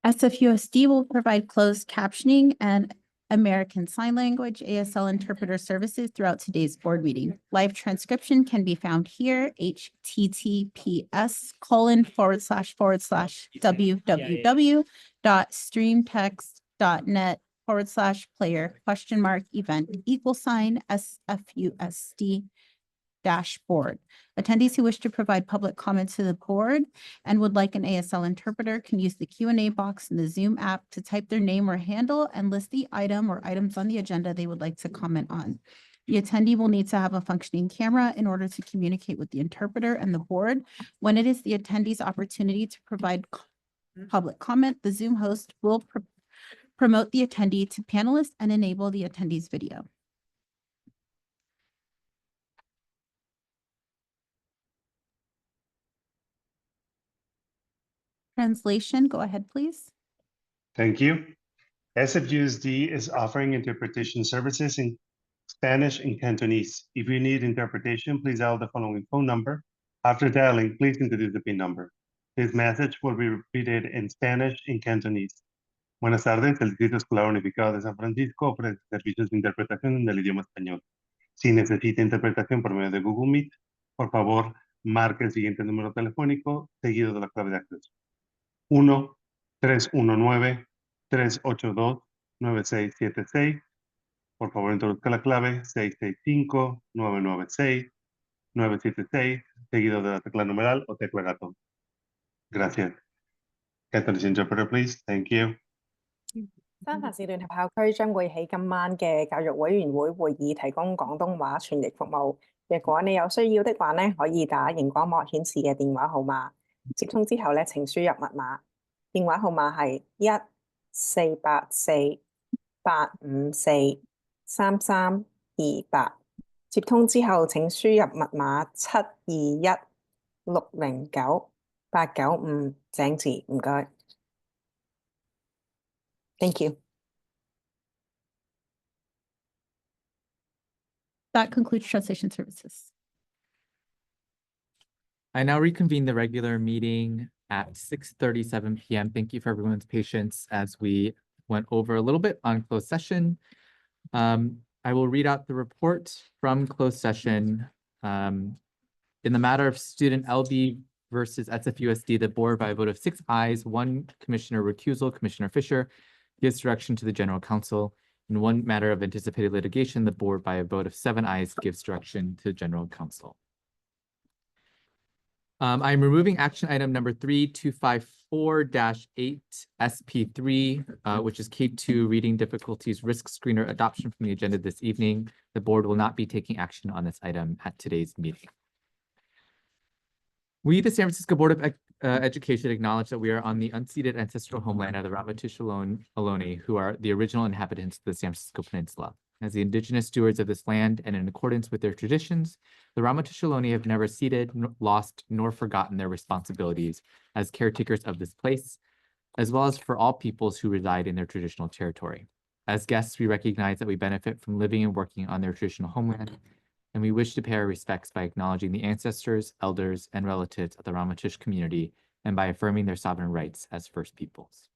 SFUSD will provide closed captioning and American Sign Language ASL interpreter services throughout today's board meeting. Live transcription can be found here, https://www.streamtext.net/player?event=SFUSD dashboard. Attendees who wish to provide public comments to the board and would like an ASL interpreter can use the Q&A box in the Zoom app to type their name or handle and list the item or items on the agenda they would like to comment on. The attendee will need to have a functioning camera in order to communicate with the interpreter and the board. When it is the attendee's opportunity to provide public comment, the Zoom host will promote the attendee to panelists and enable the attendee's video. Translation, go ahead, please. Thank you. SFUSD is offering interpretation services in Spanish and Cantonese. If you need interpretation, please dial the following phone number. After dialing, please introduce the PIN number. This message will be repeated in Spanish and Cantonese. Buenas tardes, el Distrito Escolar Unificado de San Francisco ofrece servicios de interpretación en el idioma español. Si necesita interpretación por medio de Google Meet, por favor, marque el siguiente número telefónico seguido de la clave de acceso. 1-319-382-9676. Por favor, introduzca la clave 665-996-976, seguido de la tecla numeral o tecla gato. Gracias. Cantonese interpreter, please. Thank you. 三藩市聯合校區將會喺今晚嘅教育委員會會議提供廣東話傳譯服務。若果你有需要的話呢，可以打螢光幕顯示嘅電話號碼。接通之後呢，請輸入密碼。電話號碼係1-484-854-3328。接通之後請輸入密碼721-609-895井字，唔該。Thank you. That concludes translation services. I now reconvene the regular meeting at 6:37 p.m. Thank you for everyone's patience as we went over a little bit on closed session. I will read out the report from closed session. In the matter of student LB versus SFUSD, the board by a vote of 6 ayes, 1 commissioner recusal, Commissioner Fisher, gives direction to the general counsel. In one matter of anticipated litigation, the board by a vote of 7 ayes gives direction to general counsel. I'm removing action item number 3254-8 SP3, which is K2 reading difficulties risk screener adoption from the agenda this evening. The board will not be taking action on this item at today's meeting. We, the San Francisco Board of Education, acknowledge that we are on the unceded ancestral homeland of the Ramaytush Ohlone, who are the original inhabitants of the San Francisco Peninsula. As the indigenous stewards of this land and in accordance with their traditions, the Ramaytush Ohlone have never ceded, lost, nor forgotten their responsibilities as caretakers of this place, as well as for all peoples who reside in their traditional territory. As guests, we recognize that we benefit from living and working on their traditional homeland, and we wish to pay our respects by acknowledging the ancestors, elders, and relatives of the Ramaytush community and by affirming their sovereign rights as First Peoples.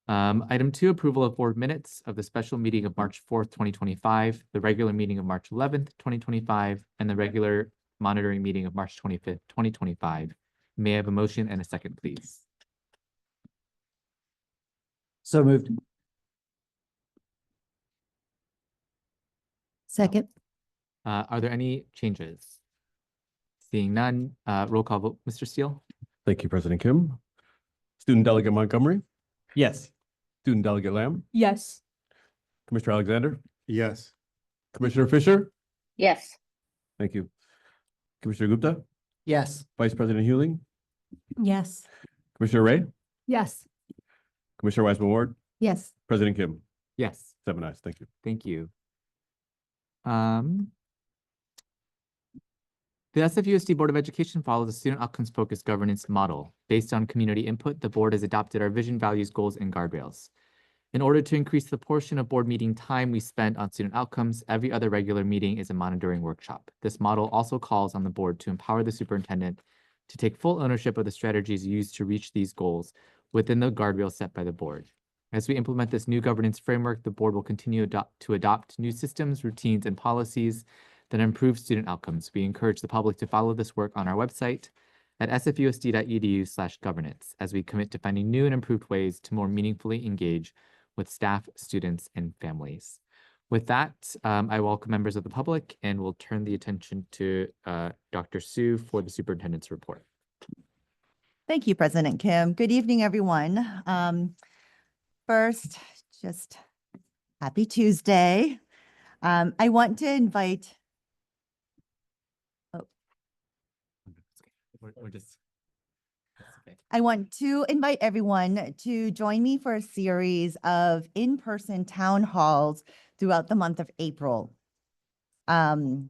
Item 2, approval of board minutes of the special meeting of March 4th, 2025, the regular meeting of March 11th, 2025, and the regular monitoring meeting of March 25th, 2025. May I have a motion and a second, please? So moved. Second. Are there any changes? Seeing none, roll call vote. Mr. Steele? Thank you, President Kim. Student Delegate Montgomery? Yes. Student Delegate Lamb? Yes. Commissioner Alexander? Yes. Commissioner Fisher? Yes. Thank you. Commissioner Gupta? Yes. Vice President Huling? Yes. Commissioner Ray? Yes. Commissioner Wiseman Ward? Yes. President Kim? Yes. 7 ayes. Thank you. Thank you. The SFUSD Board of Education follows a student outcomes-focused governance model. Based on community input, the board has adopted our vision, values, goals, and guardrails. In order to increase the portion of board meeting time we spend on student outcomes, every other regular meeting is a monitoring workshop. This model also calls on the board to empower the superintendent to take full ownership of the strategies used to reach these goals, within the guardrails set by the board. As we implement this new governance framework, the board will continue to adopt new systems, routines, and policies that improve student outcomes. We encourage the public to follow this work on our website at sfusd.edu/governance as we commit to finding new and improved ways to more meaningfully engage with staff, students, and families. With that, I welcome members of the public and will turn the attention to Dr. Su for the superintendent's report. Thank you, President Kim. Good evening, everyone. First, just happy Tuesday. I want to invite, We're just. That's okay. I want to invite everyone to join me for a series of in-person town halls throughout the month of April. To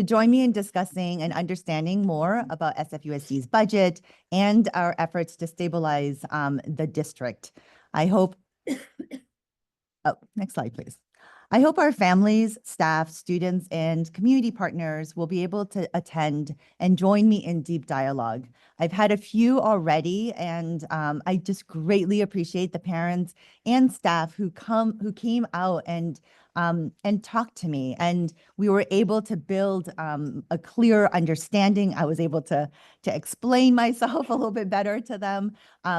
join me in discussing and understanding more about SFUSD's budget and our efforts to stabilize the district. I hope, oh, next slide, please. I hope our families, staff, students, and community partners will be able to attend and join me in deep dialogue. I've had a few already, and I just greatly appreciate the parents and staff who came out and talked to me, and we were able to build a clear understanding. I was able to explain myself a little bit better to them.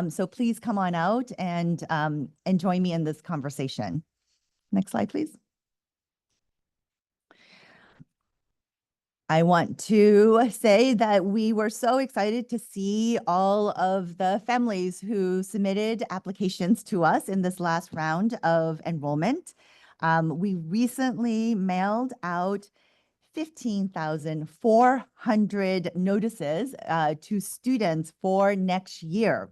So please come on out and join me in this conversation. Next slide, please. I want to say that we were so excited to see all of the families who submitted applications to us in this last round of enrollment. We recently mailed out 15,400 notices to students for next year.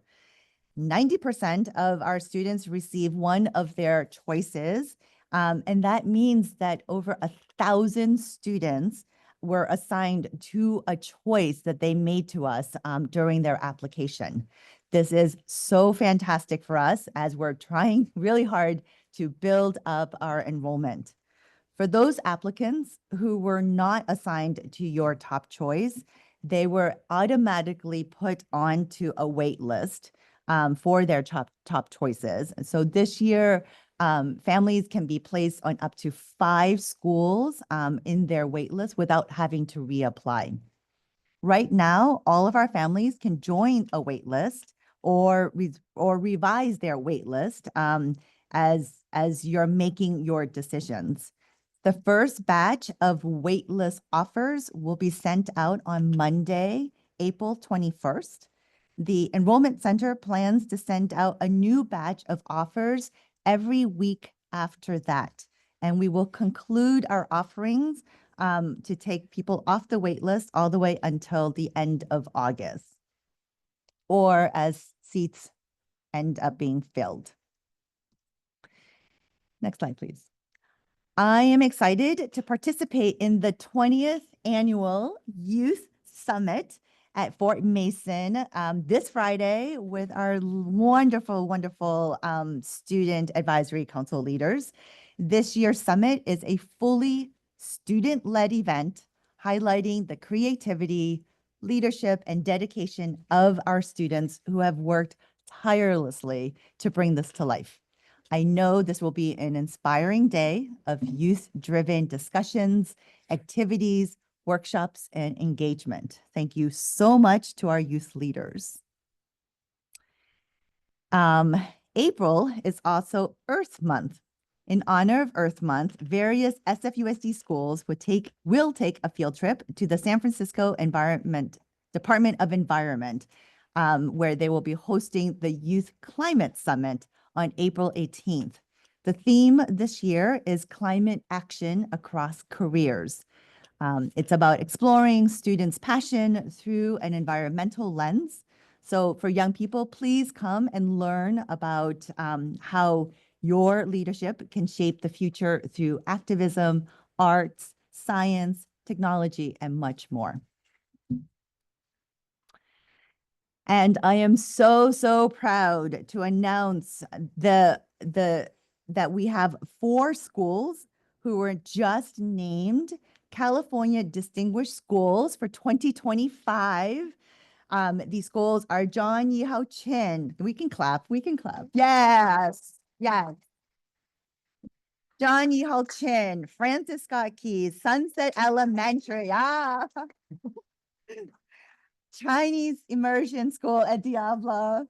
90% of our students receive one of their choices, and that means that over 1,000 students were assigned to a choice that they made to us during their application. This is so fantastic for us as we're trying really hard to build up our enrollment. For those applicants who were not assigned to your top choice, they were automatically put onto a wait list for their top choices. So this year, families can be placed on up to 5 schools in their wait list without having to reapply. Right now, all of our families can join a wait list or revise their wait list as you're making your decisions. The first batch of waitlist offers will be sent out on Monday, April 21st. The Enrollment Center plans to send out a new batch of offers every week after that. And we will conclude our offerings to take people off the wait list all the way until the end of August, or as seats end up being filled. Next slide, please. I am excited to participate in the 20th Annual Youth Summit at Fort Mason this Friday with our wonderful Student Advisory Council leaders. This year's summit is a fully student-led event highlighting the creativity, leadership, and dedication of our students who have worked tirelessly to bring this to life. I know this will be an inspiring day of youth-driven discussions, activities, workshops, and engagement. Thank you so much to our youth leaders. April is also Earth Month. In honor of Earth Month, various SFUSD schools will take a field trip to the San Francisco Department of Environment, where they will be hosting the Youth Climate Summit on April 18th. The theme this year is climate action across careers. It's about exploring students' passion through an environmental lens. So for young people, please come and learn about how your leadership can shape the future through activism, arts, science, technology, and much more. And I am so proud to announce that we have 4 schools who were just named California Distinguished Schools for 2025. These schools are John Yi Hao Chin. We can clap. Yes, yes. John Yi Hao Chin, Francis Scott Keys, Sunset Elementary. Ah. Chinese Immersion School at Diablo.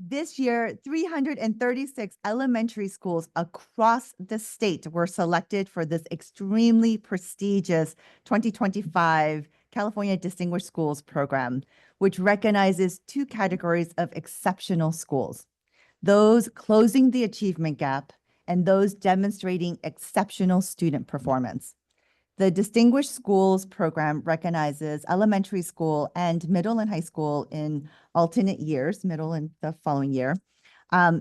This year, 336 elementary schools across the state were selected for this extremely prestigious 2025 California Distinguished Schools program, which recognizes two categories of exceptional schools: those closing the achievement gap and those demonstrating exceptional student performance. The Distinguished Schools program recognizes elementary school and middle and high school in alternate years, middle and the following year.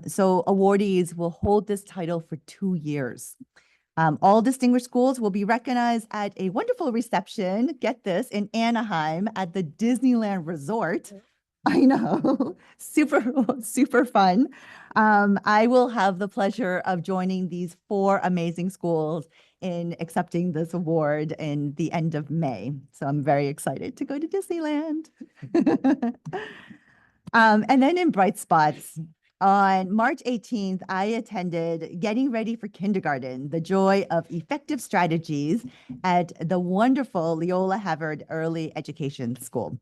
So awardees will hold this title for 2 years. All distinguished schools will be recognized at a wonderful reception, get this, in Anaheim at the Disneyland Resort. I know, super fun. I will have the pleasure of joining these 4 amazing schools in accepting this award in the end of May. So I'm very excited to go to Disneyland. And then in bright spots, on March 18th, I attended Getting Ready for Kindergarten, the Joy of Effective Strategies at the wonderful Leola Havard Early Education School.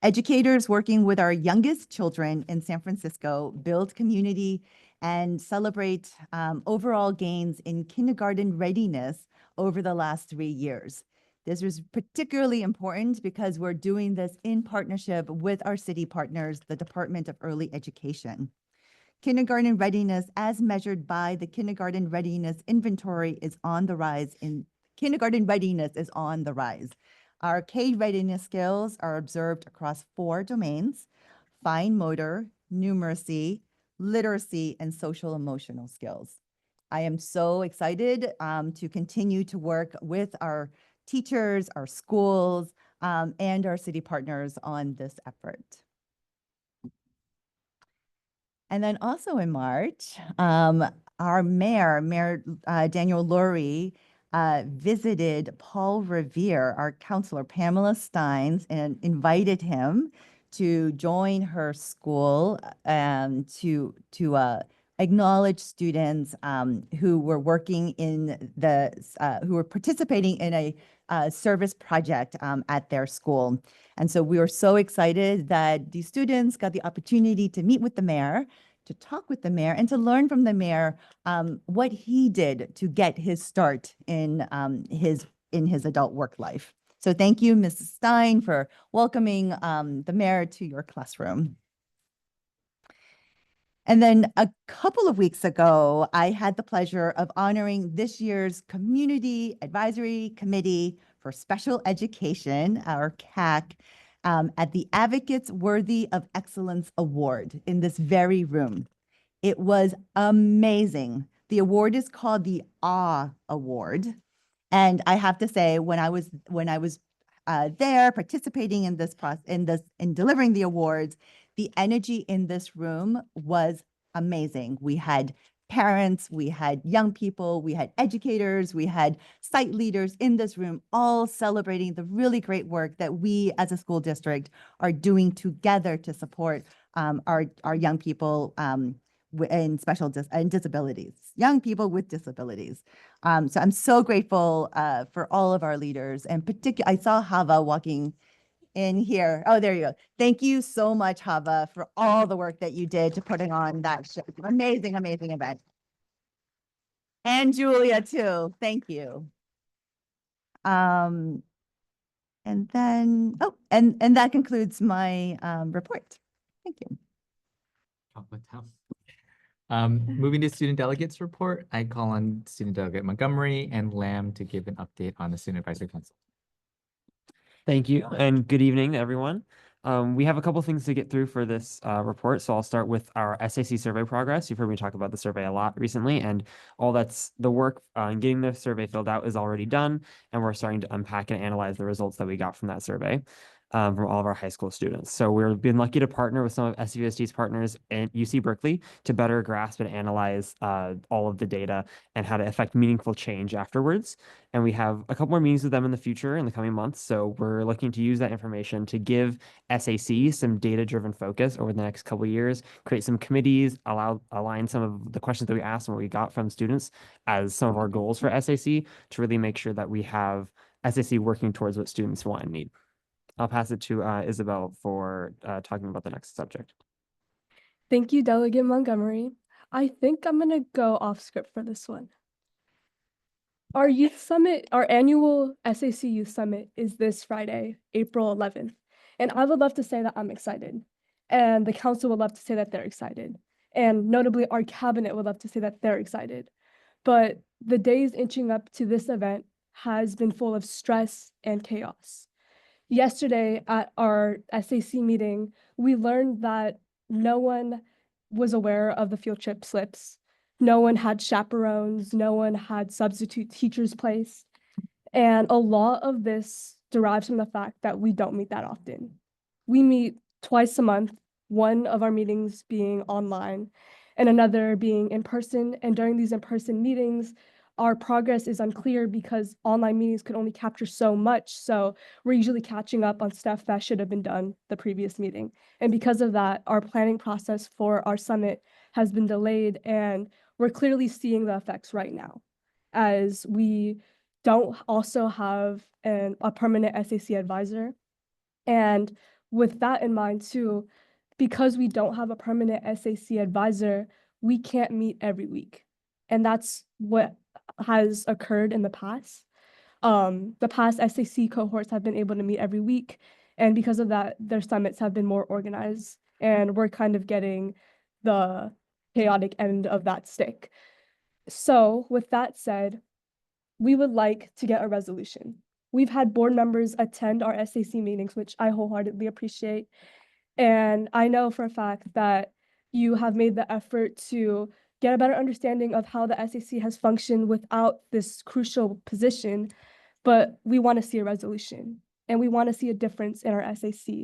Educators working with our youngest children in San Francisco build community and celebrate overall gains in kindergarten readiness over the last 3 years. This was particularly important because we're doing this in partnership with our city partners, the Department of Early Education. Kindergarten readiness, as measured by the Kindergarten Readiness Inventory, is on the rise. Kindergarten readiness is on the rise. Our K readiness skills are observed across 4 domains: fine motor, numeracy, literacy, and social emotional skills. I am so excited to continue to work with our teachers, our schools, and our city partners on this effort. And then also in March, our Mayor Daniel Lurie, visited Paul Revere, our counselor, Pamela Steins, and invited him to join her school to acknowledge students who were working in who were participating in a service project at their school. And so we were so excited that these students got the opportunity to meet with the mayor, to talk with the mayor, and to learn from the mayor what he did to get his start in his adult work life. So thank you, Mrs. Stein, for welcoming the mayor to your classroom. And then a couple of weeks ago, I had the pleasure of honoring this year's Community Advisory Committee for Special Education, our CAC, at the Advocates Worthy of Excellence Award in this very room. It was amazing. The award is called the AWE Award. And I have to say, when I was there participating in this process, in delivering the awards, the energy in this room was amazing. We had parents, we had young people, we had educators, we had site leaders in this room, all celebrating the really great work that we as a school district are doing together to support our young people in disabilities, young people with disabilities. So I'm so grateful for all of our leaders, and particularly, I saw Hava walking in here. Oh, there you go. Thank you so much, Hava, for all the work that you did to putting on that show. Amazing, amazing event. And Julia too. Thank you. And then, and that concludes my report. Thank you. Chocolate town. Moving to student delegates report, I call on student delegate Montgomery and Lamb to give an update on the Student Advisory Council. Thank you and good evening, everyone. We have a couple things to get through for this report, so I'll start with our SAC survey progress. You've heard me talk about the survey a lot recently, and all that's the work in getting the survey filled out is already done, and we're starting to unpack and analyze the results that we got from that survey. from all of our high school students. So we've been lucky to partner with some of SUSD's partners at UC Berkeley to better grasp and analyze all of the data and how to affect meaningful change afterwards. And we have a couple more meetings with them in the future in the coming months. So we're looking to use that information to give SAC some data-driven focus over the next couple of years, create some committees, align some of the questions that we asked and what we got from students as some of our goals for SAC to really make sure that we have SAC working towards what students want and need. I'll pass it to Isabel for talking about the next subject. Thank you, Delegate Montgomery. I think I'm going to go off script for this one. Our youth summit, our annual SAC Youth Summit is this Friday, April 11th. And I would love to say that I'm excited. And the council would love to say that they're excited. And notably, our cabinet would love to say that they're excited. But the days inching up to this event has been full of stress and chaos. Yesterday at our SAC meeting, we learned that no one was aware of the field trip slips. No one had chaperones, no one had substitute teachers placed. And a lot of this derives from the fact that we don't meet that often. We meet twice a month, one of our meetings being online and another being in person. And during these in-person meetings, our progress is unclear because online meetings can only capture so much. So we're usually catching up on stuff that should have been done the previous meeting. And because of that, our planning process for our summit has been delayed, and we're clearly seeing the effects right now as we don't also have a permanent SAC advisor. And with that in mind too, because we don't have a permanent SAC advisor, we can't meet every week. And that's what has occurred in the past. The past SAC cohorts have been able to meet every week. And because of that, their summits have been more organized. And we're kind of getting the chaotic end of that stick. So with that said, we would like to get a resolution. We've had board members attend our SAC meetings, which I wholeheartedly appreciate. And I know for a fact that you have made the effort to get a better understanding of how the SAC has functioned without this crucial position, but we want to see a resolution and we want to see a difference in our SAC.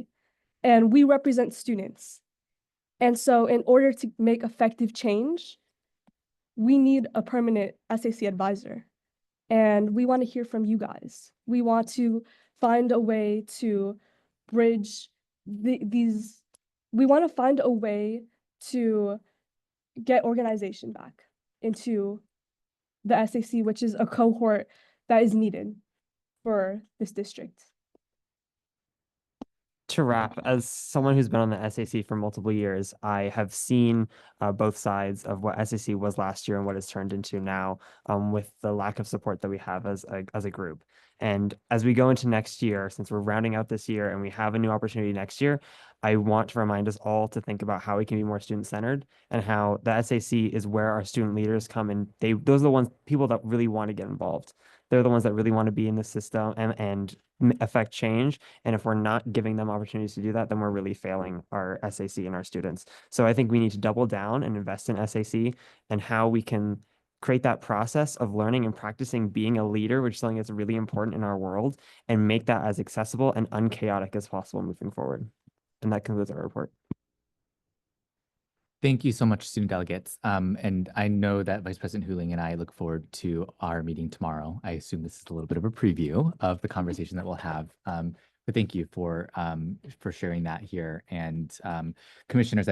And we represent students. And so in order to make effective change, we need a permanent SAC advisor. And we want to hear from you guys. We want to find a way to bridge these. We want to find a way to get organization back into the SAC, which is a cohort that is needed for this district. To wrap, as someone who's been on the SAC for multiple years, I have seen both sides of what SAC was last year and what it's turned into now, with the lack of support that we have as a group. And as we go into next year, since we're rounding out this year and we have a new opportunity next year, I want to remind us all to think about how we can be more student-centered and how the SAC is where our student leaders come, and those are the people that really want to get involved. They're the ones that really want to be in the system and affect change. And if we're not giving them opportunities to do that, then we're really failing our SAC and our students. So I think we need to double down and invest in SAC and how we can create that process of learning and practicing being a leader, which is something that's really important in our world, and make that as accessible and unchaotic as possible moving forward. And that concludes our report. Thank you so much, student delegates. And I know that Vice President Huling and I look forward to our meeting tomorrow. I assume this is a little bit of a preview of the conversation that we'll have. But thank you for sharing that here. And commissioners,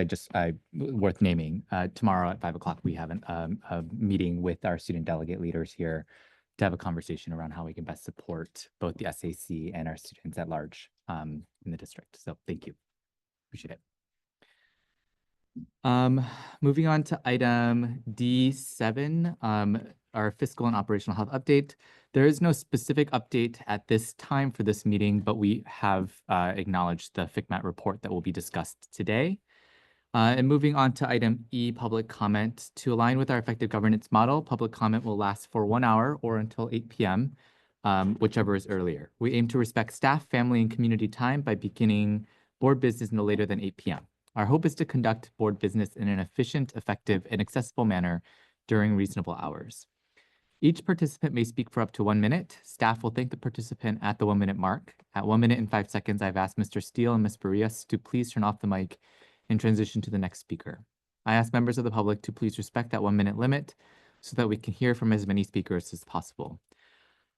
worth naming, tomorrow at 5 o'clock, we have a meeting with our student delegate leaders here to have a conversation around how we can best support both the SAC and our students at large in the district. So thank you. Appreciate it. Moving on to item D7, our fiscal and operational health update. There is no specific update at this time for this meeting, but we have acknowledged the FCMAT report that will be discussed today. And moving on to item E, public comment. To align with our effective governance model, public comment will last for 1 hour or until 8 p.m., whichever is earlier. We aim to respect staff, family, and community time by beginning board business no later than 8 p.m. Our hope is to conduct board business in an efficient, effective, and accessible manner during reasonable hours. Each participant may speak for up to 1 minute. Staff will thank the participant at the 1 minute mark. At 1 minute and 5 seconds, I've asked Mr. Steele and Ms. Barrias to please turn off the mic and transition to the next speaker. I ask members of the public to please respect that 1 minute limit so that we can hear from as many speakers as possible.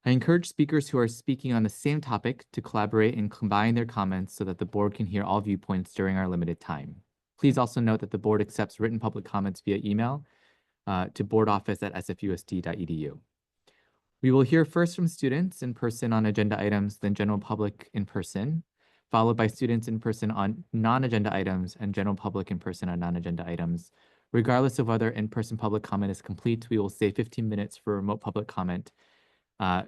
I encourage speakers who are speaking on the same topic to collaborate and combine their comments so that the board can hear all viewpoints during our limited time. Please also note that the board accepts written public comments via email to boardoffice@sfusd.edu. We will hear first from students in person on agenda items, then general public in person, followed by students in person on non-agenda items and general public in person on non-agenda items. Regardless of whether in-person public comment is complete, we will save 15 minutes for remote public comment,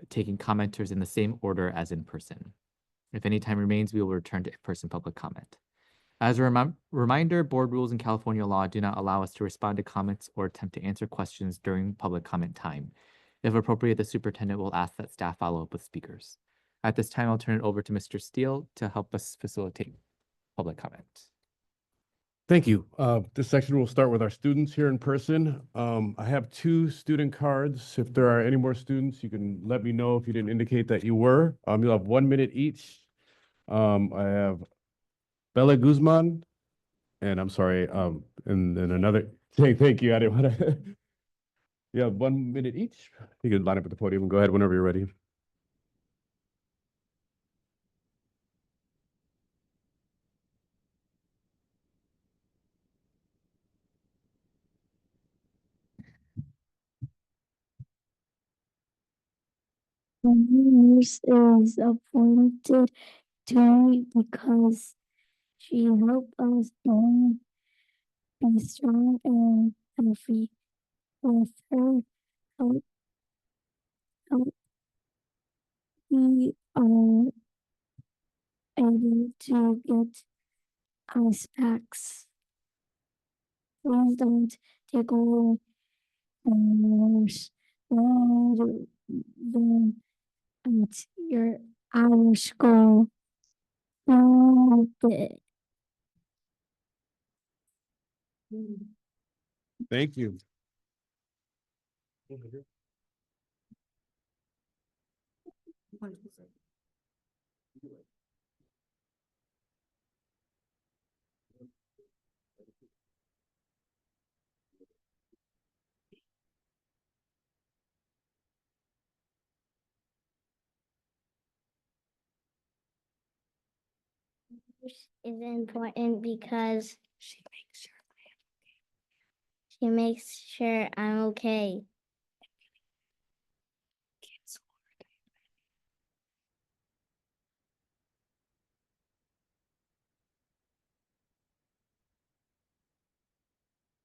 taking commenters in the same order as in person. If any time remains, we will return to in-person public comment. As a reminder, board rules and California law do not allow us to respond to comments or attempt to answer questions during public comment time. If appropriate, the superintendent will ask that staff follow up with speakers. At this time, I'll turn it over to Mr. Steele to help us facilitate public comment. Thank you. This section will start with our students here in person. I have 2 student cards. If there are any more students, you can let me know if you didn't indicate that you were. You'll have 1 minute each. I have Bella Guzman, and I'm sorry, and then another, thank you, I didn't want to. You have 1 minute each. You can line up at the podium and go ahead whenever you're ready. The nurse is appointed to me because she helped us all be strong and healthy. With her help, we are able to get us packs. Please don't take away nurse when at our school. Thank you. Is important because she makes sure I'm okay.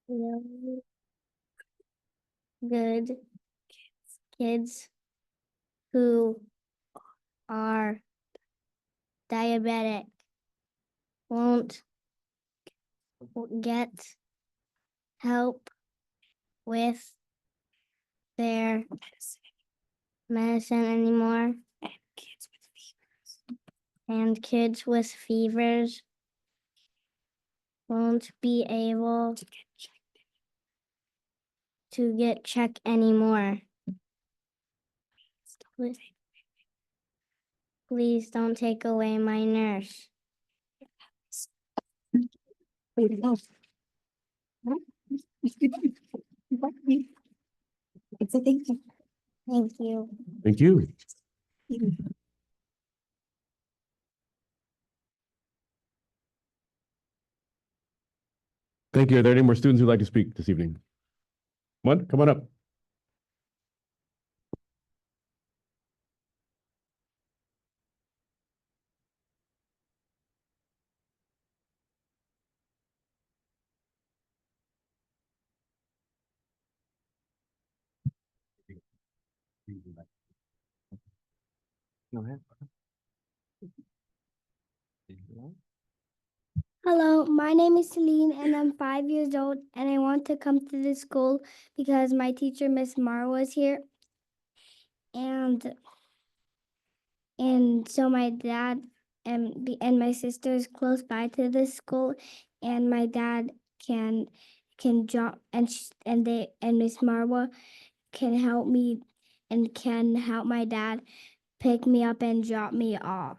Really good kids who are diabetic won't get help with their medicine anymore. And kids with fevers won't be able to get checked anymore. Please don't take away my nurse. Thank you. Thank you. Thank you. Are there any more students who'd like to speak this evening? Come on up. Go ahead. Hello, my name is Celine and I'm 5 years old and I want to come to this school because my teacher, Miss Marwa, is here. And so my dad and my sister is close by to this school, and my dad can drop and Miss Marwa can help me and can help my dad pick me up and drop me off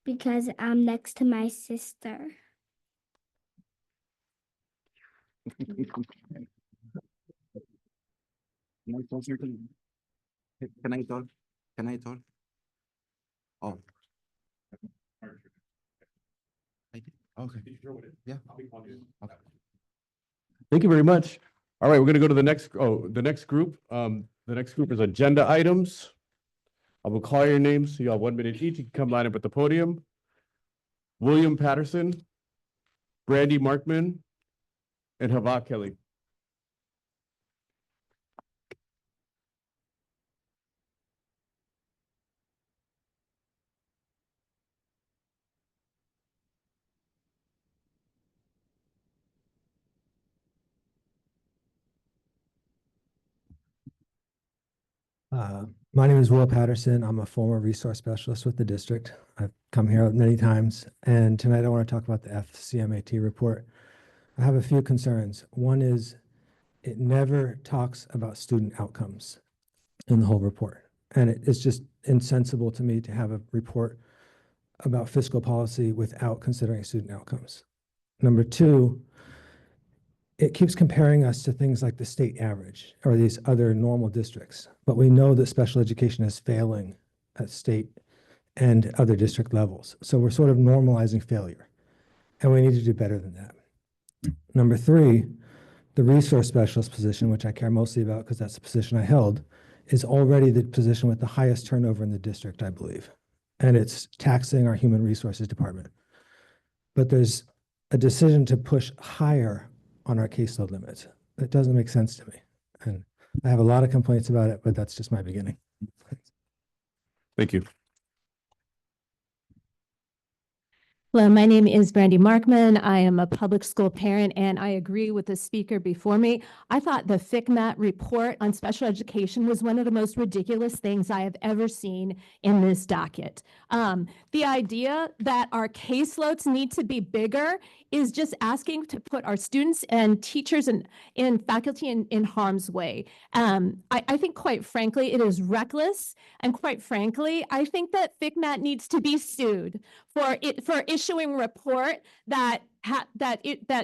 because I'm next to my sister. Can I talk? Can I talk? Oh. I did. Okay. Yeah. Okay. Thank you very much. All right, we're gonna go to the next group. The next group is agenda items. I will call your names, so you have 1 minute each. You can come line up at the podium. William Patterson, Brandy Markman, and Hava Kelly. My name is Will Patterson. I'm a former resource specialist with the district. I've come here many times, and tonight I want to talk about the FCMAT report. I have a few concerns. One is it never talks about student outcomes in the whole report. And it's just insensible to me to have a report about fiscal policy without considering student outcomes. Number two, it keeps comparing us to things like the state average or these other normal districts, but we know that special education is failing at state and other district levels. So we're sort of normalizing failure, and we need to do better than that. Number three, the resource specialist position, which I care mostly about because that's the position I held, is already the position with the highest turnover in the district, I believe. And it's taxing our human resources department. But there's a decision to push higher on our caseload limits. That doesn't make sense to me. And I have a lot of complaints about it, but that's just my beginning. Thank you. Hello, my name is Brandy Markman. I am a public school parent, and I agree with the speaker before me. I thought the FCMAT report on special education was one of the most ridiculous things I have ever seen in this docket. The idea that our caseloads need to be bigger is just asking to put our students and teachers and faculty in harm's way. I think, quite frankly, it is reckless. And quite frankly, I think that FCMAT needs to be sued for issuing a report that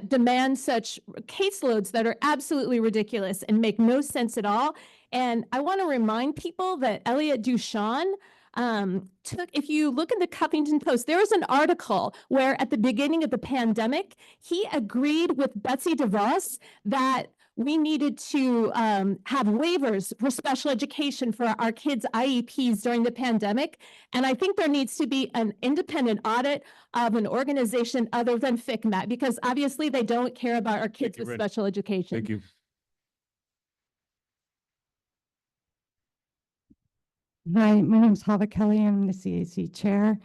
demands such caseloads that are absolutely ridiculous and make no sense at all. And I want to remind people that Elliot Duchamp if you look in the Huffington Post, there was an article where at the beginning of the pandemic, he agreed with Betsy DeVos that we needed to have waivers for special education for our kids' IEPs during the pandemic. And I think there needs to be an independent audit of an organization other than FCMAT, because obviously they don't care about our kids with special education. Thank you. Hi, my name is Hava Kelly. I'm the CAC chair,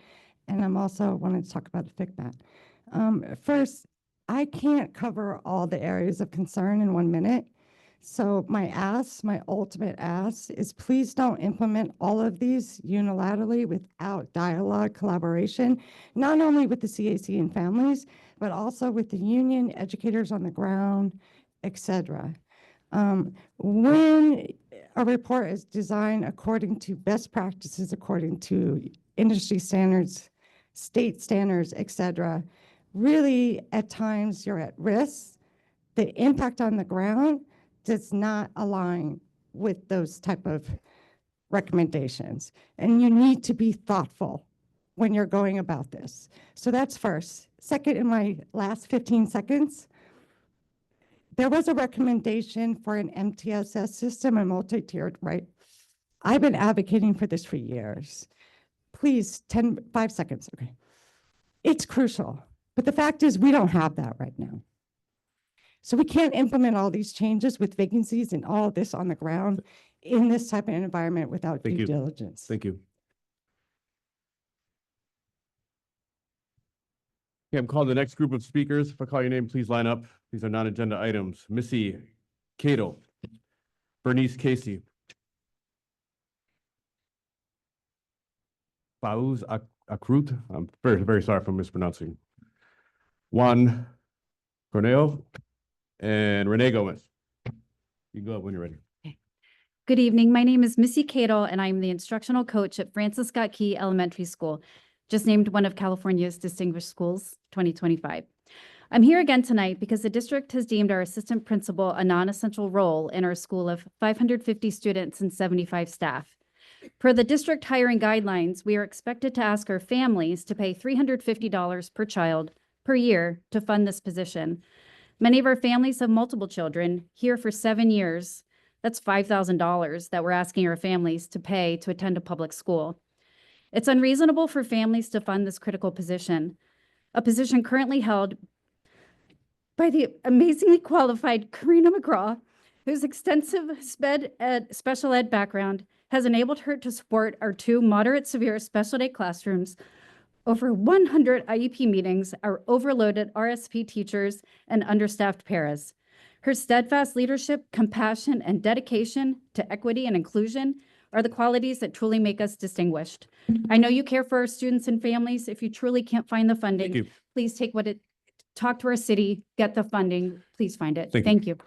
and I'm also wanted to talk about the FCMAT. First, I can't cover all the areas of concern in 1 minute. So my ultimate ask is please don't implement all of these unilaterally without dialogue, collaboration, not only with the CAC and families, but also with the union, educators on the ground, etc. When a report is designed according to best practices, according to industry standards, state standards, etc., really at times you're at risk. The impact on the ground does not align with those type of recommendations. And you need to be thoughtful when you're going about this. So that's first. Second, in my last 15 seconds, there was a recommendation for an MTSS system, a multi-tiered, right? I've been advocating for this for years. Please, 5 seconds, okay. It's crucial, but the fact is we don't have that right now. So we can't implement all these changes with vacancies and all of this on the ground in this type of environment without due diligence. Thank you. Okay, I'm calling the next group of speakers. If I call your name, please line up. These are non-agenda items. Missy Cato, Bernice Casey, Fauz Akrut, I'm very, very sorry if I'm mispronouncing, Juan Corneo, and Renee Gomez. You can go up when you're ready. Good evening. My name is Missy Cadle, and I'm the instructional coach at Francis Scott Key Elementary School, just named one of California's Distinguished Schools 2025. I'm here again tonight because the district has deemed our assistant principal a non-essential role in our school of 550 students and 75 staff. Per the district hiring guidelines, we are expected to ask our families to pay $350 per child per year to fund this position. Many of our families have multiple children here for 7 years. That's $5,000 that we're asking our families to pay to attend a public school. It's unreasonable for families to fund this critical position, a position currently held by the amazingly qualified Karina McGraw, whose extensive special ed background has enabled her to support our 2 moderate severe special ed classrooms, over 100 IEP meetings, our overloaded RSP teachers, and understaffed paras. Her steadfast leadership, compassion, and dedication to equity and inclusion are the qualities that truly make us distinguished. I know you care for our students and families. If you truly can't find the funding, please talk to our city, get the funding, please find it. Thank you.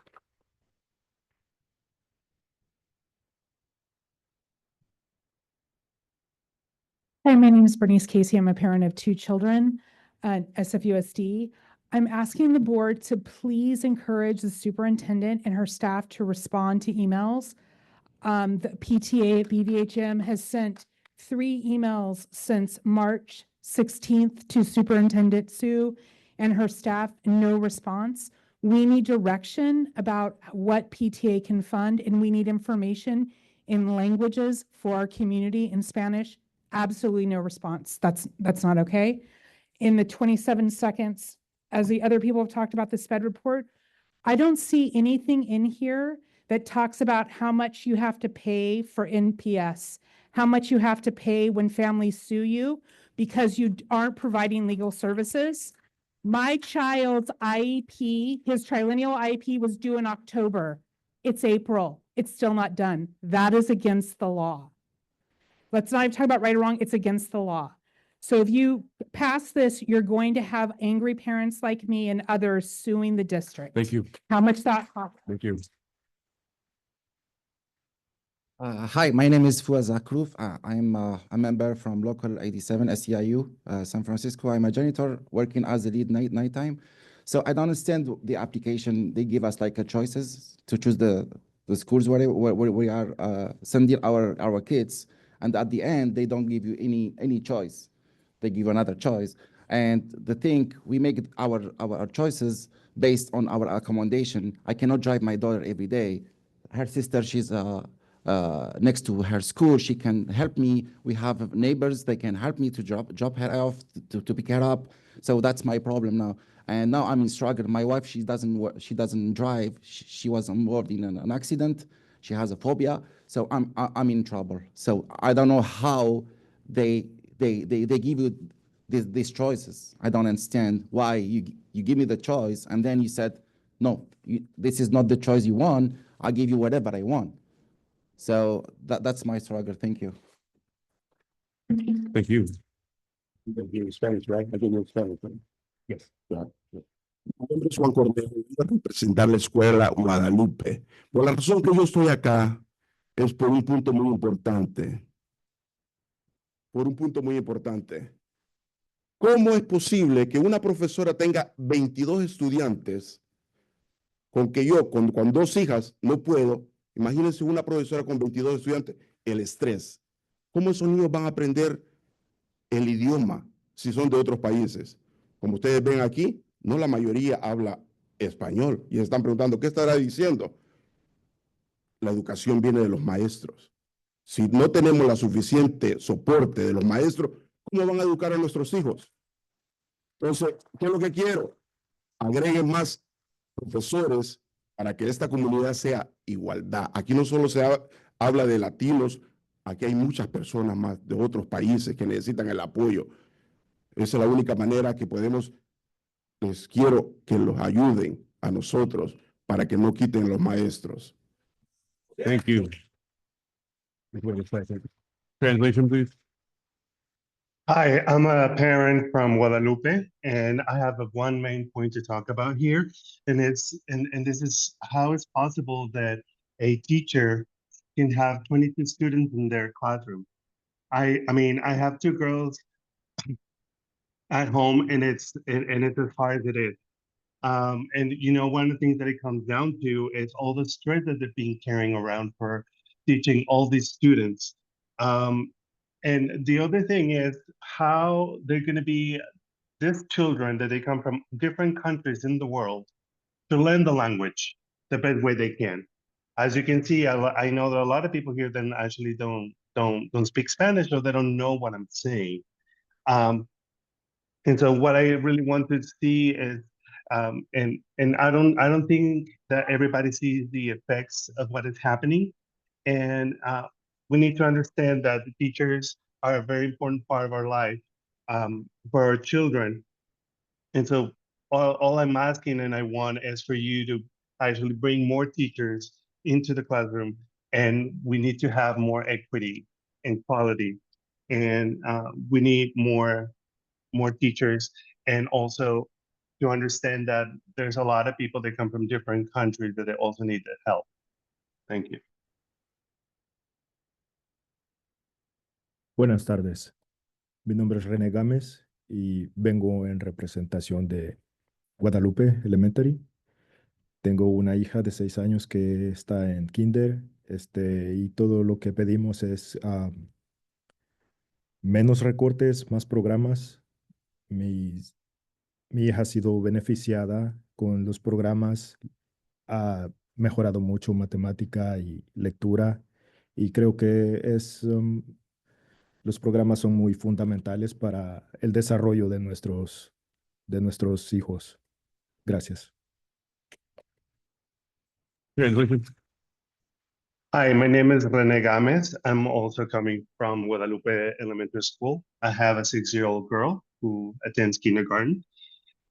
Hi, my name is Bernice Casey. I'm a parent of 2 children at SFUSD. I'm asking the board to please encourage the superintendent and her staff to respond to emails. The PTA at BVHM has sent 3 emails since March 16th to Superintendent Sue and her staff, no response. We need direction about what PTA can fund, and we need information in languages for our community in Spanish. Absolutely no response. That's not okay. In the 27 seconds, as the other people have talked about the SPED report, I don't see anything in here that talks about how much you have to pay for NPS, how much you have to pay when families sue you because you aren't providing legal services. My child's IEP, his triennial IEP, was due in October. It's April. It's still not done. That is against the law. Let's not even talk about right or wrong. It's against the law. So if you pass this, you're going to have angry parents like me and others suing the district. Thank you. How much that costs? Thank you. Hi, my name is Fouad Zakrouf. I'm a member from Local 87 SEIU, San Francisco. I'm a janitor working as a lead nighttime. So I don't understand the application. They give us like a choices to choose the schools where we are sending our kids. And at the end, they don't give you any choice. They give another choice. And the thing, we make our choices based on our accommodation. I cannot drive my daughter every day. Her sister, she's next to her school. She can help me. We have neighbors. They can help me to drop her off, to pick her up. So that's my problem now. And now I'm in struggle. My wife, she doesn't drive. She was involved in an accident. She has a phobia. So I'm in trouble. So I don't know how they give you these choices. I don't understand why you give me the choice and then you said, no, this is not the choice you want. I'll give you whatever I want. So that's my struggle. Thank you. Thank you. Spanish, right? I think you're Spanish, right? Yes. Yeah. Mi nombre es Juan Cordero, voy a representar la escuela Guadalupe. Por la razón que yo estoy acá es por un punto muy importante. Por un punto muy importante. ¿Cómo es posible que una profesora tenga 22 estudiantes con que yo, con 2 hijas, no puedo? Imagínense una profesora con 22 estudiantes, el estrés. ¿Cómo esos niños van a aprender el idioma si son de otros países? Como ustedes ven aquí, no la mayoría habla español y están preguntando, ¿qué estará diciendo? La educación viene de los maestros. Si no tenemos la suficiente soporte de los maestros, ¿cómo van a educar a nuestros hijos? Entonces, ¿qué es lo que quiero? Agreguen más profesores para que esta comunidad sea igualdad. Aquí no solo se habla de latinos, aquí hay muchas personas más de otros países que necesitan el apoyo. Esa es la única manera que podemos. Les quiero que los ayuden a nosotros para que no quiten los maestros. Thank you. Translation, please. Hi, I'm a parent from Guadalupe, and I have one main point to talk about here, and this is how it's possible that a teacher can have 22 students in their classroom. I mean, I have two girls at home, and it's as hard as it is. And you know, one of the things that it comes down to is all the stress that they've been carrying around for teaching all these students. And the other thing is how they're going to be these children that they come from different countries in the world to learn the language the best way they can. As you can see, I know that a lot of people here that actually don't speak Spanish, or they don't know what I'm saying. And so what I really want to see is, and I don't think that everybody sees the effects of what is happening. And we need to understand that the teachers are a very important part of our life, for our children. And so all I'm asking and I want is for you to actually bring more teachers into the classroom, and we need to have more equity and quality. And we need more teachers, and also to understand that there's a lot of people that come from different countries that they also need the help. Thank you. Buenas tardes. Mi nombre es René Gámez y vengo en representación de Guadalupe Elementary. Tengo una hija de 6 años que está en kinder, y todo lo que pedimos es menos recortes, más programas. Mi hija ha sido beneficiada con los programas, ha mejorado mucho matemática y lectura, y creo que los programas son muy fundamentales para el desarrollo de nuestros hijos. Gracias. Hi, my name is Rene Gámez. I'm also coming from Guadalupe Elementary School. I have a 6-year-old girl who attends kindergarten.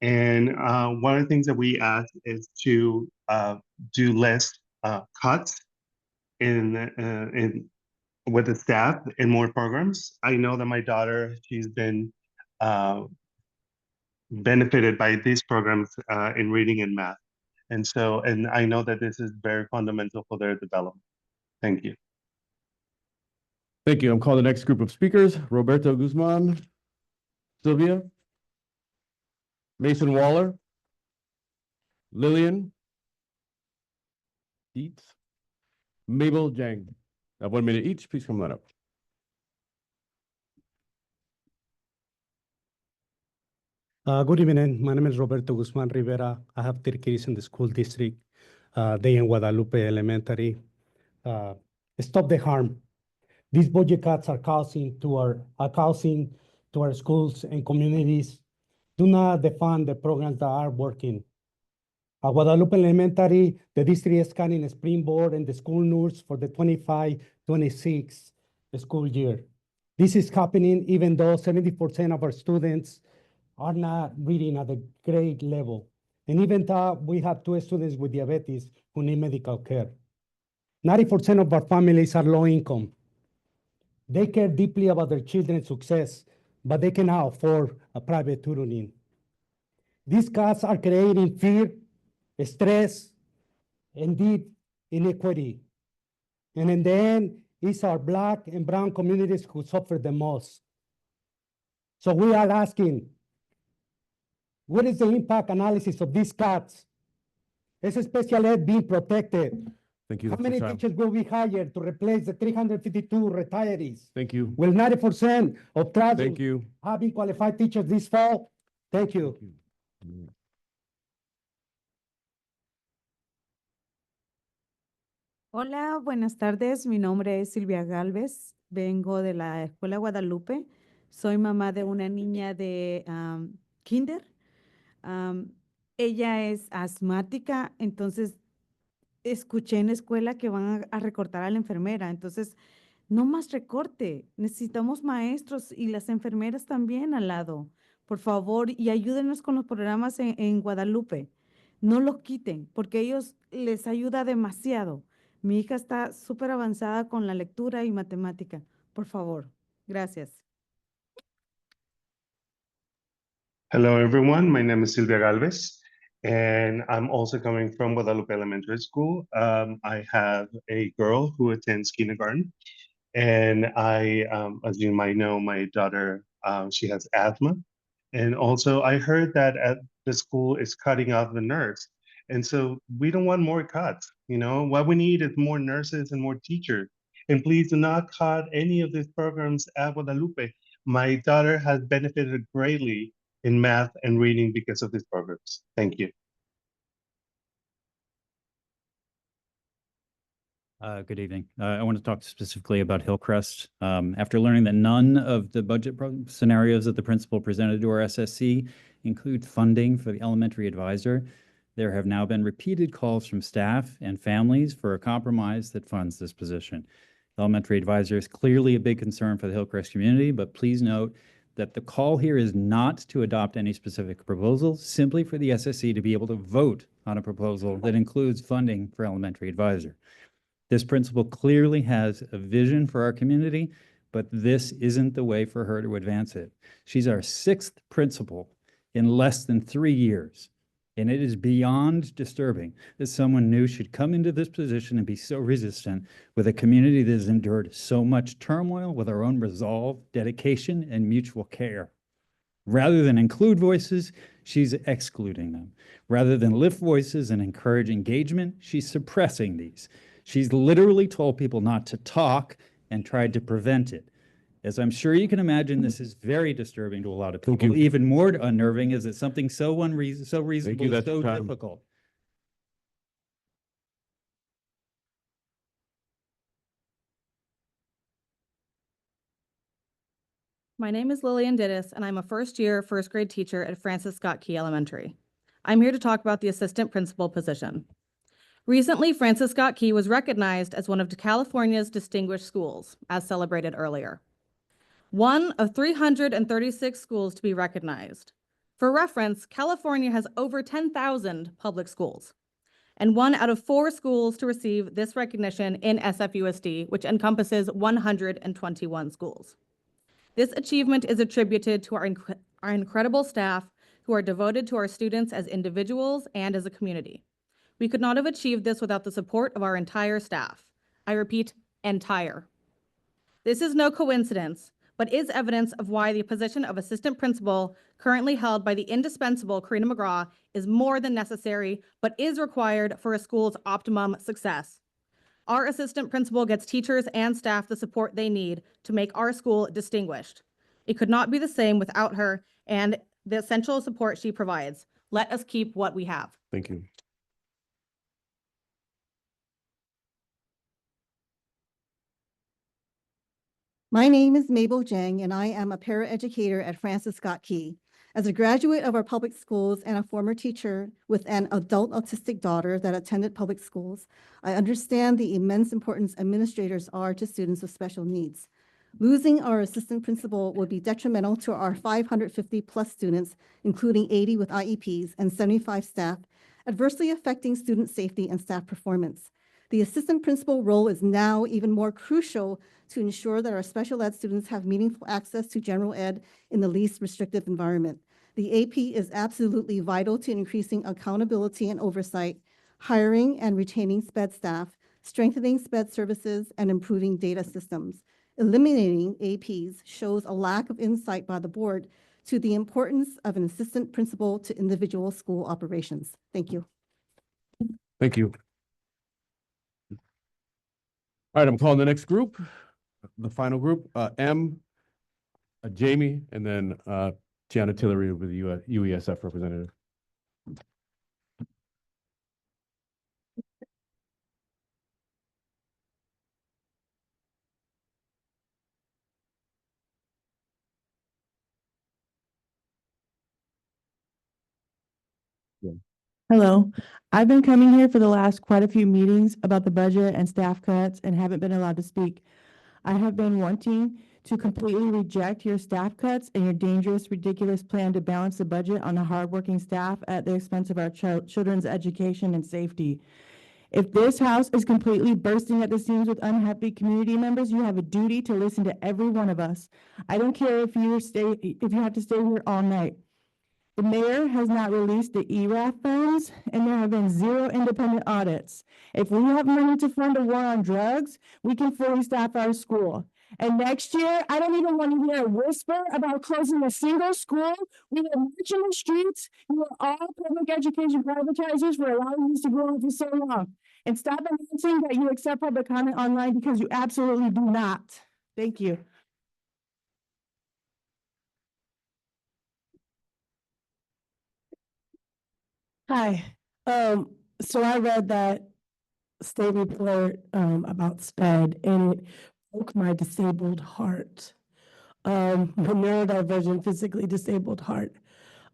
And one of the things that we ask is to do less cuts in with the staff and more programs. I know that my daughter, she's been benefited by these programs in reading and math. And I know that this is very fundamental for their development. Thank you. Thank you. I'm calling the next group of speakers: Roberto Guzman, Sylvia, Mason Waller, Lillian Dietz, Mabel Jang. Have 1 minute each. Please come on up. Good evening. My name is Roberto Guzman Rivera. I have 3 kids in the school district. They in Guadalupe Elementary. Stop the harm. These budget cuts are causing to our schools and communities. Do not defund the programs that are working. At Guadalupe Elementary, the district is cutting a Springboard and the school nurse for the 25-26 school year. This is happening even though 70% of our students are not reading at the grade level. And even though we have 2 students with diabetes who need medical care. 90% of our families are low income. They care deeply about their children's success, but they cannot afford a private tutoring. These cuts are creating fear, stress, indeed inequity. And in the end, it's our Black and brown communities who suffer the most. So we are asking, what is the impact analysis of these cuts? Is special ed being protected? Thank you. How many teachers will be hired to replace the 352 retirees? Thank you. Will 90% of classrooms Thank you. having qualified teachers this fall? Thank you. Hola, buenas tardes. Mi nombre es Silvia Galvez. Vengo de la Escuela Guadalupe. Soy mamá de una niña de kinder. Ella es asmática, entonces escuché en la escuela que van a recortar a la enfermera. Entonces, no más recorte. Necesitamos maestros y las enfermeras también al lado. Por favor, y ayúdenos con los programas en Guadalupe. No los quiten, porque ellos les ayuda demasiado. Mi hija está súper avanzada con la lectura y matemática. Por favor. Gracias. Hello, everyone. My name is Silvia Galvez, And I'm also coming from Guadalupe Elementary School. I have a girl who attends kindergarten. And as you might know, my daughter, she has asthma. And also I heard that at the school is cutting off the nurse. And so we don't want more cuts, you know, what we need is more nurses and more teachers. And please do not cut any of these programs at Guadalupe. My daughter has benefited greatly in math and reading because of these programs. Thank you. Good evening. I want to talk specifically about Hillcrest. After learning that none of the budget scenarios that the principal presented to our SSC include funding for the elementary advisor, there have now been repeated calls from staff and families for a compromise that funds this position. The elementary advisor is clearly a big concern for the Hillcrest community, but please note that the call here is not to adopt any specific proposal, simply for the SSC to be able to vote on a proposal that includes funding for elementary advisor. This principal clearly has a vision for our community, but this isn't the way for her to advance it. She's our 6th principal in less than 3 years, and it is beyond disturbing that someone new should come into this position and be so resistant with a community that has endured so much turmoil with our own resolve, dedication, and mutual care. Rather than include voices, she's excluding them. Rather than lift voices and encourage engagement, she's suppressing these. She's literally told people not to talk and tried to prevent it. As I'm sure you can imagine, this is very disturbing to a lot of people. Even more unnerving is that something so reasonable, that's so time. difficult. My name is Lillian Dittis, and I'm a first-year, first-grade teacher at Francis Scott Key Elementary. I'm here to talk about the assistant principal position. Recently, Francis Scott Key was recognized as one of California's distinguished schools, as celebrated earlier. One of 336 schools to be recognized. For reference, California has over 10,000 public schools, and 1 out of 4 schools to receive this recognition in SFUSD, which encompasses 121 schools. This achievement is attributed to our incredible staff who are devoted to our students as individuals and as a community. We could not have achieved this without the support of our entire staff. I repeat, entire. This is no coincidence, but is evidence of why the position of assistant principal currently held by the indispensable Karina McGraw is more than necessary, but is required for a school's optimum success. Our assistant principal gets teachers and staff the support they need to make our school distinguished. It could not be the same without her and the essential support she provides. Let us keep what we have. Thank you. My name is Mabel Jang, and I am a paraeducator at Francis Scott Key. As a graduate of our public schools and a former teacher with an adult autistic daughter that attended public schools, I understand the immense importance administrators are to students with special needs. Losing our assistant principal would be detrimental to our 550+ students, including 80 with IEPs and 75 staff, adversely affecting student safety and staff performance. The assistant principal role is now even more crucial to ensure that our special ed students have meaningful access to general ed in the least restrictive environment. The AP is absolutely vital to increasing accountability and oversight, hiring and retaining SPED staff, strengthening SPED services, and improving data systems. Eliminating APs shows a lack of insight by the board to the importance of an assistant principal to individual school operations. Thank you. Thank you. All right, I'm calling the next group, the final group, Jamie, and then Gianna Tillery with the UESF representative. Hello, I've been coming here for the last quite a few meetings about the budget and staff cuts and haven't been allowed to speak. I have been wanting to completely reject your staff cuts and your dangerous, ridiculous plan to balance the budget on the hardworking staff at the expense of our children's education and safety. If this house is completely bursting at the seams with unhappy community members, you have a duty to listen to every one of us. I don't care if you have to stay here all night. The mayor has not released the ERAF funds, and there have been 0 independent audits. If we have money to fund a war on drugs, we can fully staff our school. And next year, I don't even want to hear a whisper about closing a single school. We will march in the streets. You are all public education privatizers for allowing this to go on for so long. And stop announcing that you accept public comment online because you absolutely do not. Thank you. Hi, so I read that state report, about SPED, and it broke my disabled heart. The neurodivergent, physically disabled heart,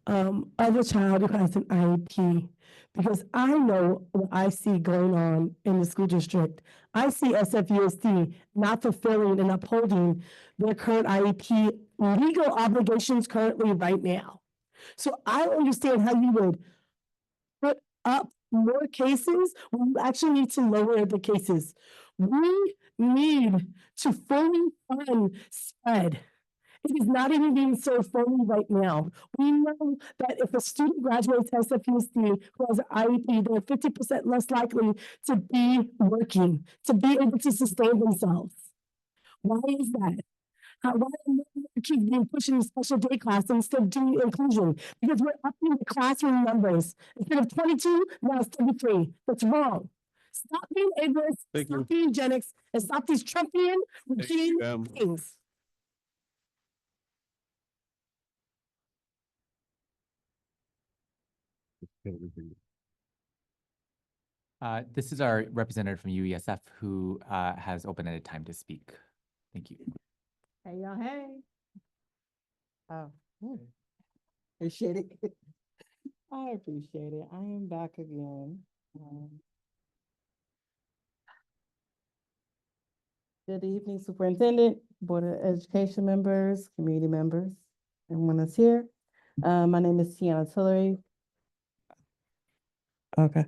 of a child who has an IEP. Because I know what I see going on in the school district. I see SFUSD not fulfilling and upholding their current IEP legal obligations currently right now. So I don't understand how you would put up more cases when you actually need to lower the cases. We need to fully fund SPED. It is not even being served fully right now. We know that if a student graduates SFUSD who has an IEP, they're 50% less likely to be working, to be able to sustain themselves. Why is that? Why are more kids being pushed into special day class instead of doing inclusion? Because we're upping the classroom numbers. Instead of 22, now it's 33. That's wrong. Stop being ableist, stop being eugenics, and stop these Trumpian regime things. This is our representative from UESF who has open-ended time to speak. Thank you. Hey, y'all, hey. Oh, appreciate it. I appreciate it. I am back again. Good evening, Superintendent, Board of Education members, community members, everyone that's here. My name is Tiana Tillery. Okay.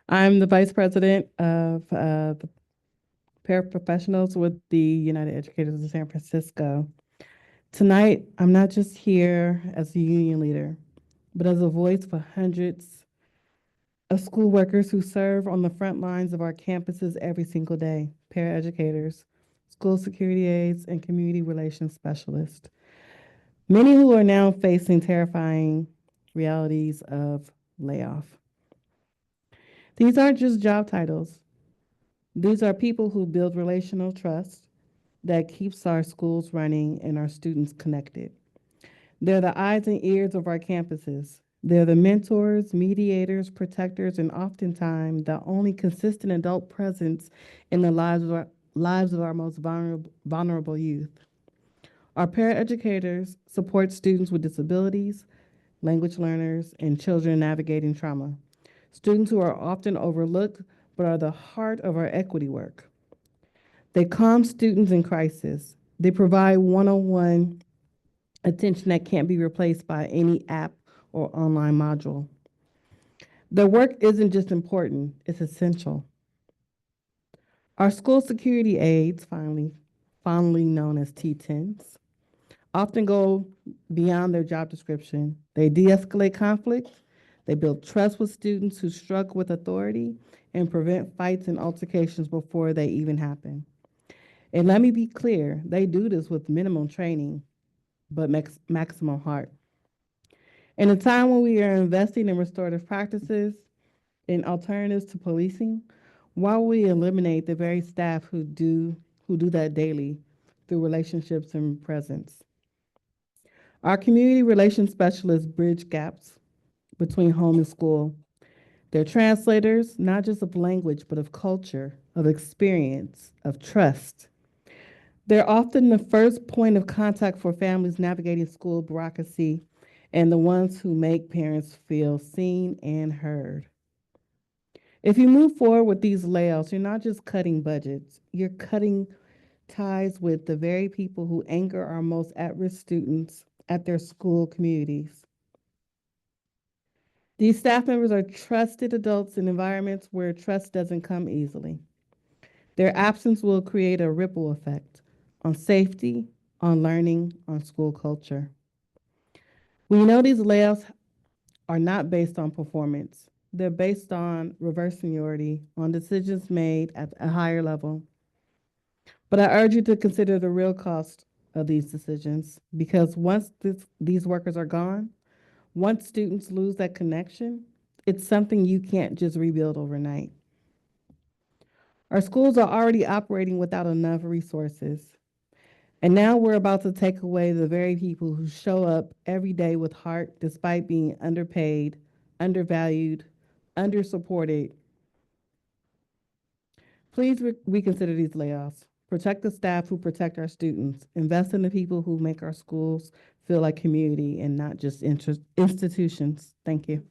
I'm the Vice President of the paraprofessionals with the United Educators of San Francisco. Tonight, I'm not just here as a union leader, but as a voice for hundreds of school workers who serve on the front lines of our campuses every single day, paraeducators, school security aides, and community relations specialists. Many who are now facing terrifying realities of layoff. These aren't just job titles. These are people who build relational trust that keeps our schools running and our students connected. They're the eyes and ears of our campuses. They're the mentors, mediators, protectors, and oftentimes the only consistent adult presence in the lives of our most vulnerable youth. Our paraeducators support students with disabilities, language learners, and children navigating trauma. Students who are often overlooked but are the heart of our equity work. They calm students in crisis. They provide one-on-one attention that can't be replaced by any app or online module. Their work isn't just important, it's essential. Our school security aides, fondly known as T10s, often go beyond their job description. They de-escalate conflict, they build trust with students who struggle with authority, and prevent fights and altercations before they even happen. And let me be clear, they do this with minimum training, but maximum heart. In a time when we are investing in restorative practices and alternatives to policing, why will we eliminate the very staff who do that daily through relationships and presence? Our community relations specialists bridge gaps between home and school. They're translators, not just of language, but of culture, of experience, of trust. They're often the first point of contact for families navigating school bureaucracy and the ones who make parents feel seen and heard. If you move forward with these layoffs, you're not just cutting budgets, you're cutting ties with the very people who anchor our most at-risk students at their school communities. These staff members are trusted adults in environments where trust doesn't come easily. Their absence will create a ripple effect on safety, on learning, on school culture. We know these layoffs are not based on performance. They're based on reverse seniority, on decisions made at a higher level. But I urge you to consider the real cost of these decisions, because once these workers are gone, once students lose that connection, it's something you can't just rebuild overnight. Our schools are already operating without enough resources. And now we're about to take away the very people who show up every day with heart despite being underpaid, undervalued, undersupported. Please reconsider these layoffs. Protect the staff who protect our students. Invest in the people who make our schools feel like community and not just institutions. Thank you.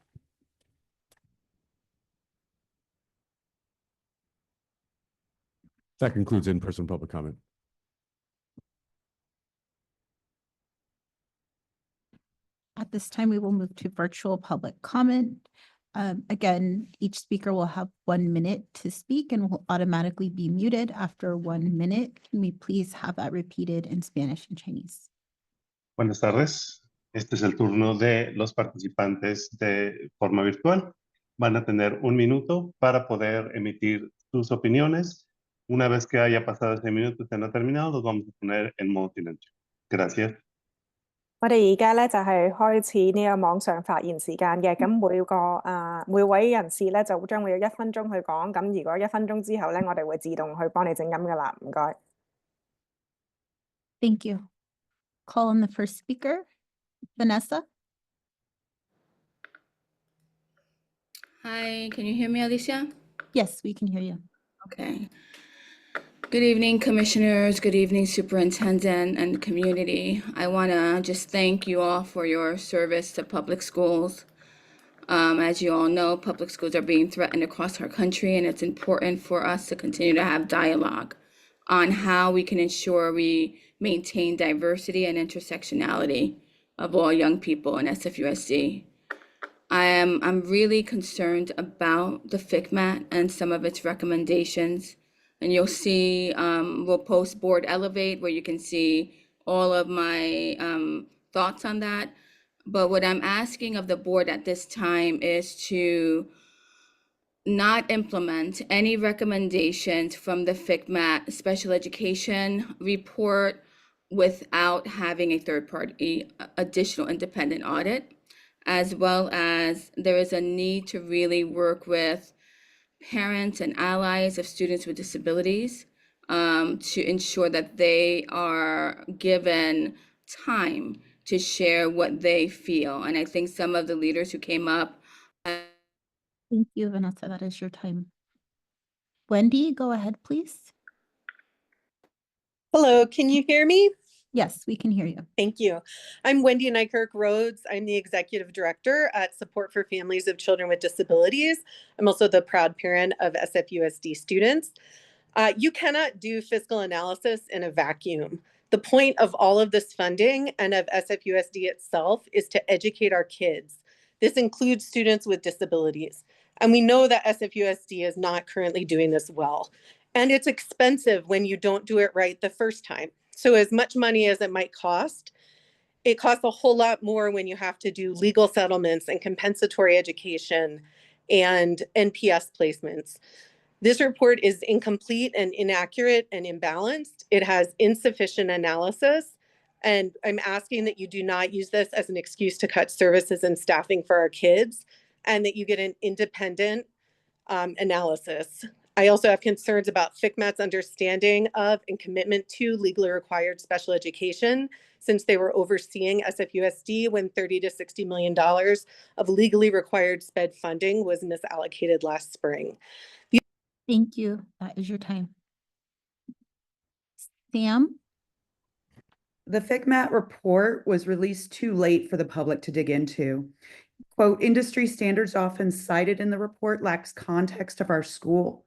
That concludes in-person public comment. At this time, we will move to virtual public comment. Again, each speaker will have 1 minute to speak and will automatically be muted after 1 minute. Can we please have that repeated in Spanish and Chinese? Buenas tardes. Este es el turno de los participantes de forma virtual. Van a tener 1 minuto para poder emitir sus opiniones. Una vez que haya pasado ese minuto y estén terminados, los vamos a poner en modo silencio. Gracias. 我哋而家咧就係開始呢個網上發言時間嘅，咁每位人士咧就將會有1分鐘去講，咁如果1分鐘之後咧，我哋會自動去幫你靜音噶啦，唔該。Thank you. Call on the first speaker, Vanessa. Hi, can you hear me, Alicia? Yes, we can hear you. Okay. Good evening, commissioners. Good evening, superintendent and community. I want to just thank you all for your service to public schools. As you all know, public schools are being threatened across our country, and it's important for us to continue to have dialogue on how we can ensure we maintain diversity and intersectionality of all young people in SFUSD. I'm really concerned about the FCMAT and some of its recommendations. And you'll see, we'll post Board Elevate where you can see all of my thoughts on that. But what I'm asking of the board at this time is to not implement any recommendations from the FCMAT special education report without having a third-party additional independent audit, as well as there is a need to really work with parents and allies of students with disabilities to ensure that they are given time to share what they feel. And I think some of the leaders who came up. Thank you, Vanessa. That is your time. Wendy, go ahead, please. Hello, can you hear me? Yes, we can hear you. Thank you. I'm Wendy Nykirk Rhodes. I'm the Executive Director at Support for Families of Children with Disabilities. I'm also the proud parent of SFUSD students. You cannot do fiscal analysis in a vacuum. The point of all of this funding and of SFUSD itself is to educate our kids. This includes students with disabilities. And we know that SFUSD is not currently doing this well. And it's expensive when you don't do it right the first time. So as much money as it might cost, it costs a whole lot more when you have to do legal settlements and compensatory education and NPS placements. This report is incomplete and inaccurate and imbalanced. It has insufficient analysis, and I'm asking that you do not use this as an excuse to cut services and staffing for our kids, and that you get an independent analysis. I also have concerns about FCMAT's understanding of and commitment to legally required special education, since they were overseeing SFUSD when $30 to $60 million of legally required SPED funding was misallocated last spring. Thank you. That is your time. Sam? The FCMAT report was released too late for the public to dig into. Quote, industry standards often cited in the report lacks context of our schools.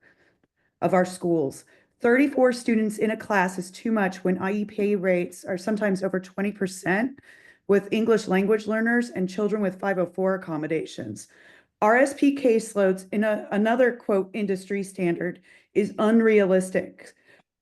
34 students in a class is too much when IEP rates are sometimes over 20% with English language learners and children with 504 accommodations. RSP caseloads in another quote industry standard is unrealistic.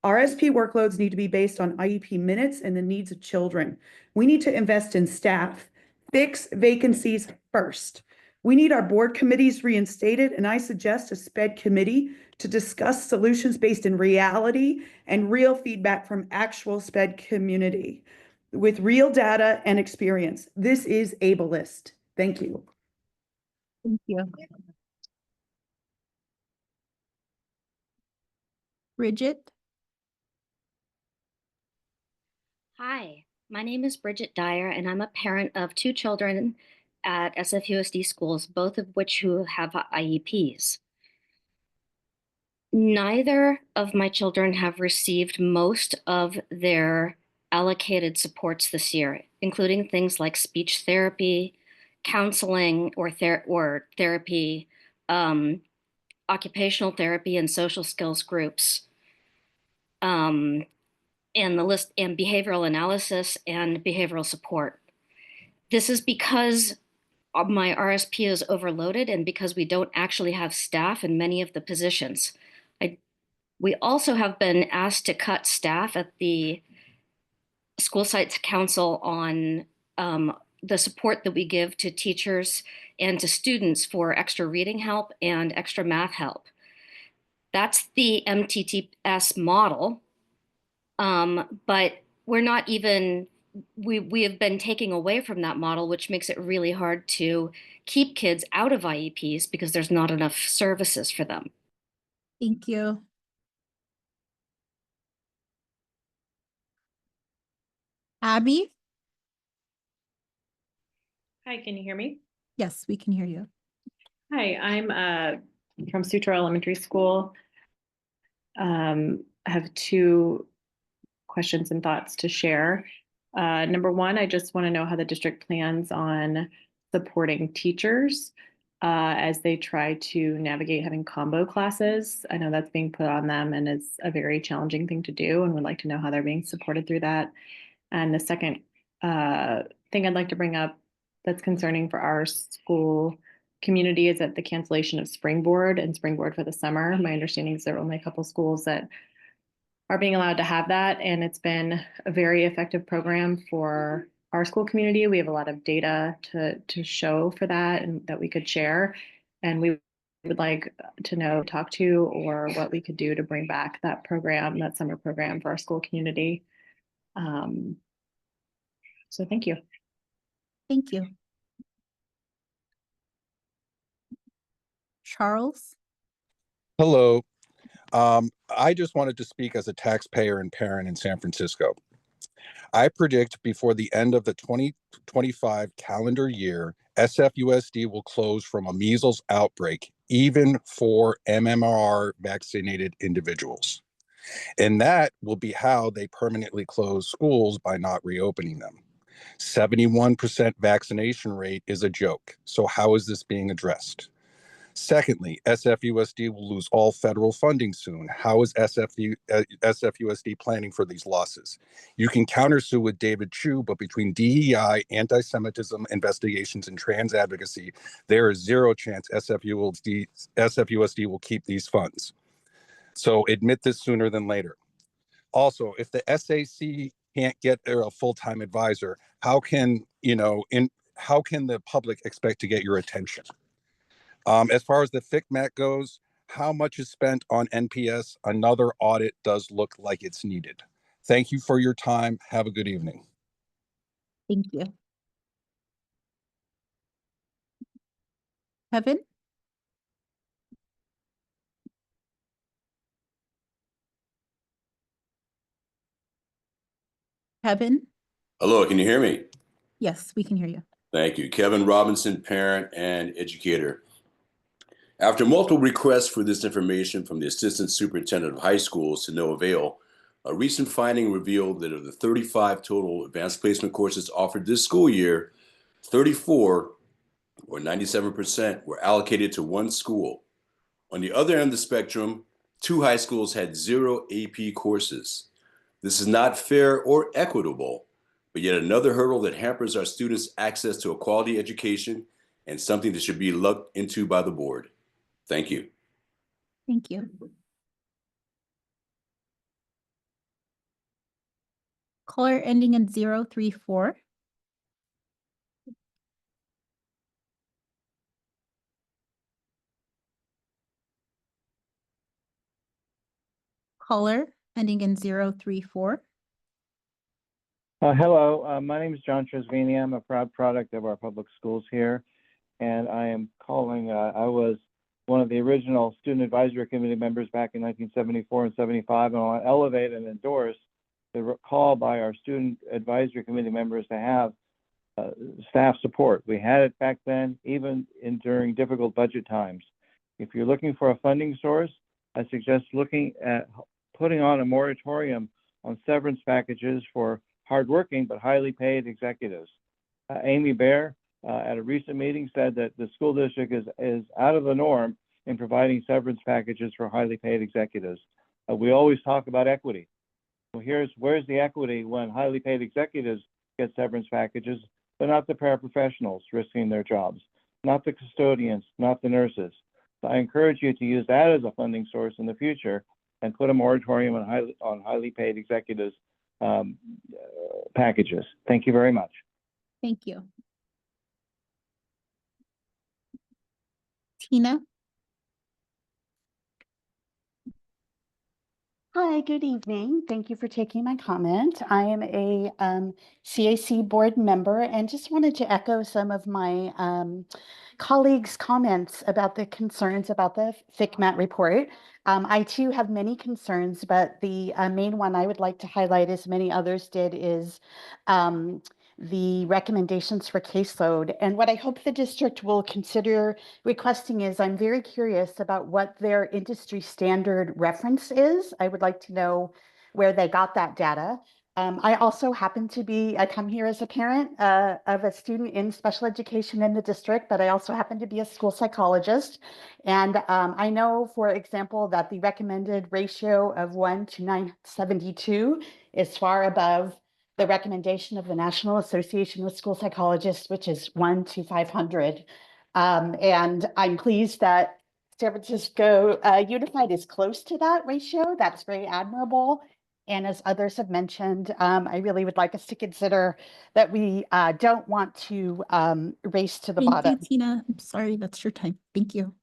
RSP workloads need to be based on IEP minutes and the needs of children. We need to invest in staff, Fix vacancies first. We need our board committees reinstated, and I suggest a SPED committee to discuss solutions based in reality and real feedback from actual SPED community with real data and experience. This is ableist. Thank you. Thank you. Bridget? Hi, my name is Bridget Dyer, and I'm a parent of 2 children at SFUSD schools, both of which who have IEPs. Neither of my children have received most of their allocated supports this year, including things like speech therapy, counseling or therapy, occupational therapy and social skills groups, and the list, and behavioral analysis and behavioral support. This is because my RSP is overloaded and because we don't actually have staff in many of the positions. We also have been asked to cut staff at the School Sites Council on the support that we give to teachers and to students for extra reading help and extra math help. That's the MTTS model, but we're not even, we have been taking away from that model, which makes it really hard to keep kids out of IEPs because there's not enough services for them. Thank you. Abby? Hi, can you hear me? Yes, we can hear you. Hi, I'm from Sutro Elementary School. I have 2 questions and thoughts to share. Number 1, I just want to know how the district plans on supporting teachers as they try to navigate having combo classes. I know that's being put on them and it's a very challenging thing to do, and would like to know how they're being supported through that. And the second thing I'd like to bring up that's concerning for our school community is that the cancellation of Springboard and Springboard for the summer. My understanding is there are only a couple schools that are being allowed to have that, and it's been a very effective program for our school community. We have a lot of data to show for that and that we could share, and we would like to know, talk to, or what we could do to bring back that program, that summer program for our school community. So thank you. Thank you. Charles? Hello. I just wanted to speak as a taxpayer and parent in San Francisco. I predict before the end of the 2025 calendar year, SFUSD will close from a measles outbreak, even for MMR vaccinated individuals. And that will be how they permanently close schools, by not reopening them. 71% vaccination rate is a joke. So how is this being addressed? Secondly, SFUSD will lose all federal funding soon. How is SFUSD planning for these losses? You can countersue with David Chu, but between DEI, anti-Semitism investigations, and trans advocacy, there is zero chance SFUSD will keep these funds. So admit this sooner than later. Also, if the SAC can't get a full-time advisor, how can the public expect to get your attention? As far as the FCMAT goes, how much is spent on NPS? Another audit does look like it's needed. Thank you for your time. Have a good evening. Thank you. Kevin? Kevin? Hello, can you hear me? Yes, we can hear you. Thank you. Kevin Robinson, parent and educator. After multiple requests for this information from the Assistant Superintendent of High Schools to no avail, a recent finding revealed that of the 35 total advanced placement courses offered this school year, 34, or 97%, were allocated to one school. On the other end of the spectrum, 2 high schools had 0 AP courses. This is not fair or equitable, but yet another hurdle that hampers our students' access to a quality education and something that should be looked into by the board. Thank you. Thank you. Caller ending in 034. Caller ending in 034. Hello, my name is John Tresvini. I'm a proud product of our public schools here. And I am calling, I was one of the original student advisory committee members back in 1974 and 75, and I want to elevate and endorse the call by our student advisory committee members to have staff support. We had it back then, even during difficult budget times. If you're looking for a funding source, I suggest looking at putting on a moratorium on severance packages for hardworking but highly paid executives. Amy Baer at a recent meeting said that the school district is out of the norm in providing severance packages for highly paid executives. We always talk about equity. Well, where's the equity when highly paid executives get severance packages, but not the paraprofessionals risking their jobs, not the custodians, not the nurses. So I encourage you to use that as a funding source in the future and put a moratorium on highly paid executives packages. Thank you very much. Thank you. Tina? Hi, good evening. Thank you for taking my comment. I am a CAC board member and just wanted to echo some of my colleagues' comments about the concerns about the FCMAT report. I too have many concerns, but the main one I would like to highlight, as many others did, is the recommendations for caseload. And what I hope the district will consider requesting is, I'm very curious about what their industry standard reference is. I would like to know where they got that data. I also happen to I come here as a parent of a student in special education in the district, but I also happen to be a school psychologist. And I know, for example, that the recommended ratio of 1 to 972 is far above the recommendation of the National Association of School Psychologists, which is 1 to 500. And I'm pleased that San Francisco Unified is close to that ratio. That's very admirable. And as others have mentioned, I really would like us to consider that we don't want to race to the bottom. Thank you, Tina. I'm sorry, that's your time. Thank you.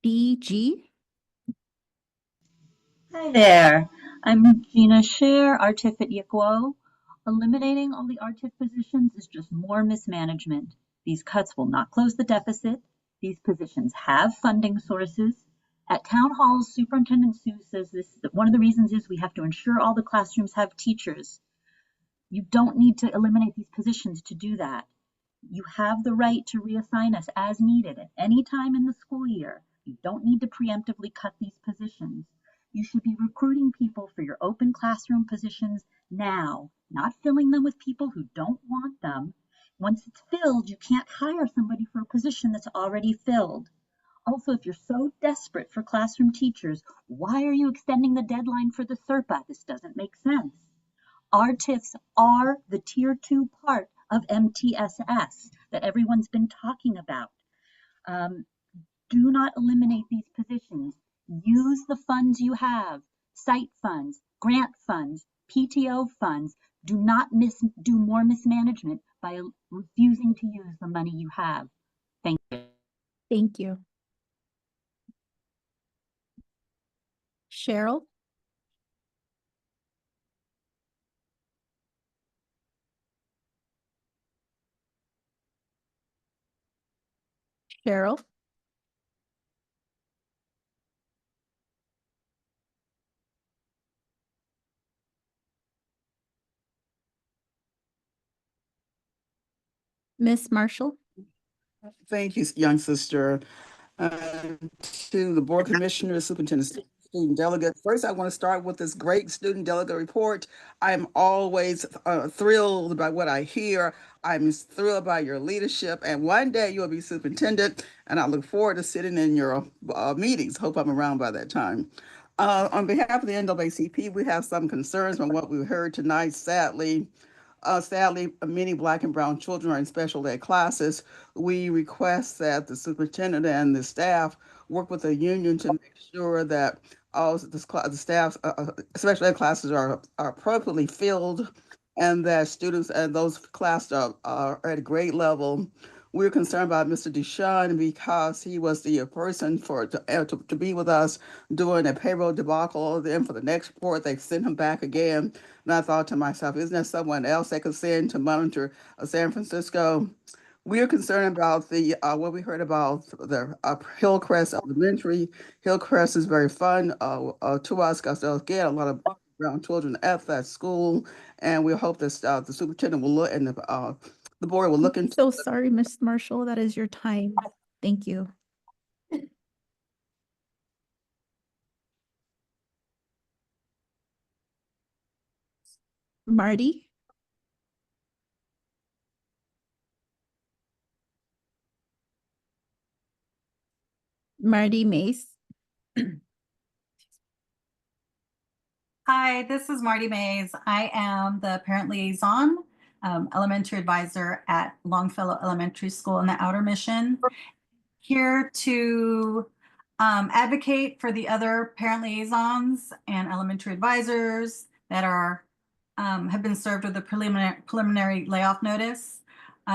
DG? Hi there. I'm Gina Scher, RTIF at YICWO. Eliminating all the RTIF positions is just more mismanagement. These cuts will not close the deficit. These positions have funding sources. At town halls, Superintendent Sue says one of the reasons is we have to ensure all the classrooms have teachers. You don't need to eliminate these positions to do that. You have the right to reassign us as needed at any time in the school year. You don't need to preemptively cut these positions. You should be recruiting people for your open classroom positions now, not filling them with people who don't want them. Once it's filled, you can't hire somebody for a position that's already filled. Also, if you're so desperate for classroom teachers, why are you extending the deadline for the SERPA? This doesn't make sense. RTIFs are the tier 2 part of MTSS that everyone's been talking about. Do not eliminate these positions. Use the funds you have, site funds, grant funds, PTO funds. Do not do more mismanagement by refusing to use the money you have. Thank you. Thank you. Cheryl? Cheryl? Miss Marshall? Thank you, young sister. To the board commissioners, superintendent, student delegate. First, I want to start with this great student delegate report. I'm always thrilled by what I hear. I'm thrilled by your leadership. And one day you'll be superintendent, and I look forward to sitting in your meetings. Hope I'm around by that time. On behalf of the NAACP, we have some concerns on what we heard tonight. Sadly, many Black and brown children are in special ed classes. We request that the superintendent and the staff work with the union to make sure that all the staff, special ed classes are appropriately filled, and that students and those classes are at a grade level We're concerned about Mr. Deshawn because he was the person to be with us during a payroll debacle. Then for the next report, they sent him back again. And I thought to myself, isn't there someone else they could send to monitor San Francisco? We are concerned about what we heard about the Hillcrest Elementary. Hillcrest is very fun to us because they'll get a lot of brown children at that school, and we hope that the superintendent will look and the board will look into. So sorry, Ms. Marshall, that is your time. Thank you. Marty? Marty Mace. Hi, this is Marty Mays. I am the parent liaison, elementary advisor at Longfellow Elementary School in the Outer Mission. Here to advocate for the other parent liaisons and elementary advisors that are have been served with a preliminary layoff notice.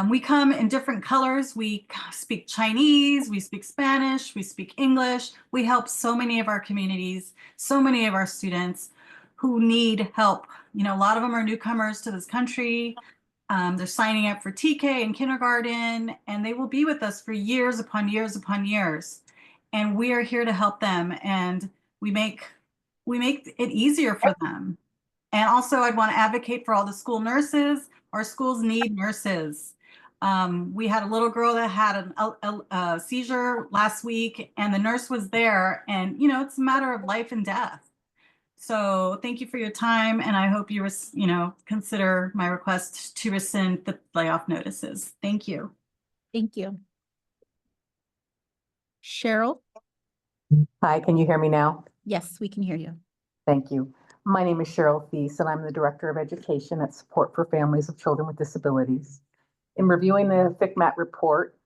We come in different colors. We speak Chinese, we speak Spanish, we speak English. We help so many of our communities, so many of our students who need help. You know, a lot of them are newcomers to this country. They're signing up for TK in kindergarten, and they will be with us for years upon years upon years. And we are here to help them, and we make it easier for them. And also, I'd want to advocate for all the school nurses. Our schools need nurses. We had a little girl that had a seizure last week, and the nurse was there, and you know, it's a matter of life and death. So thank you for your time, and I hope you consider my request to rescind the layoff notices. Thank you. Thank you. Cheryl? Hi, can you hear me now? Yes, we can hear you. Thank you. My name is Cheryl Thies, and I'm the Director of Education at Support for Families of Children with Disabilities. In reviewing the FCMAT report,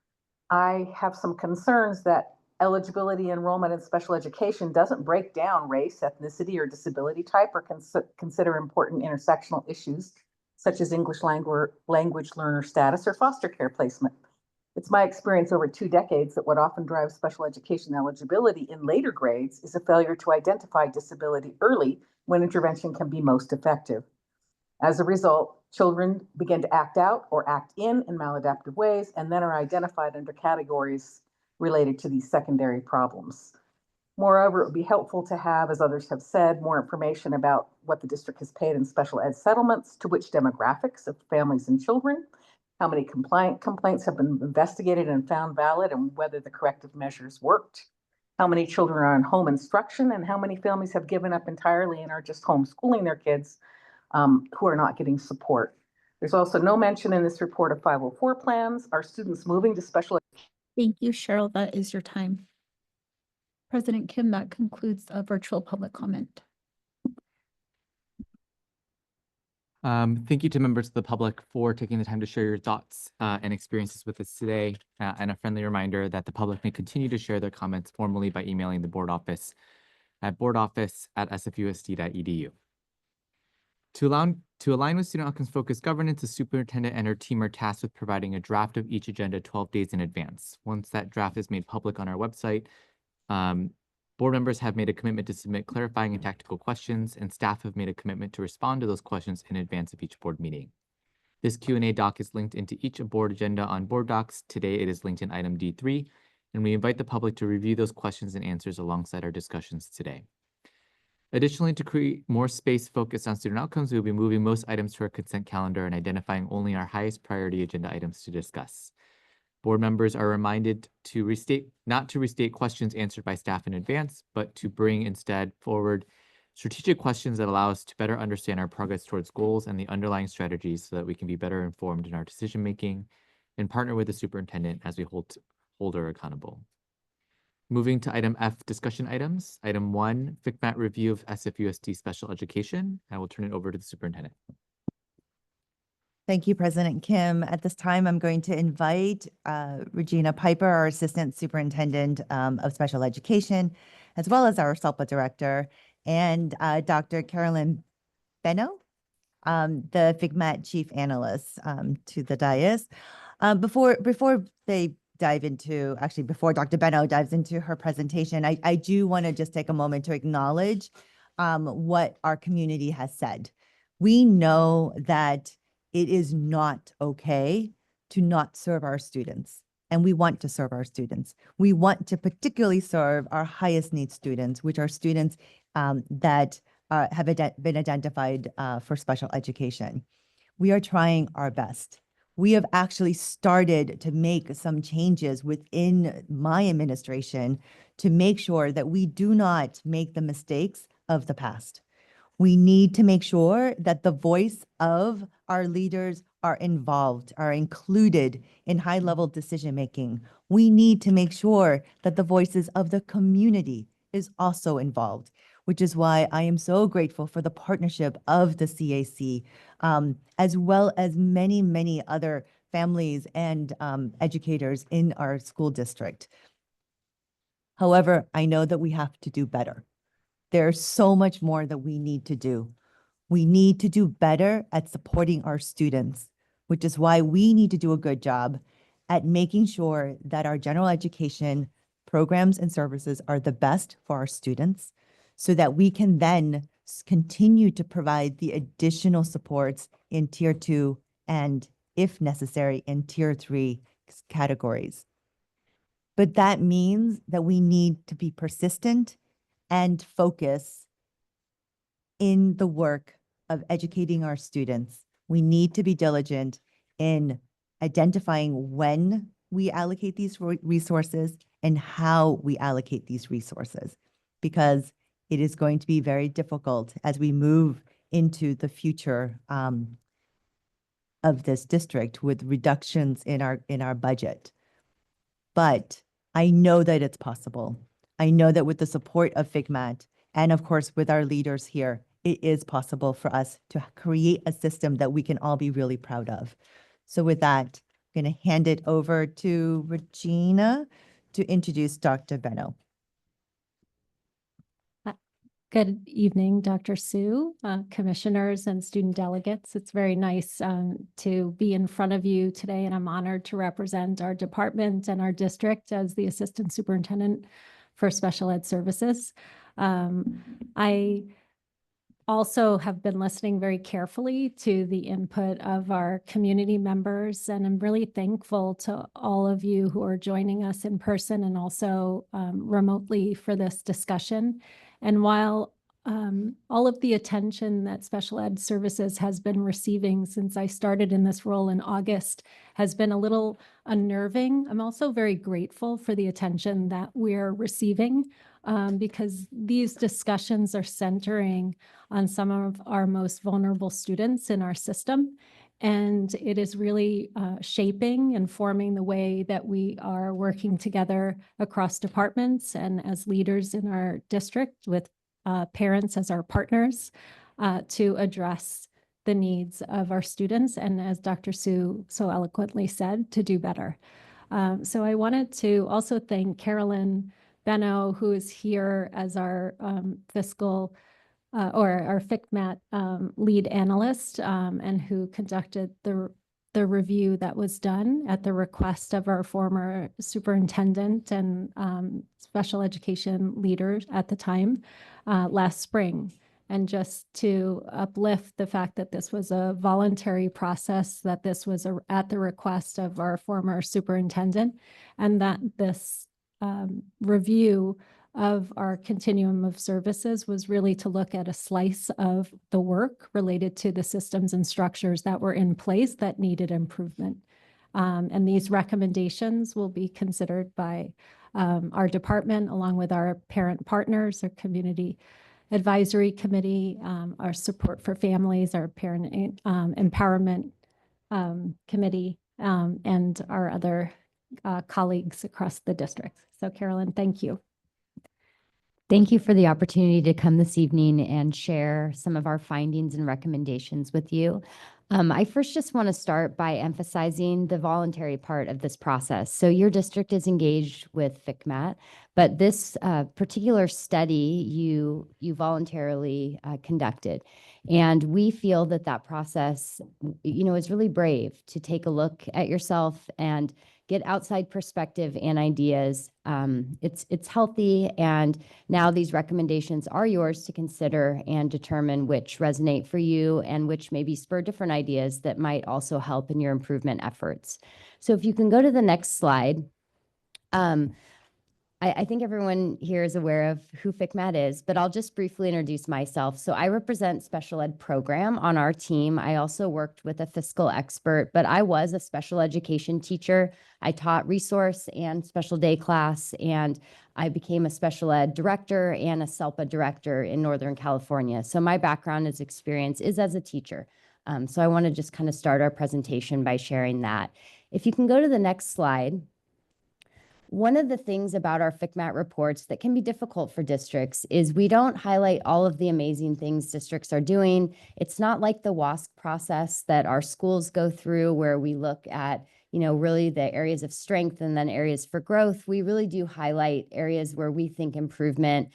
I have some concerns that eligibility enrollment in special education doesn't break down race, ethnicity, or disability type, or consider important intersectional issues such as English language learner status or foster care placement. It's my experience over 2 decades that what often drives special education eligibility in later grades is a failure to identify disability early when intervention can be most effective. As a result, children begin to act out or act in maladaptive ways and then are identified under categories related to these secondary problems. Moreover, it would be helpful to have, as others have said, more information about what the district has paid in special ed settlements, to which demographics of families and children, how many complaints have been investigated and found valid, and whether the corrective measures worked, how many children are in home instruction, and how many families have given up entirely and are just homeschooling their kids who are not getting support. There's also no mention in this report of 504 plans. Are students moving to special education? Thank you, Cheryl. That is your time. President Kim, that concludes a virtual public comment. Thank you to members of the public for taking the time to share your thoughts and experiences with us today. And a friendly reminder that the public may continue to share their comments formally by emailing the board office at boardoffice@sfusd.edu. To align with student outcomes focused governance, the superintendent and her team are tasked with providing a draft of each agenda 12 days in advance. Once that draft is made public on our website, board members have made a commitment to submit clarifying and tactical questions, and staff have made a commitment to respond to those questions in advance of each board meeting. This Q&A doc is linked into each board agenda on Board Docs. Today, it is linked in item D3, and we invite the public to review those questions and answers alongside our discussions today. Additionally, to create more space focused on student outcomes, we will be moving most items to our consent calendar and identifying only our highest priority agenda items to discuss. Board members are reminded to not to restate questions answered by staff in advance, but to bring instead forward strategic questions that allow us to better understand our progress towards goals and the underlying strategies so that we can be better informed in our decision-making and partner with the superintendent as we hold her accountable. Moving to item F, discussion items. Item 1, FCMAT review of SFUSD special education. I will turn it over to the superintendent. Thank you, President Kim. At this time, I'm going to invite Regina Piper, our Assistant Superintendent of Special Education, as well as our SELPA Director, and Dr. Carolyn Benno, the FCMAT Chief Analyst, to the dais. Before they dive into, actually, before Dr. Benno dives into her presentation, I do want to just take a moment to acknowledge what our community has said. We know that it is not okay to not serve our students, and we want to serve our students. We want to particularly serve our highest need students, which are students that have been identified for special education. We are trying our best. We have actually started to make some changes within my administration to make sure that we do not make the mistakes of the past. We need to make sure that the voice of our leaders are involved, are included in high-level decision-making. We need to make sure that the voices of the community is also involved, which is why I am so grateful for the partnership of the CAC, as well as many, many other families and educators in our school district. However, I know that we have to do better. There's so much more that we need to do. We need to do better at supporting our students, which is why we need to do a good job at making sure that our general education programs and services are the best for our students, so that we can then continue to provide the additional supports in Tier 2 and, if necessary, in Tier 3 categories. But that means that we need to be persistent and focus in the work of educating our students. We need to be diligent in identifying when we allocate these resources and how we allocate these resources, because it is going to be very difficult as we move into the future of this district with reductions in our budget. But I know that it's possible. I know that with the support of FIGMAT and of course with our leaders here, it is possible for us to create a system that we can all be really proud of. So with that, I'm going to hand it over to Regina to introduce Dr. Benno. Good evening, Dr. Sue, commissioners and student delegates. It's very nice to be in front of you today, and I'm honored to represent our department and our district as the Assistant Superintendent for Special Ed Services. I also have been listening very carefully to the input of our community members, and I'm really thankful to all of you who are joining us in person and also remotely for this discussion. And while all of the attention that Special Ed Services has been receiving since I started in this role in August has been a little unnerving, I'm also very grateful for the attention that we're receiving because these discussions are centering on some of our most vulnerable students in our system. And it is really shaping and forming the way that we are working together across departments and as leaders in our district with parents as our partners to address the needs of our students. And as Dr. Sue so eloquently said, to do better. So I wanted to also thank Carolyn Benno, who is here as our fiscal or our FICMAT lead analyst and who conducted the review that was done at the request of our former superintendent and special education leader at the time last spring. And just to uplift the fact that this was a voluntary process, that this was at the request of our former superintendent, and that this review of our continuum of services was really to look at a slice of the work related to the systems and structures that were in place that needed improvement. And these recommendations will be considered by our department along with our parent partners, our community advisory committee, our support for families, our parent empowerment committee, and our other colleagues across the district. So Carolyn, thank you. Thank you for the opportunity to come this evening and share some of our findings and recommendations with you. I first just want to start by emphasizing the voluntary part of this process. So your district is engaged with FCMAT, but this particular study you voluntarily conducted. And we feel that that process, is really brave to take a look at yourself and get outside perspective and ideas. It's healthy, and now these recommendations are yours to consider and determine which resonate for you and which maybe spur different ideas that might also help in your improvement efforts. So if you can go to the next slide. I think everyone here is aware of who FCMAT is, but I'll just briefly introduce myself. So I represent special ed program on our team. I also worked with a fiscal expert, but I was a special education teacher. I taught resource and special day class, and I became a special ed director and a SELPA director in Northern California. So my background as experience is as a teacher. So I want to just kind of start our presentation by sharing that. If you can go to the next slide. One of the things about our FCMAT reports that can be difficult for districts is we don't highlight all of the amazing things districts are doing. It's not like the WASC process that our schools go through, where we look at, really the areas of strength and then areas for growth. We really do highlight areas where we think improvement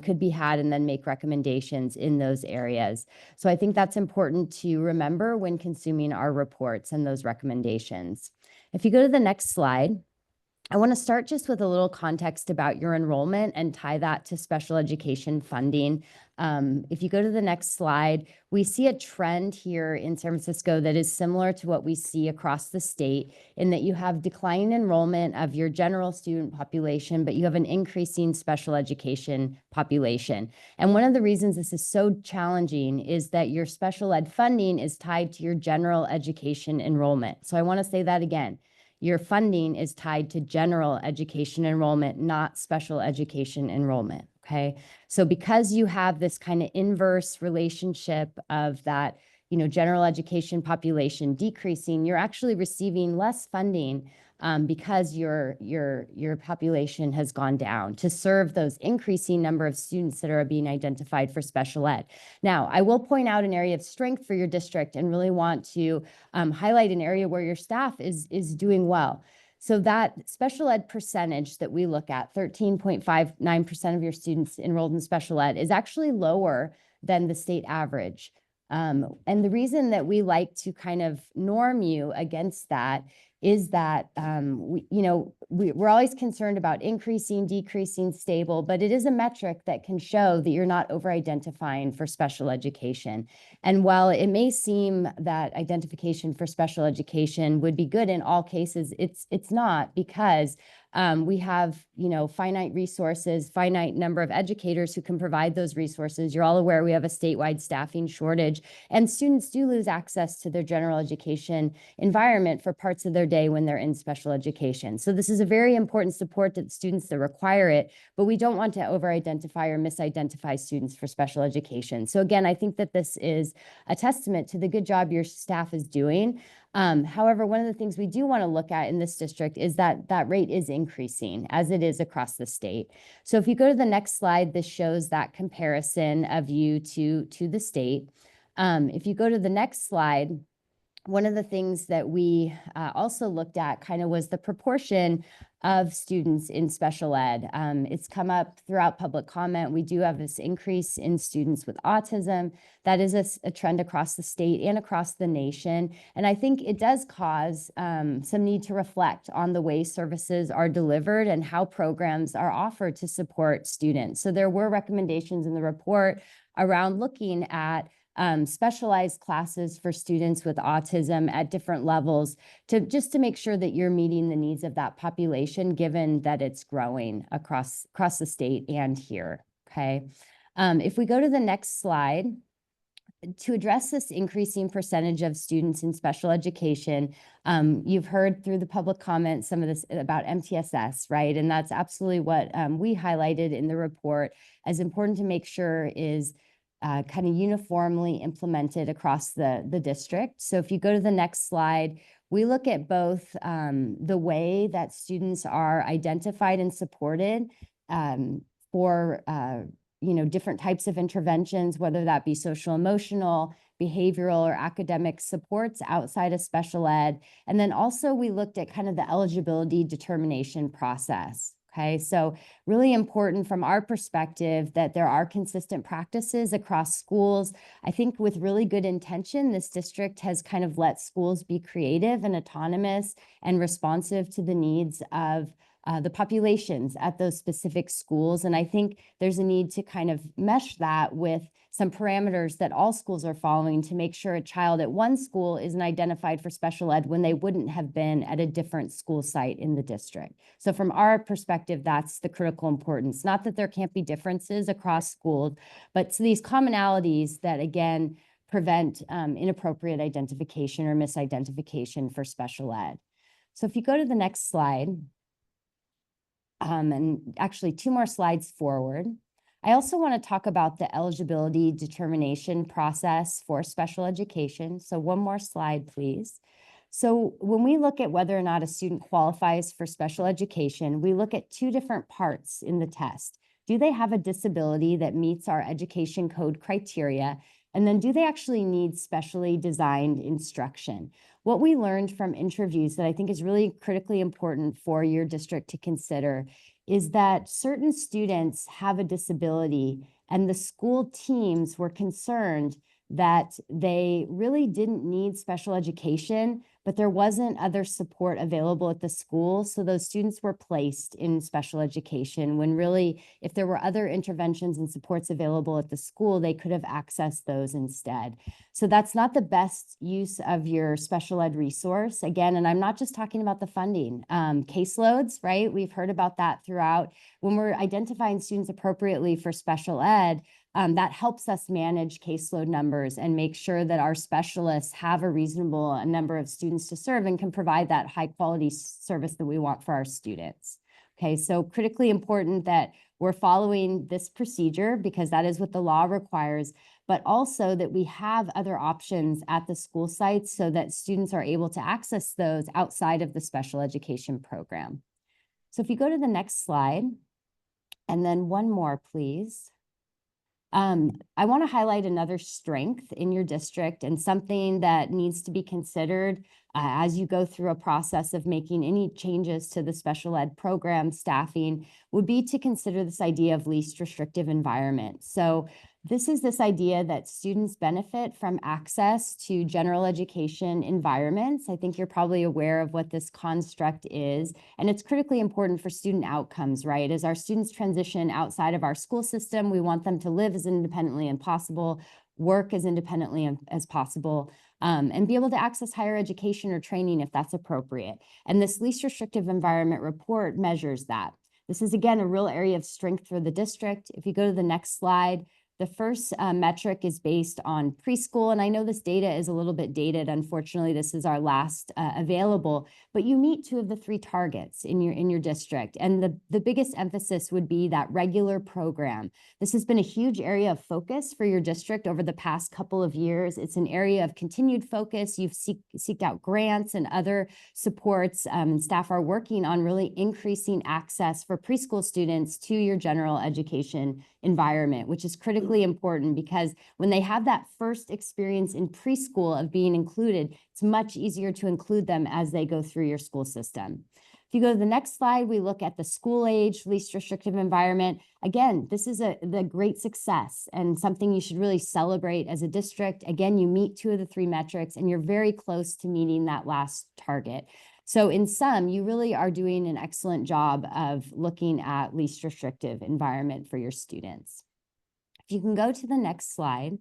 could be had and then make recommendations in those areas. So I think that's important to remember when consuming our reports and those recommendations. If you go to the next slide. I want to start just with a little context about your enrollment and tie that to special education funding. If you go to the next slide, we see a trend here in San Francisco that is similar to what we see across the state, in that you have declining enrollment of your general student population, but you have an increasing special education population. And one of the reasons this is so challenging is that your special ed funding is tied to your general education enrollment. So I want to say that again. Your funding is tied to general education enrollment, not special education enrollment, okay? So because you have this kind of inverse relationship of that, general education population decreasing, you're actually receiving less funding because your population has gone down to serve those increasing number of students that are being identified for special ed. Now, I will point out an area of strength for your district and really want to highlight an area where your staff is doing well. So that special ed percentage that we look at, 13.59% of your students enrolled in special ed, is actually lower than the state average. And the reason that we like to kind of norm you against that is that we're always concerned about increasing, decreasing, stable, but it is a metric that can show that you're not over-identifying for special education. And while it may seem that identification for special education would be good in all cases, it's not, because we have, finite resources, finite number of educators who can provide those resources. You're all aware we have a statewide staffing shortage, and students do lose access to their general education environment for parts of their day when they're in special education. So this is a very important support to the students that require it, but we don't want to over-identify or misidentify students for special education. So again, I think that this is a testament to the good job your staff is doing. However, one of the things we do want to look at in this district is that that rate is increasing, as it is across the state. So if you go to the next slide, this shows that comparison of you to the state. If you go to the next slide, one of the things that we also looked at kind of was the proportion of students in special ed. It's come up throughout public comment. We do have this increase in students with autism. That is a trend across the state and across the nation. And I think it does cause some need to reflect on the way services are delivered and how programs are offered to support students. So there were recommendations in the report around looking at specialized classes for students with autism at different levels to make sure that you're meeting the needs of that population, given that it's growing across the state and here, okay? If we go to the next slide, to address this increasing percentage of students in special education, you've heard through the public comment some of this about MTSS, right? And that's absolutely what we highlighted in the report as important to make sure is kind of uniformly implemented across the district. So if you go to the next slide, we look at both the way that students are identified and supported for different types of interventions, whether that be social emotional, behavioral or academic supports outside of special ed. And then also we looked at kind of the eligibility determination process. Okay, so really important from our perspective that there are consistent practices across schools. I think with really good intention, this district has kind of let schools be creative and autonomous and responsive to the needs of the populations at those specific schools. And I think there's a need to kind of mesh that with some parameters that all schools are following to make sure a child at one school isn't identified for special ed when they wouldn't have been at a different school site in the district. So from our perspective, that's the critical importance. Not that there can't be differences across schools, but these commonalities that, again, prevent inappropriate identification or misidentification for special ed. So if you go to the next slide, and actually 2 more slides forward, I also want to talk about the eligibility determination process for special education. So 1 more slide, please. So when we look at whether or not a student qualifies for special education, we look at 2 different parts in the test. Do they have a disability that meets our education code criteria? And then do they actually need specially designed instruction? What we learned from interviews that I think is really critically important for your district to consider is that certain students have a disability and the school teams were concerned that they really didn't need special education, but there wasn't other support available at the school. So those students were placed in special education when really, if there were other interventions and supports available at the school, they could have accessed those instead. So that's not the best use of your special ed resource. Again, and I'm not just talking about the funding, caseloads, right? We've heard about that throughout. When we're identifying students appropriately for special ed, that helps us manage caseload numbers and make sure that our specialists have a reasonable number of students to serve and can provide that high quality service that we want for our students. Okay, so critically important that we're following this procedure because that is what the law requires, but also that we have other options at the school sites so that students are able to access those outside of the special education program. So if you go to the next slide, and then 1 more, please. I want to highlight another strength in your district and something that needs to be considered as you go through a process of making any changes to the special ed program staffing would be to consider this idea of least restrictive environment. So this is this idea that students benefit from access to general education environments. I think you're probably aware of what this construct is, and it's critically important for student outcomes, right? As our students transition outside of our school system, we want them to live as independently as possible, work as independently as possible, and be able to access higher education or training if that's appropriate. And this least restrictive environment report measures that. This is, again, a real area of strength for the district. If you go to the next slide, the first metric is based on preschool, and I know this data is a little bit dated. Unfortunately, this is our last available, but you meet 2 of the 3 targets in your district. And the biggest emphasis would be that regular program. This has been a huge area of focus for your district over the past couple of years. It's an area of continued focus. You've seeked out grants and other supports, and staff are working on really increasing access for preschool students to your general education environment, which is critically important because when they have that first experience in preschool of being included, it's much easier to include them as they go through your school system. If you go to the next slide, we look at the school age, least restrictive environment. Again, this is the great success and something you should really celebrate as a district. Again, you meet 2 of the 3 metrics and you're very close to meeting that last target. So in sum, you really are doing an excellent job of looking at least restrictive environment for your students. If you can go to the next slide.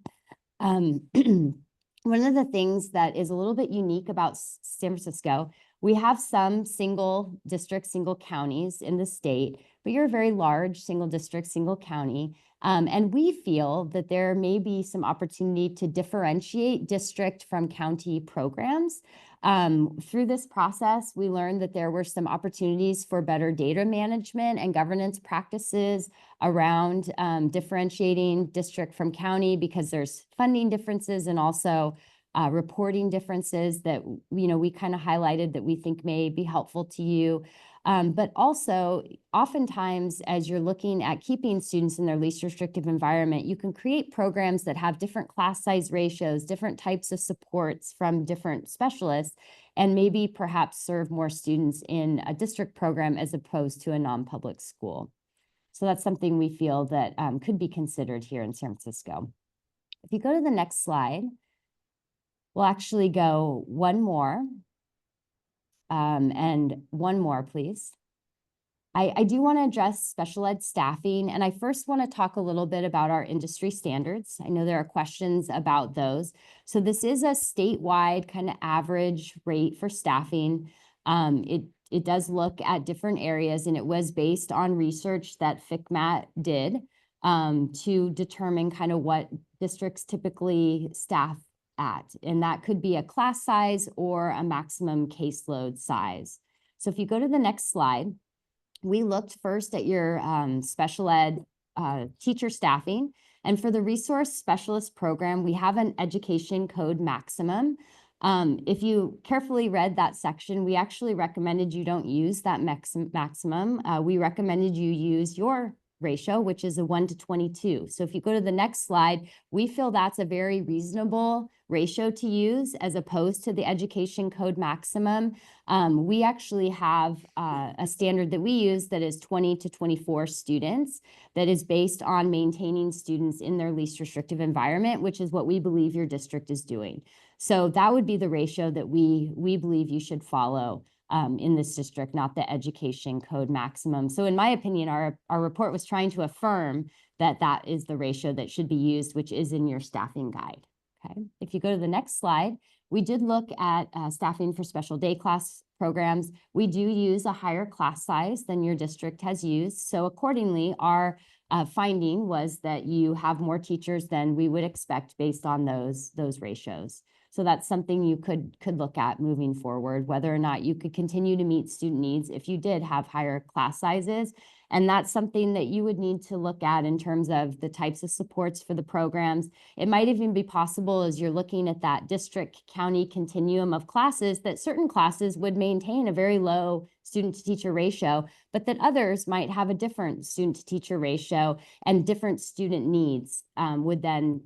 One of the things that is a little bit unique about San Francisco, we have some single districts, single counties in the state, but you're a very large single district, single county. And we feel that there may be some opportunity to differentiate district from county programs. Through this process, we learned that there were some opportunities for better data management and governance practices around differentiating district from county because there's funding differences and also reporting differences that, we kind of highlighted that we think may be helpful to you. But also, oftentimes, as you're looking at keeping students in their least restrictive environment, you can create programs that have different class size ratios, different types of supports from different specialists, and maybe perhaps serve more students in a district program as opposed to a non-public school. So that's something we feel that could be considered here in San Francisco. If you go to the next slide, we'll actually go one more. And one more, please. I do want to address special ed staffing, and I first want to talk a little bit about our industry standards. I know there are questions about those. So this is a statewide kind of average rate for staffing. It does look at different areas, and it was based on research that FCMAT did to determine kind of what districts typically staff at, and that could be a class size or a maximum caseload size. So if you go to the next slide, we looked first at your special ed teacher staffing, and for the resource specialist program, we have an education code maximum. If you carefully read that section, we actually recommended you don't use that maximum. We recommended you use your ratio, which is a 1 to 22. So if you go to the next slide, we feel that's a very reasonable ratio to use as opposed to the education code maximum. We actually have a standard that we use that is 20 to 24 students that is based on maintaining students in their least restrictive environment, which is what we believe your district is doing. So that would be the ratio that we believe you should follow in this district, not the education code maximum. So in my opinion, our report was trying to affirm that that is the ratio that should be used, which is in your staffing guide. Okay, if you go to the next slide, we did look at staffing for special day class programs. We do use a higher class size than your district has used. So accordingly, our finding was that you have more teachers than we would expect based on those ratios. So that's something you could look at moving forward, whether or not you could continue to meet student needs if you did have higher class sizes. And that's something that you would need to look at in terms of the types of supports for the programs. It might even be possible as you're looking at that district county continuum of classes that certain classes would maintain a very low student to teacher ratio, but that others might have a different student to teacher ratio, and different student needs would then,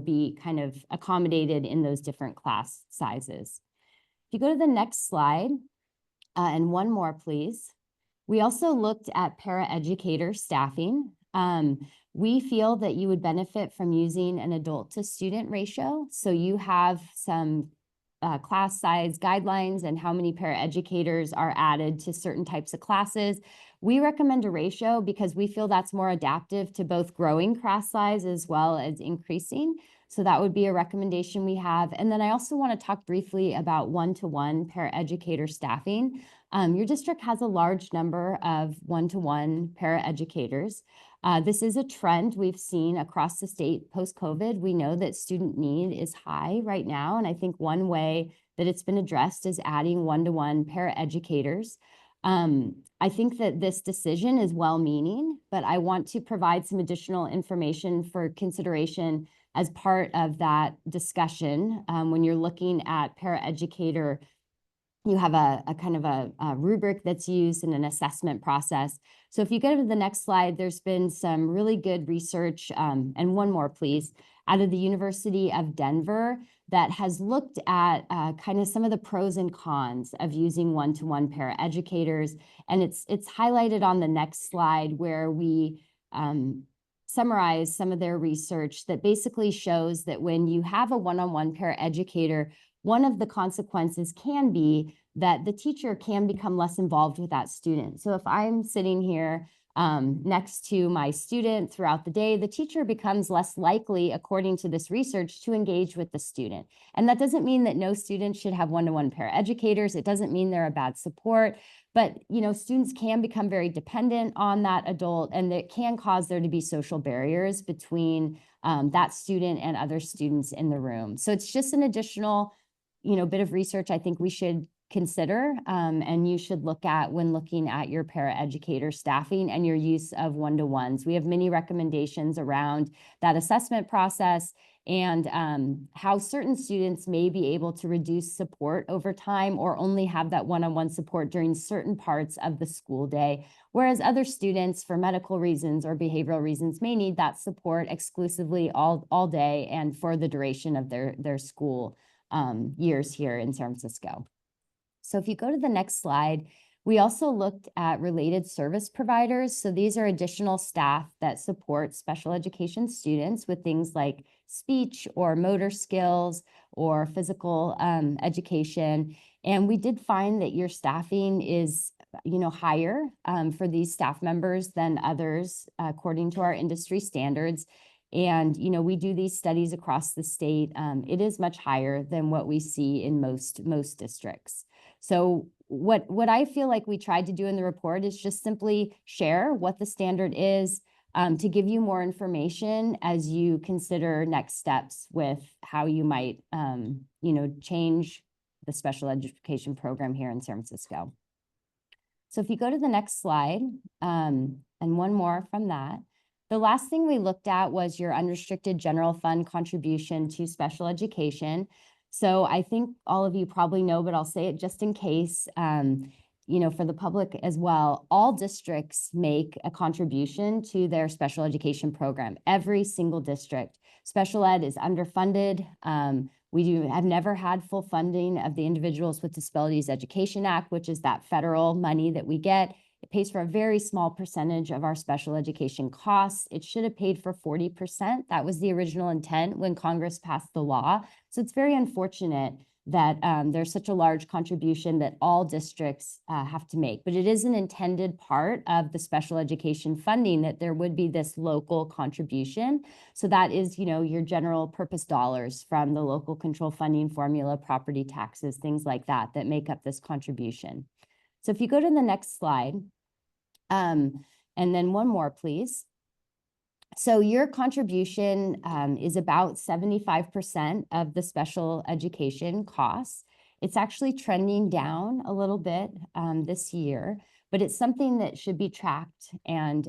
be kind of accommodated in those different class sizes. If you go to the next slide, and one more, please. We also looked at paraeducator staffing. We feel that you would benefit from using an adult to student ratio. So you have some class size guidelines and how many paraeducators are added to certain types of classes. We recommend a ratio because we feel that's more adaptive to both growing class size as well as increasing. So that would be a recommendation we have. And then I also want to talk briefly about one-to-one paraeducator staffing. Your district has a large number of one-to-one paraeducators. This is a trend we've seen across the state post-COVID. We know that student need is high right now, and I think one way that it's been addressed is adding one-to-one paraeducators. I think that this decision is well-meaning, but I want to provide some additional information for consideration as part of that discussion. When you're looking at paraeducator, you have a kind of a rubric that's used in an assessment process. So if you go to the next slide, there's been some really good research, and one more, please, out of the University of Denver that has looked at kind of some of the pros and cons of using one-to-one paraeducators. And it's highlighted on the next slide where we summarize some of their research that basically shows that when you have a one-on-one paraeducator, one of the consequences can be that the teacher can become less involved with that student. So if I'm sitting here next to my student throughout the day, the teacher becomes less likely, according to this research, to engage with the student. And that doesn't mean that no student should have one-to-one paraeducators. It doesn't mean they're a bad support, but students can become very dependent on that adult, and it can cause there to be social barriers between that student and other students in the room. So it's just an additional bit of research I think we should consider, and you should look at when looking at your paraeducator staffing and your use of one-to-ones. We have many recommendations around that assessment process and how certain students may be able to reduce support over time or only have that one-on-one support during certain parts of the school day, whereas other students, for medical reasons or behavioral reasons, may need that support exclusively all day and for the duration of their school years here in San Francisco. So if you go to the next slide, we also looked at related service providers. So these are additional staff that support special education students with things like speech or motor skills or physical education. And we did find that your staffing is, higher for these staff members than others, according to our industry standards. And, we do these studies across the state. It is much higher than what we see in most districts. So what I feel like we tried to do in the report is just simply share what the standard is, to give you more information as you consider next steps with how you might, change the special education program here in San Francisco. So if you go to the next slide, and one more from that, the last thing we looked at was your unrestricted general fund contribution to special education. So I think all of you probably know, but I'll say it just in case, for the public as well, all districts make a contribution to their special education program, every single district. Special ed is underfunded. We have never had full funding of the Individuals with Disabilities Education Act, which is that federal money that we get. It pays for a very small percentage of our special education costs. It should have paid for 40%. That was the original intent when Congress passed the law. So it's very unfortunate that there's such a large contribution that all districts have to make. But it is an intended part of the special education funding that there would be this local contribution. So that is, your general purpose dollars from the local control funding formula, property taxes, things like that make up this contribution. So if you go to the next slide, and then one more, please. So your contribution is about 75% of the special education costs. It's actually trending down a little bit this year, but it's something that should be tracked and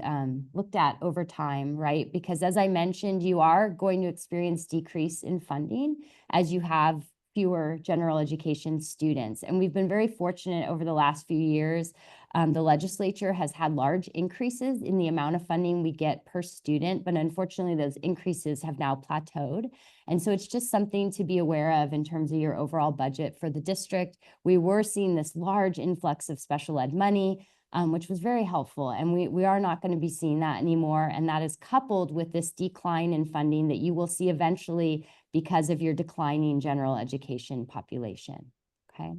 looked at over time, right? Because as I mentioned, you are going to experience decrease in funding as you have fewer general education students. And we've been very fortunate over the last few years. The legislature has had large increases in the amount of funding we get per student, but unfortunately those increases have now plateaued. And so it's just something to be aware of in terms of your overall budget for the district. We were seeing this large influx of special ed money, which was very helpful. And we are not going to be seeing that anymore. And that is coupled with this decline in funding that you will see eventually because of your declining general education population, okay?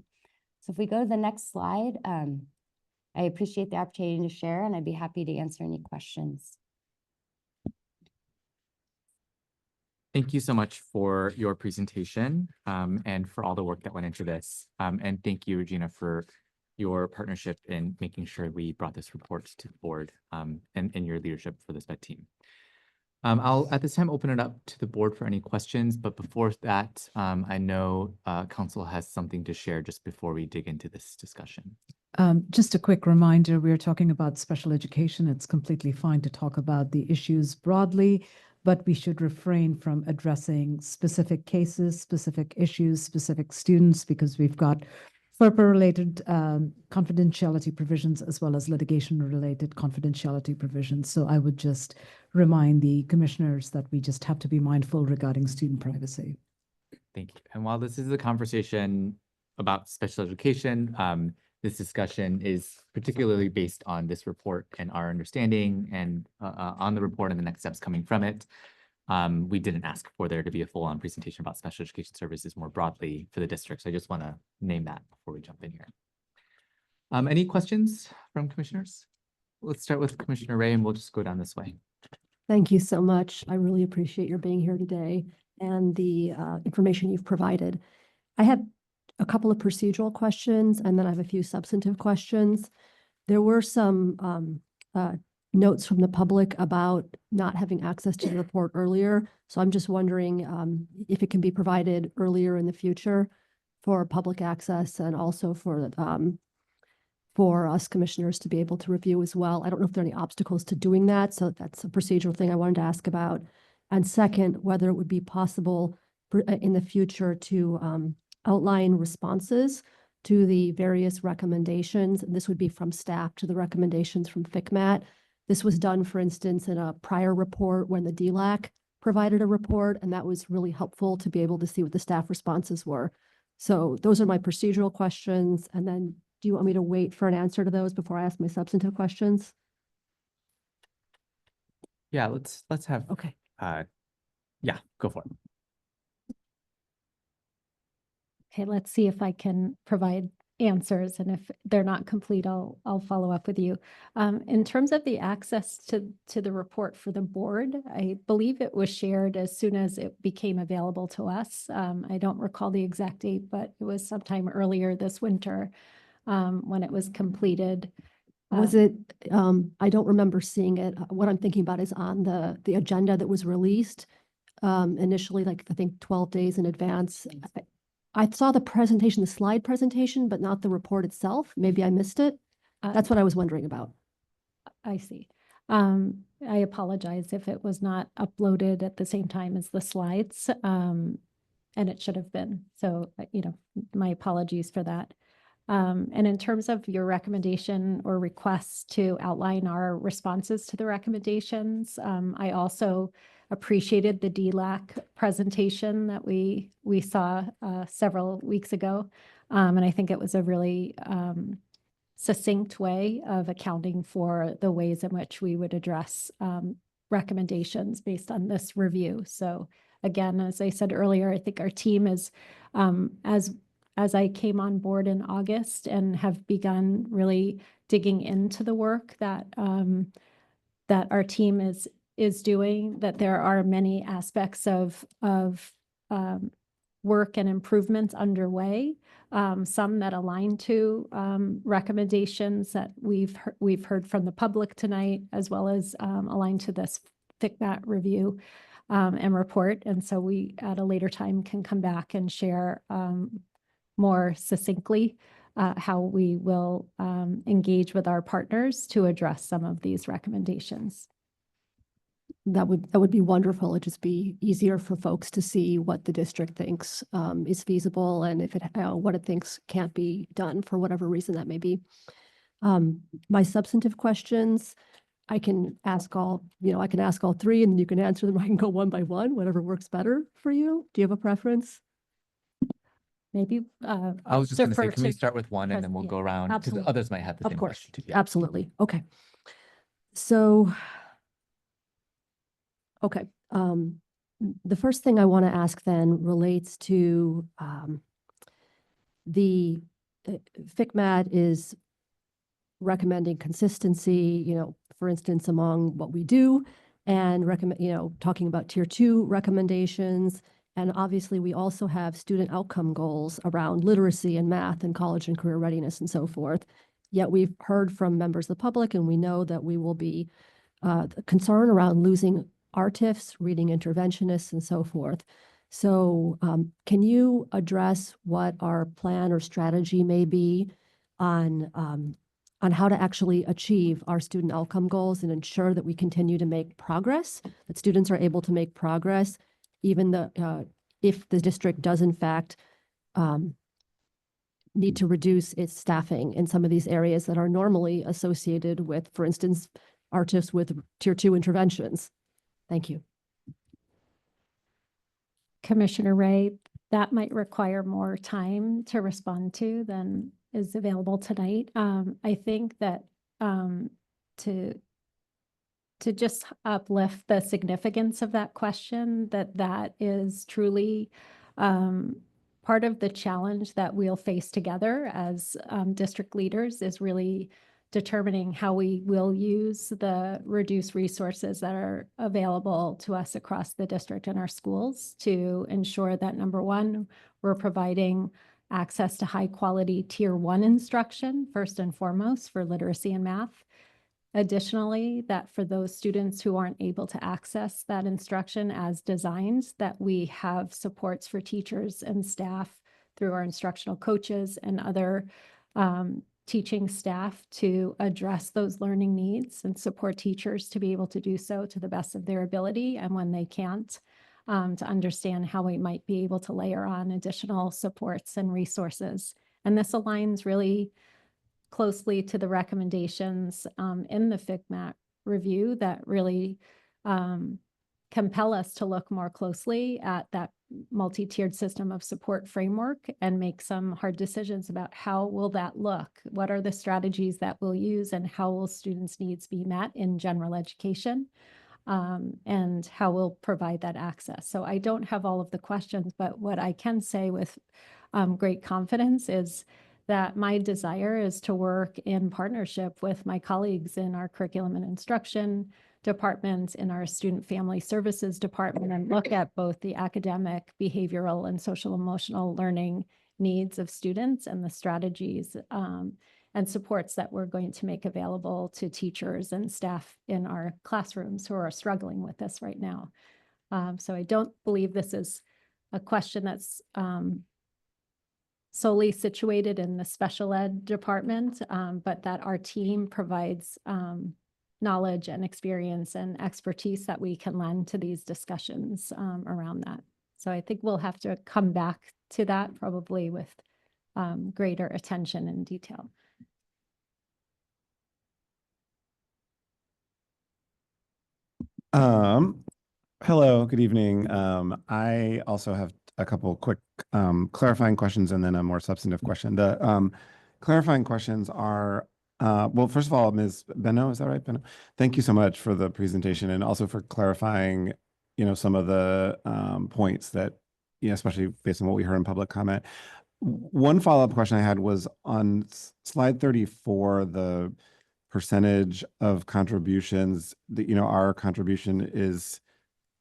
So if we go to the next slide, I appreciate the opportunity to share and I'd be happy to answer any questions. Thank you so much for your presentation and for all the work that went into this. And thank you, Regina, for your partnership in making sure we brought this report to the board and your leadership for the SPED team. I'll at this time open it up to the board for any questions, but before that, I know Council has something to share just before we dig into this discussion. Just a quick reminder, we're talking about special education. It's completely fine to talk about the issues broadly, but we should refrain from addressing specific cases, specific issues, specific students, because we've got FERPA-related confidentiality provisions as well as litigation-related confidentiality provisions. So I would just remind the commissioners that we just have to be mindful regarding student privacy. Thank you. And while this is a conversation about special education, this discussion is particularly based on this report and our understanding and on the report and the next steps coming from it. We didn't ask for there to be a full-on presentation about special education services more broadly for the district. So I just want to name that before we jump in here. Any questions from commissioners? Let's start with Commissioner Ray and we'll just go down this way. Thank you so much. I really appreciate your being here today and the information you've provided. I had a couple of procedural questions and then I have a few substantive questions. There were some notes from the public about not having access to the report earlier. So I'm just wondering if it can be provided earlier in the future for public access and also for us commissioners to be able to review as well. I don't know if there are any obstacles to doing that. So that's a procedural thing I wanted to ask about. And second, whether it would be possible in the future to outline responses to the various recommendations. And this would be from staff to the recommendations from FCMAT. This was done, for instance, in a prior report when the DLAC provided a report, and that was really helpful to be able to see what the staff responses were. So those are my procedural questions. And then do you want me to wait for an answer to those before I ask my substantive questions? Yeah, let's have, Okay. yeah, go for it. Okay, let's see if I can provide answers, and if they're not complete, I'll follow up with you. In terms of the access to the report for the board, I believe it was shared as soon as it became available to us. I don't recall the exact date, but it was sometime earlier this winter when it was completed. Was it, I don't remember seeing it. What I'm thinking about is on the agenda that was released initially, like I think 12 days in advance. I saw the presentation, the slide presentation, but not the report itself. Maybe I missed it. That's what I was wondering about. I see. I apologize if it was not uploaded at the same time as the slides, and it should have been. So, my apologies for that. And in terms of your recommendation or requests to outline our responses to the recommendations, I also appreciated the DLAC presentation that we saw several weeks ago. And I think it was a really succinct way of accounting for the ways in which we would address recommendations based on this review. So again, as I said earlier, I think our team is, as I came on board in August and have begun really digging into the work that that our team is doing, that there are many aspects of work and improvements underway, some that align to recommendations that we've heard from the public tonight, as well as align to this FCMAT review and report. And so we at a later time can come back and share more succinctly how we will engage with our partners to address some of these recommendations. That would be wonderful. It'd just be easier for folks to see what the district thinks is feasible, and if what it thinks can't be done for whatever reason that may be. My substantive questions, I can ask all three, and you can answer them. I can go one by one, whatever works better for you. Do you have a preference? Maybe. I was just going to say, can we start with one and then we'll go around? Because Absolutely. others might have the same Of course, question too. Yeah. absolutely. Okay. So, okay. The first thing I want to ask then relates to the FCMAT is recommending consistency, for instance, among what we do, and talking about tier 2 recommendations. And obviously, we also have student outcome goals around literacy and math and college and career readiness and so forth. Yet we've heard from members of the public, and we know that we will be concerned around losing RTIFs, reading interventionists, and so forth. So can you address what our plan or strategy may be on how to actually achieve our student outcome goals and ensure that we continue to make progress, that students are able to make progress, even if the district does in fact need to reduce its staffing in some of these areas that are normally associated with, for instance, RTIFs with tier 2 interventions. Thank you. Commissioner Ray, that might require more time to respond to than is available tonight. I think that to just uplift the significance of that question, that is truly part of the challenge that we'll face together as district leaders, is really determining how we will use the reduced resources that are available to us across the district and our schools to ensure that, number one, we're providing access to high quality tier 1 instruction, first and foremost, for literacy and math. Additionally, that for those students who aren't able to access that instruction as designed, that we have supports for teachers and staff through our instructional coaches and other teaching staff to address those learning needs and support teachers to be able to do so to the best of their ability. And when they can't, to understand how we might be able to layer on additional supports and resources. And this aligns really closely to the recommendations in the FCMAT review that really compel us to look more closely at that multi-tiered system of support framework and make some hard decisions about how will that look? What are the strategies that we'll use and how will students' needs be met in general education? And how we'll provide that access. So I don't have all of the questions, but what I can say with great confidence is that my desire is to work in partnership with my colleagues in our curriculum and instruction department, in our student family services department, and look at both the academic, behavioral, and social emotional learning needs of students and the strategies and supports that we're going to make available to teachers and staff in our classrooms who are struggling with this right now. So I don't believe this is a question that's solely situated in the special ed department, but that our team provides knowledge and experience and expertise that we can lend to these discussions around that. So I think we'll have to come back to that probably with greater attention and detail. Hello, good evening. I also have a couple quick clarifying questions and then a more substantive question. The clarifying questions are, well, first of all, Ms. Benno, is that right, Benno? Thank you so much for the presentation and also for clarifying, some of the points that, especially based on what we heard in public comment. One follow-up question I had was on slide 34, the percentage of contributions that, our contribution is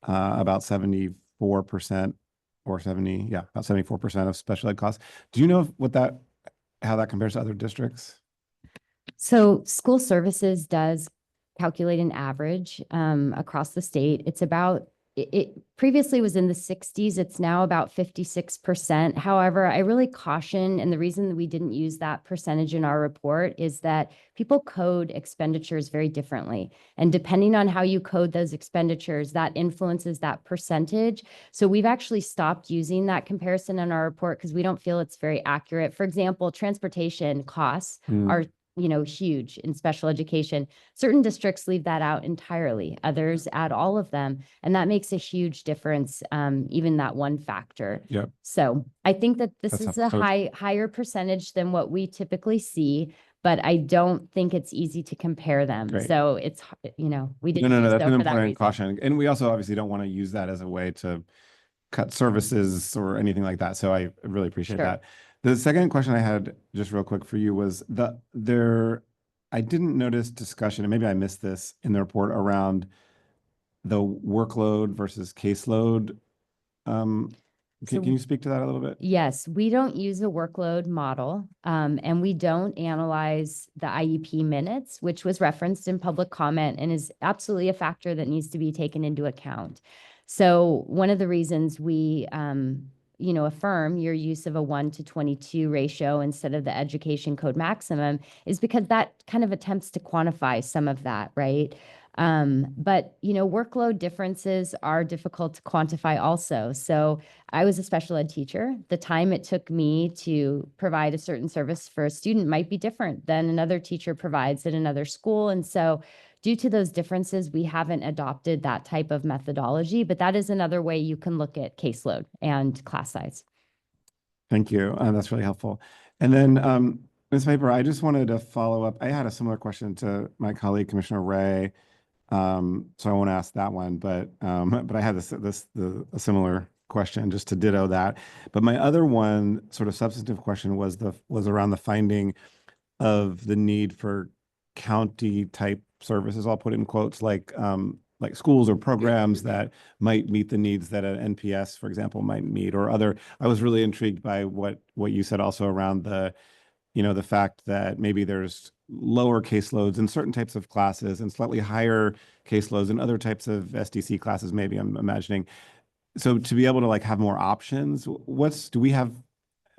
about 74% or 70, yeah, about 74% of special ed costs. Do you know how that compares to other districts? So school services does calculate an average across the state. It's about, it previously was in the 60s. It's now about 56%. However, I really caution, and the reason that we didn't use that percentage in our report is that people code expenditures very differently. And depending on how you code those expenditures, that influences that percentage. So we've actually stopped using that comparison in our report because we don't feel it's very accurate. For example, transportation costs are huge in special education. Certain districts leave that out entirely. Others add all of them. And that makes a huge difference, even that one factor. Yep. So I think that this That's is a higher percentage than what we typically see, but I don't think it's easy to compare them. Great. So it's, we didn't No, do that's so an for that important reason. caution. And we also obviously don't want to use that as a way to cut services or anything like that. So I really appreciate Sure. that. The second question I had just real quick for you was I didn't notice discussion, and maybe I missed this in the report around the workload versus caseload. Can you speak to that a little bit? Yes, we don't use a workload model, and we don't analyze the IEP minutes, which was referenced in public comment and is absolutely a factor that needs to be taken into account. So one of the reasons we, affirm your use of a 1:22 ratio instead of the education code maximum is because that kind of attempts to quantify some of that, right? But workload differences are difficult to quantify also. So I was a special ed teacher. The time it took me to provide a certain service for a student might be different than another teacher provides at another school. And so due to those differences, we haven't adopted that type of methodology, but that is another way you can look at caseload and class size. Thank you. That's really helpful. And then, Ms. Piper, I just wanted to follow up. I had a similar question to my colleague, Commissioner Ray. So I won't ask that one, but I had a similar question just to ditto that. But my other one, sort of substantive question, was around the finding of the need for county type services. I'll put it in quotes, like schools or programs that might meet the needs that an NPS, for example, might meet, or other. I was really intrigued by what you said also around the fact that maybe there's lower caseloads in certain types of classes and slightly higher caseloads in other types of SDC classes, maybe, I'm imagining. So to be able to have more options, do we have,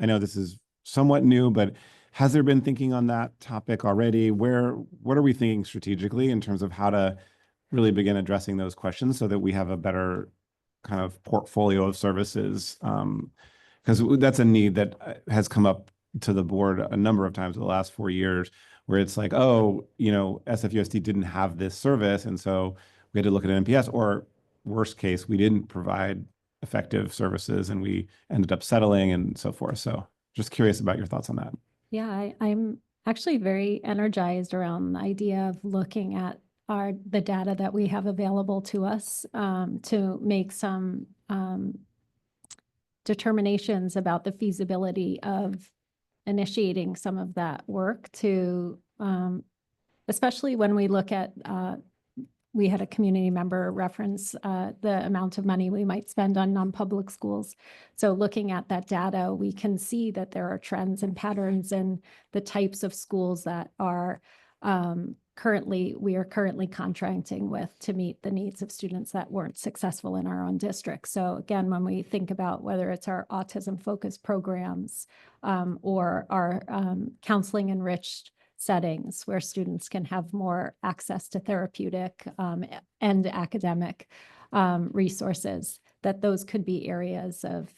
I know this is somewhat new, but has there been thinking on that topic already? What are we thinking strategically in terms of how to really begin addressing those questions so that we have a better kind of portfolio of services? Because that's a need that has come up to the board a number of times in the last 4 years, where it's like, oh, SFUSD didn't have this service, and so we had to look at an NPS, or worst case, we didn't provide effective services and we ended up settling and so forth. So just curious about your thoughts on that. Yeah, I'm actually very energized around the idea of looking at the data that we have available to us to make some determinations about the feasibility of initiating some of that work to, especially when we look at, we had a community member reference the amount of money we might spend on non-public schools. So looking at that data, we can see that there are trends and patterns in the types of schools that are we are currently contracting with to meet the needs of students that weren't successful in our own district. So again, when we think about whether it's our autism focused programs or our counseling enriched settings where students can have more access to therapeutic and academic resources, that those could be areas of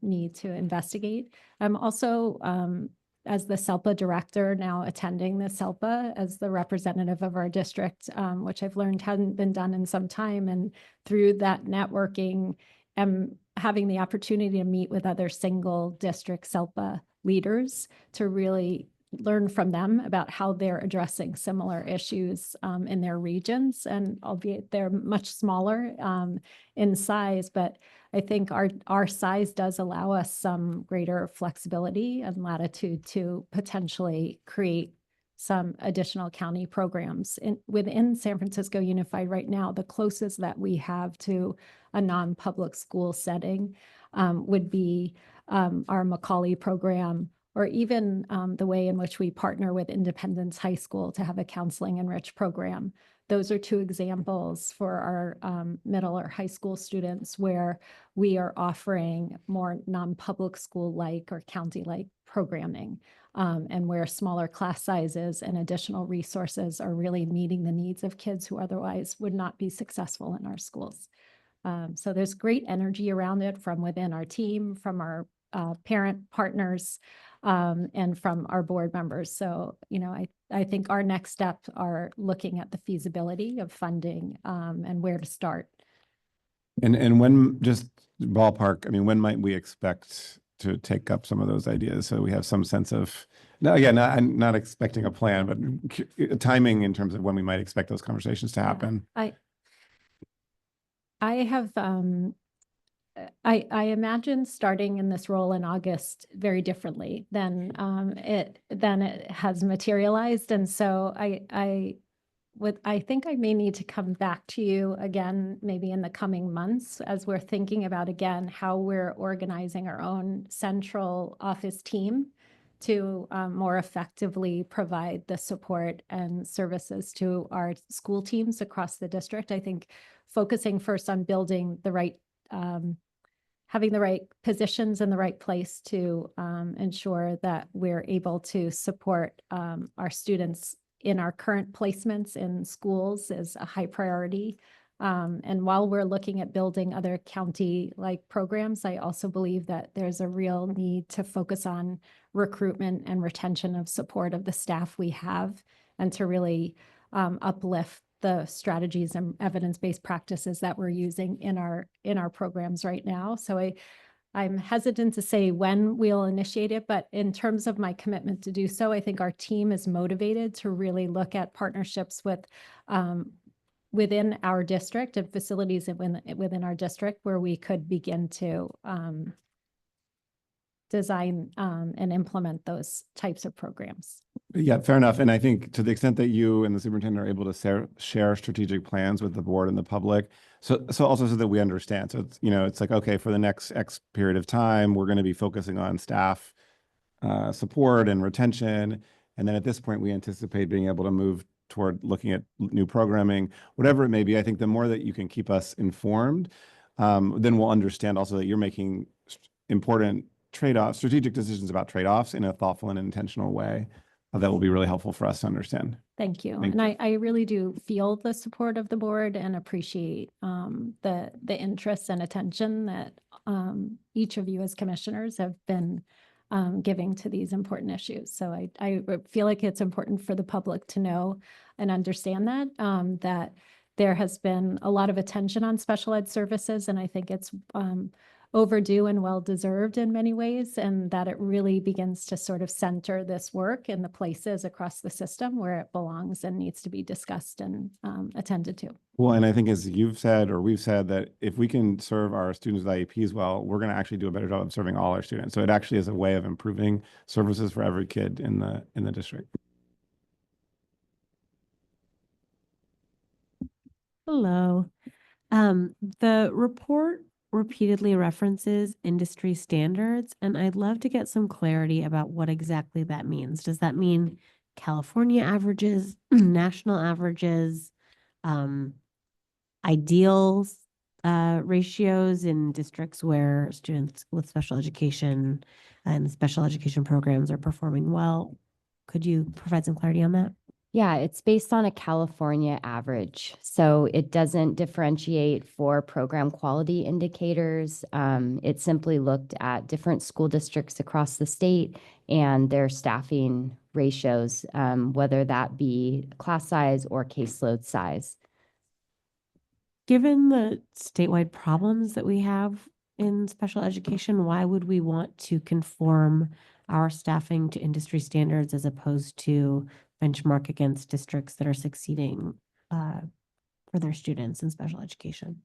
need to investigate. I'm also, as the SELPA director, now attending the SELPA as the representative of our district, which I've learned hadn't been done in some time. And through that networking, having the opportunity to meet with other single district SELPA leaders to really learn from them about how they're addressing similar issues in their regions. And albeit they're much smaller in size, but I think our size does allow us some greater flexibility and latitude to potentially create some additional county programs. Within San Francisco Unified right now, the closest that we have to a non-public school setting would be our Macaulay program, or even the way in which we partner with Independence High School to have a counseling enriched program. Those are two examples for our middle or high school students where we are offering more non-public school-like or county-like programming, and where smaller class sizes and additional resources are really meeting the needs of kids who otherwise would not be successful in our schools. So there's great energy around it from within our team, from our parent partners, and from our board members. So, I think our next steps are looking at the feasibility of funding and where to start. And when, just ballpark, I mean, when might we expect to take up some of those ideas? So we have some sense of, now again, I'm not expecting a plan, but timing in terms of when we might expect those conversations to happen. I have, I imagine starting in this role in August very differently than it has materialized. And so I think I may need to come back to you again, maybe in the coming months, as we're thinking about, again, how we're organizing our own central office team to more effectively provide the support and services to our school teams across the district. I think focusing first on building the right, having the right positions in the right place to ensure that we're able to support our students in our current placements in schools is a high priority. And while we're looking at building other county-like programs, I also believe that there's a real need to focus on recruitment and retention of support of the staff we have, and to really uplift the strategies and evidence-based practices that we're using in our programs right now. So I'm hesitant to say when we'll initiate it, but in terms of my commitment to do so, I think our team is motivated to really look at partnerships with within our district and facilities within our district where we could begin to design and implement those types of programs. Yeah, fair enough. And I think to the extent that you and the superintendent are able to share strategic plans with the board and the public, so also so that we understand. So it's, it's like, okay, for the next X period of time, we're going to be focusing on staff support and retention. And then at this point, we anticipate being able to move toward looking at new programming, whatever it may be. I think the more that you can keep us informed, then we'll understand also that you're making important trade-offs, strategic decisions about trade-offs in a thoughtful and intentional way that will be really helpful for us to understand. Thank you. Thank And I really do feel the support of the board and appreciate the interest and attention that each of you as commissioners have been giving to these important issues. So I feel like it's important for the public to know and understand that there has been a lot of attention on special ed services, and I think it's overdue and well-deserved in many ways, and that it really begins to sort of center this work in the places across the system where it belongs and needs to be discussed and attended to. Well, and I think as you've said, or we've said, that if we can serve our students with IEPs well, we're going to actually do a better job of serving all our students. So it actually is a way of improving services for every kid in the district. Hello. The report repeatedly references industry standards, and I'd love to get some clarity about what exactly that means. Does that mean California averages, national averages, ideals, ratios in districts where students with special education and special education programs are performing well? Could you provide some clarity on that? Yeah, it's based on a California average. So it doesn't differentiate for program quality indicators. It simply looked at different school districts across the state and their staffing ratios, whether that be class size or caseload size. Given the statewide problems that we have in special education, why would we want to conform our staffing to industry standards as opposed to benchmark against districts that are succeeding for their students in special education?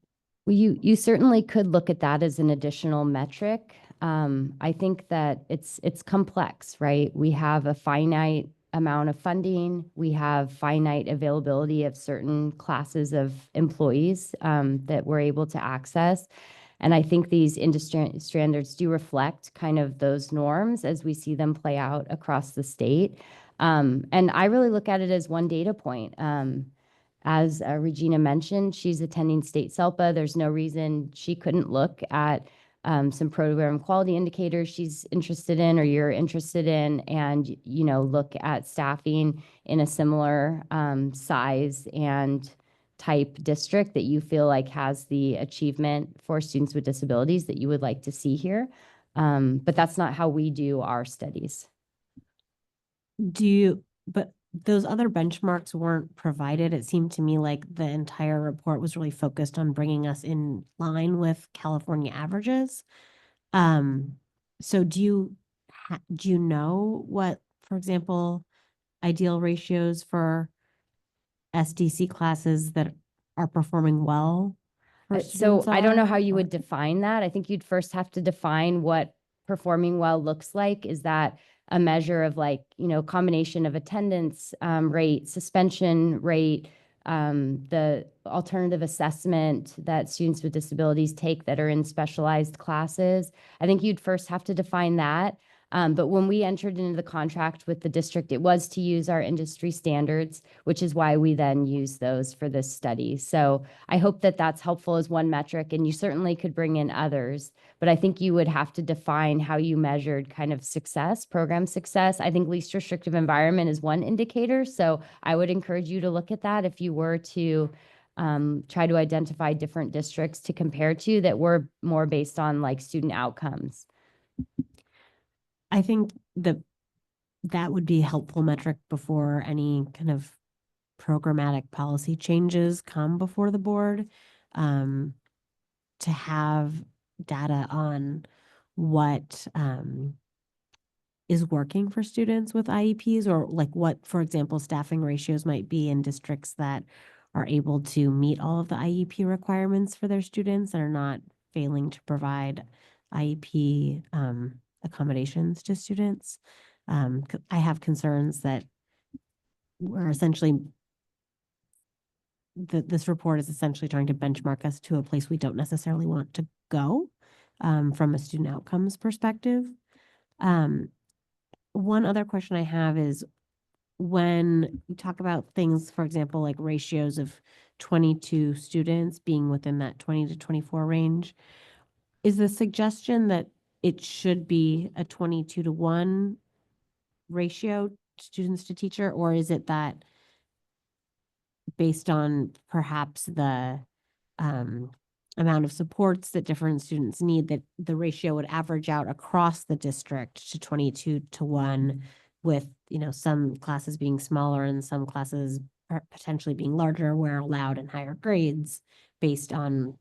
Well, you certainly could look at that as an additional metric. I think that it's complex, right? We have a finite amount of funding. We have finite availability of certain classes of employees that we're able to access. And I think these industry standards do reflect kind of those norms as we see them play out across the state. And I really look at it as one data point. As Regina mentioned, she's attending state SELPA. There's no reason she couldn't look at some program quality indicators she's interested in or you're interested in, and look at staffing in a similar size and type district that you feel like has the achievement for students with disabilities that you would like to see here. But that's not how we do our studies. But those other benchmarks weren't provided. It seemed to me like the entire report was really focused on bringing us in line with California averages. So do you know what, for example, ideal ratios for SDC classes that are performing well? So I don't know how you would define that. I think you'd first have to define what performing well looks like. Is that a measure of combination of attendance rate, suspension rate, the alternative assessment that students with disabilities take that are in specialized classes? I think you'd first have to define that. But when we entered into the contract with the district, it was to use our industry standards, which is why we then use those for this study. So I hope that that's helpful as one metric, and you certainly could bring in others, but I think you would have to define how you measured kind of success, program success. I think least restrictive environment is one indicator. So I would encourage you to look at that if you were to try to identify different districts to compare to that were more based on like student outcomes. I think that would be a helpful metric before any kind of programmatic policy changes come before the board, to have data on what is working for students with IEPs, or like what, for example, staffing ratios might be in districts that are able to meet all of the IEP requirements for their students and are not failing to provide IEP accommodations to students. I have concerns that we're essentially, this report is essentially trying to benchmark us to a place we don't necessarily want to go from a student outcomes perspective. One other question I have is, when you talk about things, for example, like ratios of 22 students being within that 20 to 24 range, is the suggestion that it should be a 22-to-1 ratio, students to teacher, or is it that based on perhaps the amount of supports that different students need, that the ratio would average out across the district to 22-to-1, with, you know, some classes being smaller and some classes potentially being larger where allowed in higher grades based on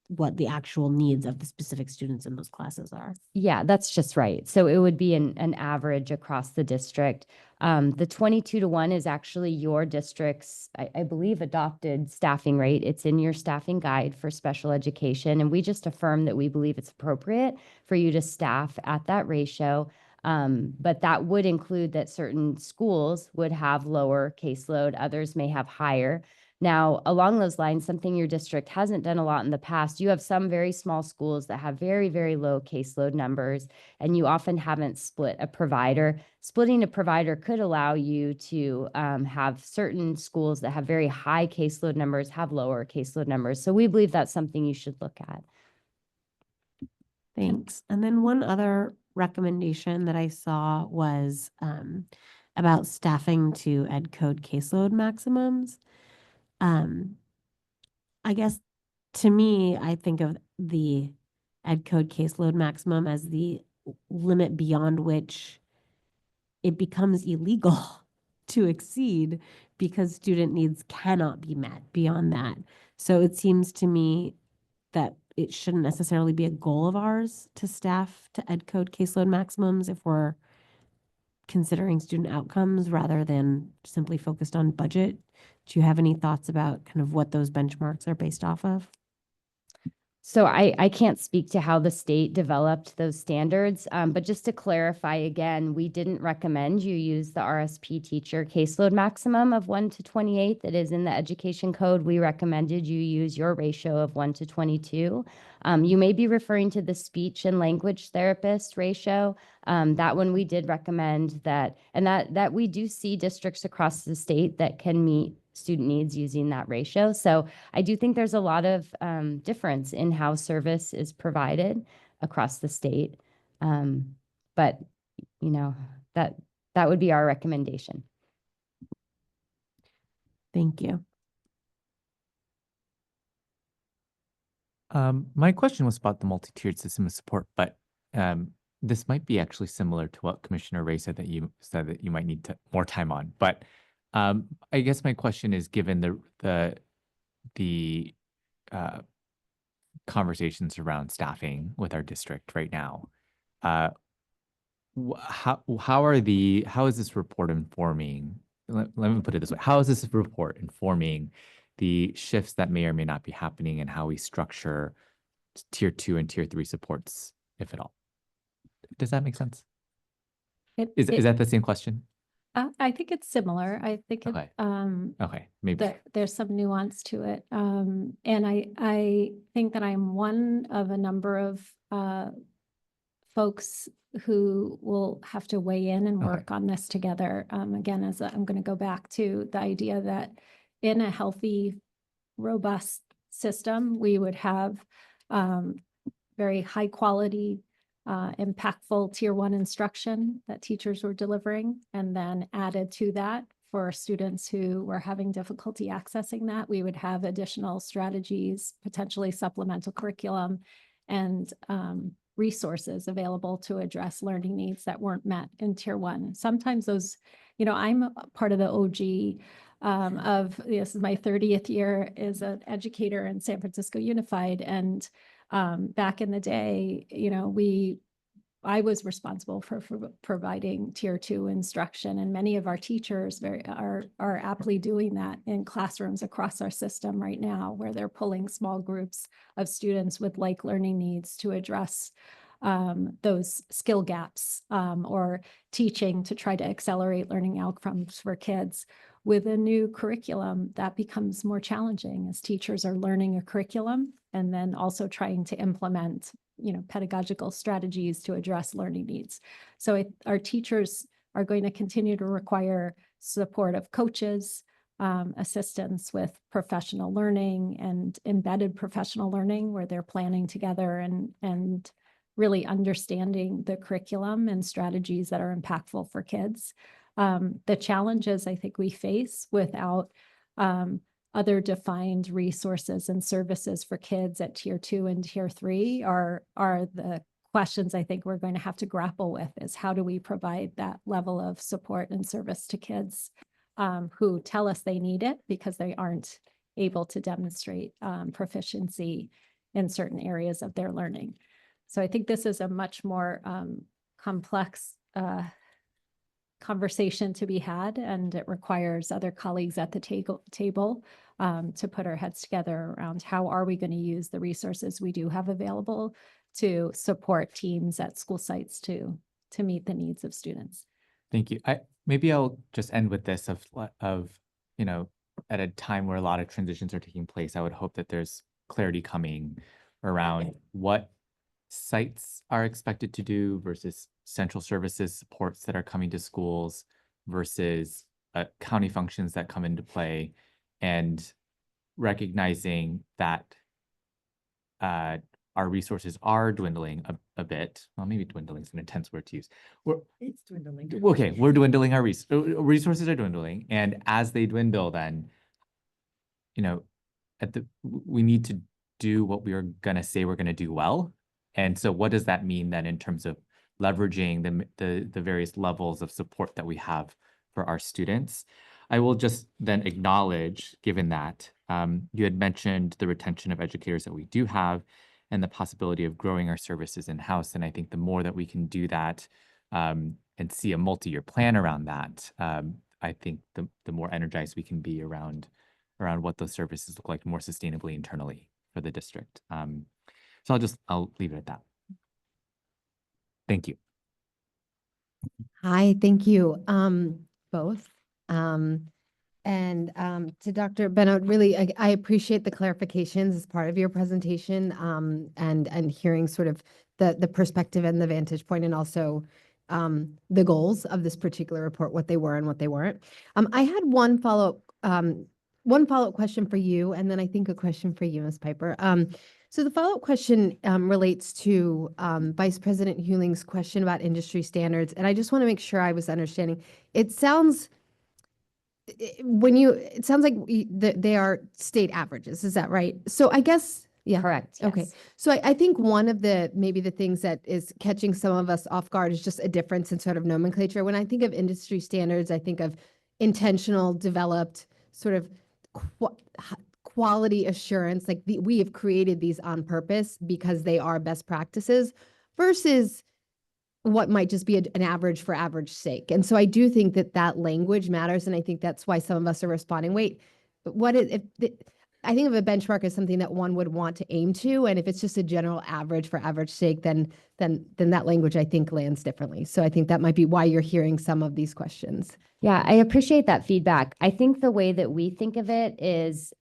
what the actual needs of the specific students in those classes are? Yeah, that's just right. So it would be an average across the district. The 22-to-1 is actually your district's, I believe, adopted staffing rate. It's in your staffing guide for special education. And we just affirm that we believe it's appropriate for you to staff at that ratio. But that would include that certain schools would have lower caseload, others may have higher. Now, along those lines, something your district hasn't done a lot in the past, you have some very small schools that have very, very low caseload numbers, and you often haven't split a provider. Splitting a provider could allow you to have certain schools that have very high caseload numbers have lower caseload numbers. So we believe that's something you should look at. Thanks. And then one other recommendation that I saw was about staffing to ed code caseload maximums. I guess to me, I think of the ed code caseload maximum as the limit beyond which it becomes illegal to exceed because student needs cannot be met beyond that. So it seems to me that it shouldn't necessarily be a goal of ours to staff to ed code caseload maximums if we're considering student outcomes rather than simply focused on budget. Do you have any thoughts about kind of what those benchmarks are based off of? So I can't speak to how the state developed those standards, but just to clarify again, we didn't recommend you use the RSP teacher caseload maximum of 1-to-28 that is in the education code. We recommended you use your ratio of 1-to-22. You may be referring to the speech and language therapist ratio. That one we did recommend that, and that we do see districts across the state that can meet student needs using that ratio. So I do think there's a lot of difference in how service is provided across the state. But, you know, that would be our recommendation. Thank you. My question was about the multi-tiered system of support, but this might be actually similar to what Commissioner Ray said that you might need more time on. But I guess my question is, given the conversations around staffing with our district right now, how is this report informing? Let me put it this way: how is this report informing the shifts that may or may not be happening and how we structure tier 2 and tier 3 supports, if at all? Does that make sense? Is that the same question? I think it's similar. I think Okay. Okay, maybe. that there's some nuance to it. And I think that I'm one of a number of folks who will have to weigh in and work on this together. Again, I'm going to go back to the idea that in a healthy, robust system, we would have very high quality, impactful tier 1 instruction that teachers were delivering, and then added to that for students who were having difficulty accessing that, we would have additional strategies, potentially supplemental curriculum, and resources available to address learning needs that weren't met in tier 1. Sometimes those, you know, I'm part of the OG this is my 30th year as an educator in San Francisco Unified, and back in the day, you know, I was responsible for providing tier 2 instruction, and many of our teachers are aptly doing that in classrooms across our system right now, where they're pulling small groups of students with like learning needs to address those skill gaps, or teaching to try to accelerate learning outcomes for kids. With a new curriculum, that becomes more challenging as teachers are learning a curriculum and then also trying to implement, you know, pedagogical strategies to address learning needs. So our teachers are going to continue to require support of coaches, assistance with professional learning and embedded professional learning, where they're planning together and really understanding the curriculum and strategies that are impactful for kids. The challenges I think we face without other defined resources and services for kids at tier 2 and tier 3 are the questions I think we're going to have to grapple with, is how do we provide that level of support and service to kids who tell us they need it because they aren't able to demonstrate proficiency in certain areas of their learning. So I think this is a much more complex conversation to be had, and it requires other colleagues at the table to put our heads together around how are we going to use the resources we do have available to support teams at school sites to meet the needs of students. Thank you. Maybe I'll just end with this of, you know, at a time where a lot of transitions are taking place, I would hope that there's clarity coming around what sites are expected to do versus central services supports that are coming to schools versus county functions that come into play, and recognizing that our resources are dwindling a bit. Well, maybe dwindling is an intense word to use. It's dwindling. Okay, we're dwindling our resources are dwindling, and as they dwindle, then, you know, we need to do what we are gonna say we're gonna do well. And so what does that mean then in terms of leveraging the various levels of support that we have for our students? I will just then acknowledge, given that you had mentioned the retention of educators that we do have and the possibility of growing our services in-house. And I think the more that we can do that and see a multi-year plan around that, I think the more energized we can be around what those services look like more sustainably internally for the district. So I'll leave it at that. Thank you. Hi, thank you, both. To Dr. Bennett, really, I appreciate the clarifications as part of your presentation, and hearing sort of the perspective and the vantage point, and also the goals of this particular report, what they were and what they weren't. I had one follow-up question for you, and then I think a question for you, Ms. Piper. So the follow-up question relates to Vice President Hewling's question about industry standards, and I just want to make sure I was understanding. It sounds like they are state averages. Is that right? So I guess, yeah. Correct. Yes. Okay. So I think one of maybe the things that is catching some of us off guard is just a difference in sort of nomenclature. When I think of industry standards, I think of intentional, developed, sort of quality assurance, like we have created these on purpose because they are best practices, versus what might just be an average for average sake. And so I do think that language matters. And I think that's why some of us are responding, wait, but I think of a benchmark as something that one would want to aim to. And if it's just a general average for average sake, then that language, I think, lands differently. So I think that might be why you're hearing some of these questions. Yeah, I appreciate that feedback. I think the way that we think of it is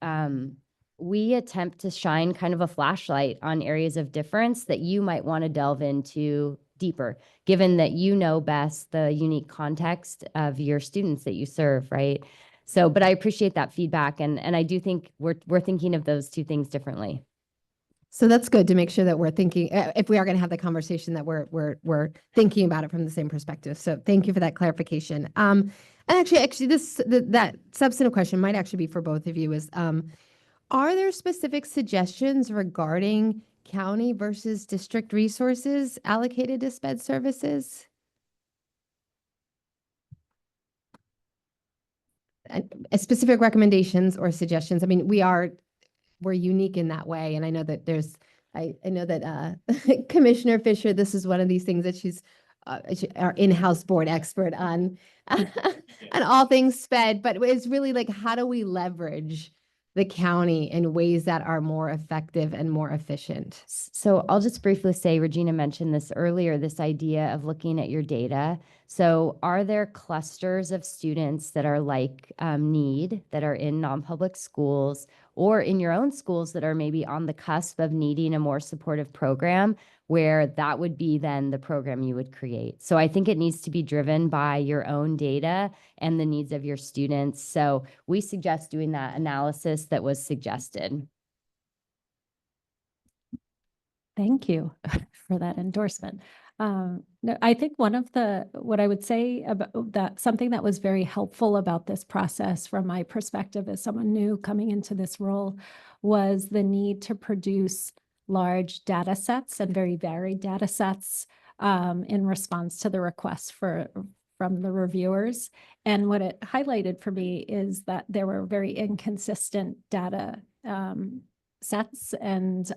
we attempt to shine kind of a flashlight on areas of difference that you might want to delve into deeper, given that you know best the unique context of your students that you serve, right? So, but I appreciate that feedback, and I do think we're thinking of those two things differently. So that's good to make sure that we're thinking, if we are going to have the conversation, that we're thinking about it from the same perspective. So thank you for that clarification. And actually, that substantive question might actually be for both of you. Is are there specific suggestions regarding county versus district resources allocated to SPED services? Specific recommendations or suggestions? I mean, we're unique in that way. And I know that I know that Commissioner Fisher, this is one of these things that she's our in-house board expert on, on all things SPED, but it's really like, how do we leverage the county in ways that are more effective and more efficient? So I'll just briefly say, Regina mentioned this earlier, this idea of looking at your data. So are there clusters of students that are like need, that are in non-public schools, or in your own schools that are maybe on the cusp of needing a more supportive program, where that would be then the program you would create? So I think it needs to be driven by your own data and the needs of your students. So we suggest doing that analysis that was suggested. Thank you for that endorsement. No, I think what I would say about that, something that was very helpful about this process from my perspective as someone new coming into this role, was the need to produce large data sets and very varied data sets in response to the requests from the reviewers. And what it highlighted for me is that there were very inconsistent data sets and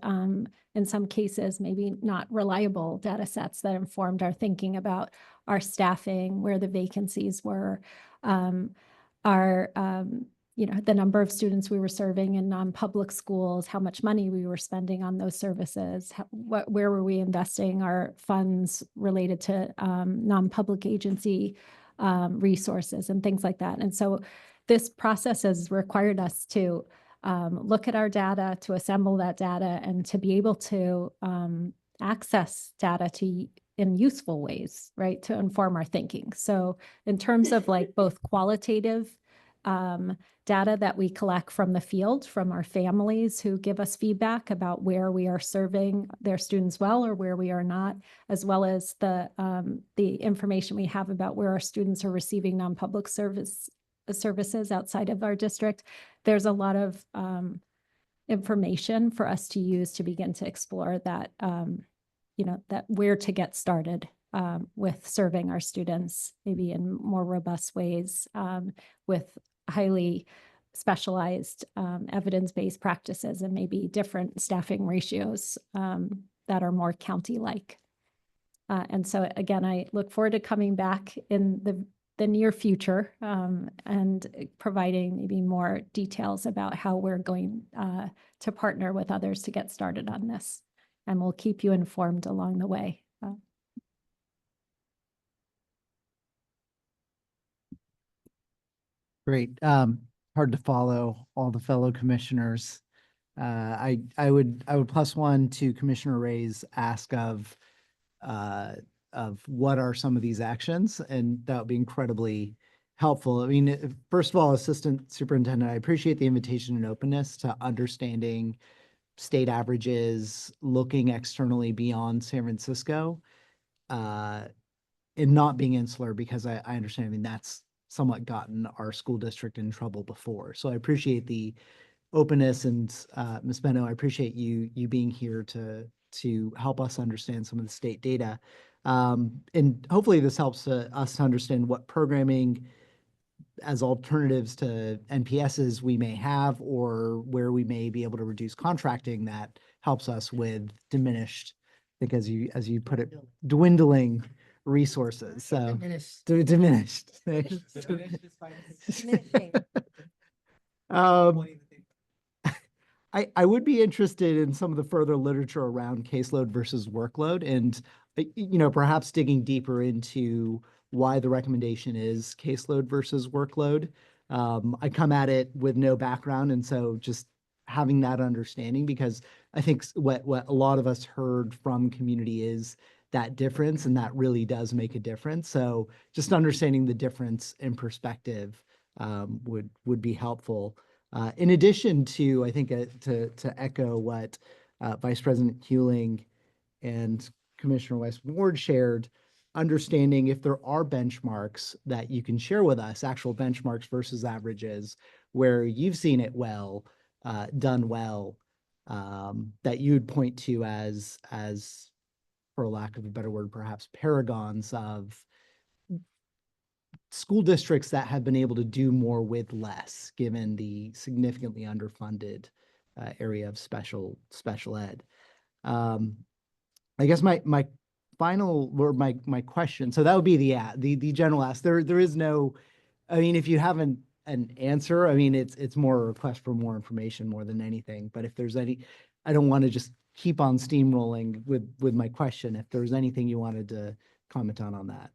in some cases, maybe not reliable data sets that informed our thinking about our staffing, where the vacancies were, the number of students we were serving in non-public schools, how much money we were spending on those services, where were we investing our funds related to non-public agency resources and things like that. And so this process has required us to look at our data, to assemble that data, and to be able to access data in useful ways, right, to inform our thinking. So in terms of like both qualitative data that we collect from the field, from our families who give us feedback about where we are serving their students well or where we are not, as well as the information we have about where our students are receiving non-public services outside of our district, there's a lot of information for us to use to begin to explore that, that where to get started with serving our students, maybe in more robust ways, with highly specialized evidence-based practices and maybe different staffing ratios that are more county-like. And so again, I look forward to coming back in the near future and providing maybe more details about how we're going to partner with others to get started on this. And we'll keep you informed along the way. Great. Hard to follow all the fellow commissioners. I would plus one to Commissioner Ray's ask of what are some of these actions, and that would be incredibly helpful. I mean, first of all, Assistant Superintendent, I appreciate the invitation and openness to understanding state averages, looking externally beyond San Francisco, and not being insular, because I understand, I mean, that's somewhat gotten our school district in trouble before. So I appreciate the openness, and Ms. Benno, I appreciate you being here to help us understand some of the state data. And hopefully this helps us to understand what programming as alternatives to NPSs we may have, or where we may be able to reduce contracting that helps us with diminished, I think as you put it, dwindling resources. So diminished. I would be interested in some of the further literature around caseload versus workload, and perhaps digging deeper into why the recommendation is caseload versus workload. I come at it with no background, and so just having that understanding, because I think what a lot of us heard from community is that difference, and that really does make a difference. So just understanding the difference in perspective would be helpful. In addition to, I think, to echo what Vice President Hewling and Commissioner West Ward shared, understanding if there are benchmarks that you can share with us, actual benchmarks versus averages, where you've seen it done well, that you'd point to as, for lack of a better word, perhaps paragons of school districts that have been able to do more with less, given the significantly underfunded area of special ed. I guess my final, or my question, so that would be the general ask. There is no, I mean, if you have an answer, I mean, it's more a request for more information more than anything. But if there's any, I don't want to just keep on steamrolling with my question. If there's anything you wanted to comment on that.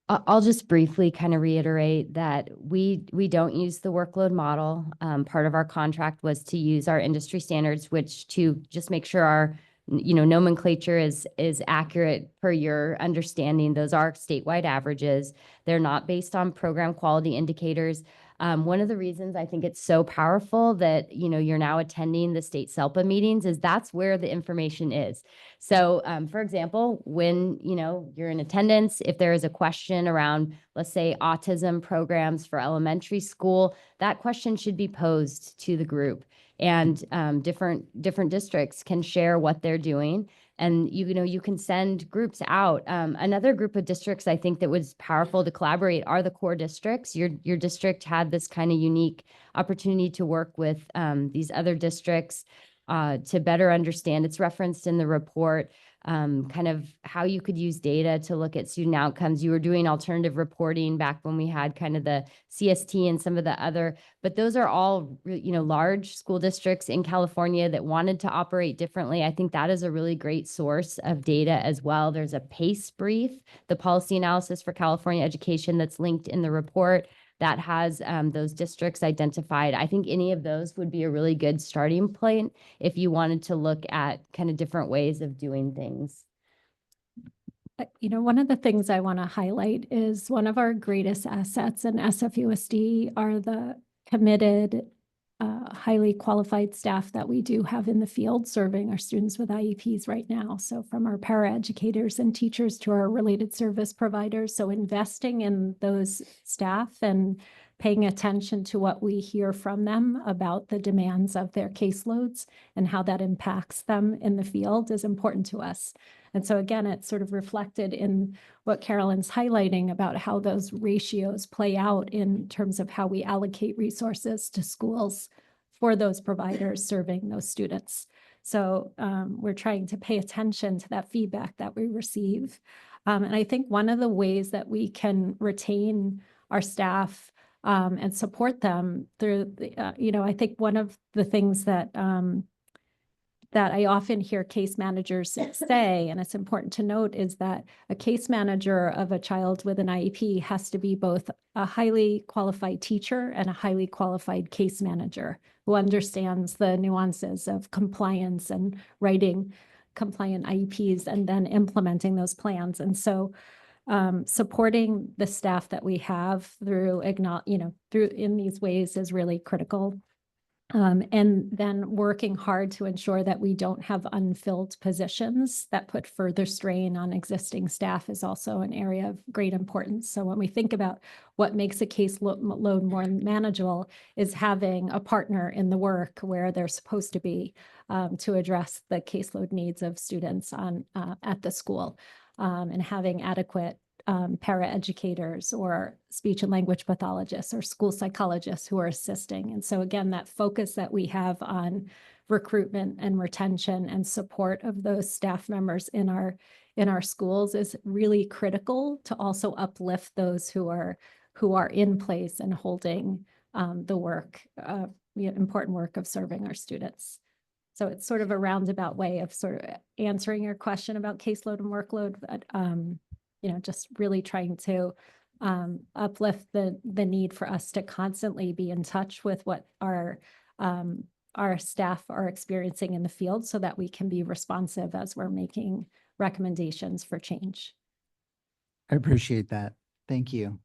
I'll just briefly kind of reiterate that we don't use the workload model. Part of our contract was to use our industry standards, which to just make sure our nomenclature is accurate per your understanding. Those are statewide averages. They're not based on program quality indicators. One of the reasons I think it's so powerful that, you're now attending the state SELPA meetings is that's where the information is. So, for example, when, you're in attendance, if there is a question around, let's say, autism programs for elementary school, that question should be posed to the group. And different districts can share what they're doing. And you can send groups out. Another group of districts I think that was powerful to collaborate are the core districts. Your district had this kind of unique opportunity to work with these other districts to better understand. It's referenced in the report, kind of how you could use data to look at student outcomes. You were doing alternative reporting back when we had kind of the CST and some of the other, but those are all, large school districts in California that wanted to operate differently. I think that is a really great source of data as well. There's a PACE brief, the policy analysis for California education, that's linked in the report that has those districts identified. I think any of those would be a really good starting point if you wanted to look at kind of different ways of doing things. One of the things I want to highlight is one of our greatest assets in SFUSD are the committed, highly qualified staff that we do have in the field serving our students with IEPs right now. So from our paraeducators and teachers to our related service providers. So investing in those staff and paying attention to what we hear from them about the demands of their caseloads and how that impacts them in the field is important to us. And so again, it's sort of reflected in what Carolyn's highlighting about how those ratios play out in terms of how we allocate resources to schools for those providers serving those students. So we're trying to pay attention to that feedback that we receive. And I think one of the ways that we can retain our staff and support them through, I think one of the things that that I often hear case managers say, and it's important to note, is that a case manager of a child with an IEP has to be both a highly qualified teacher and a highly qualified case manager who understands the nuances of compliance and writing compliant IEPs and then implementing those plans. And so supporting the staff that we have through in these ways is really critical. And then working hard to ensure that we don't have unfilled positions that put further strain on existing staff is also an area of great importance. So when we think about what makes a caseload more manageable is having a partner in the work where they're supposed to be to address the caseload needs of students at the school, and having adequate paraeducators or speech and language pathologists or school psychologists who are assisting. And so again, that focus that we have on recruitment and retention and support of those staff members in our schools is really critical to also uplift those who are in place and holding the work, important work of serving our students. So it's sort of a roundabout way of sort of answering your question about caseload and workload, but just really trying to uplift the need for us to constantly be in touch with what our staff are experiencing in the field so that we can be responsive as we're making recommendations for change. I appreciate that. Thank you.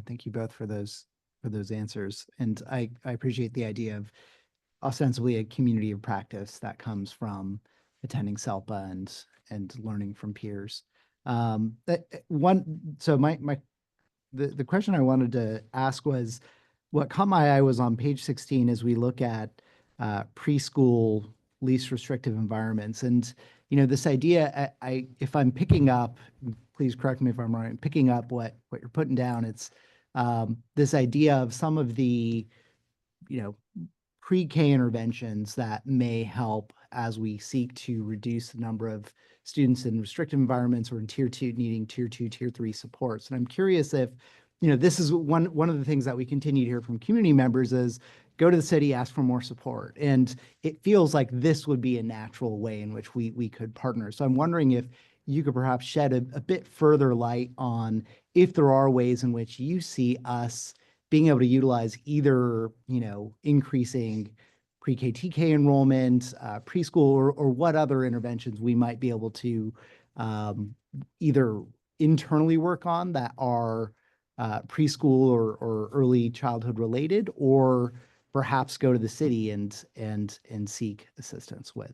Thank you both for those answers. And I appreciate the idea of ostensibly a community of practice that comes from attending SELPA and learning from peers. The question I wanted to ask was, what caught my eye was on page 16 as we look at preschool least restrictive environments. And, this idea, if I'm picking up, please correct me if I'm wrong, picking up what you're putting down, it's this idea of some of the, pre-K interventions that may help as we seek to reduce the number of students in restrictive environments or in tier 2 needing tier 2, tier 3 supports. And I'm curious if, this is one of the things that we continue to hear from community members is go to the city, ask for more support. And it feels like this would be a natural way in which we could partner. So I'm wondering if you could perhaps shed a bit further light on if there are ways in which you see us being able to utilize either, increasing pre-K, TK enrollment, preschool, or what other interventions we might be able to either internally work on that are preschool or early childhood related, or perhaps go to the city and seek assistance with.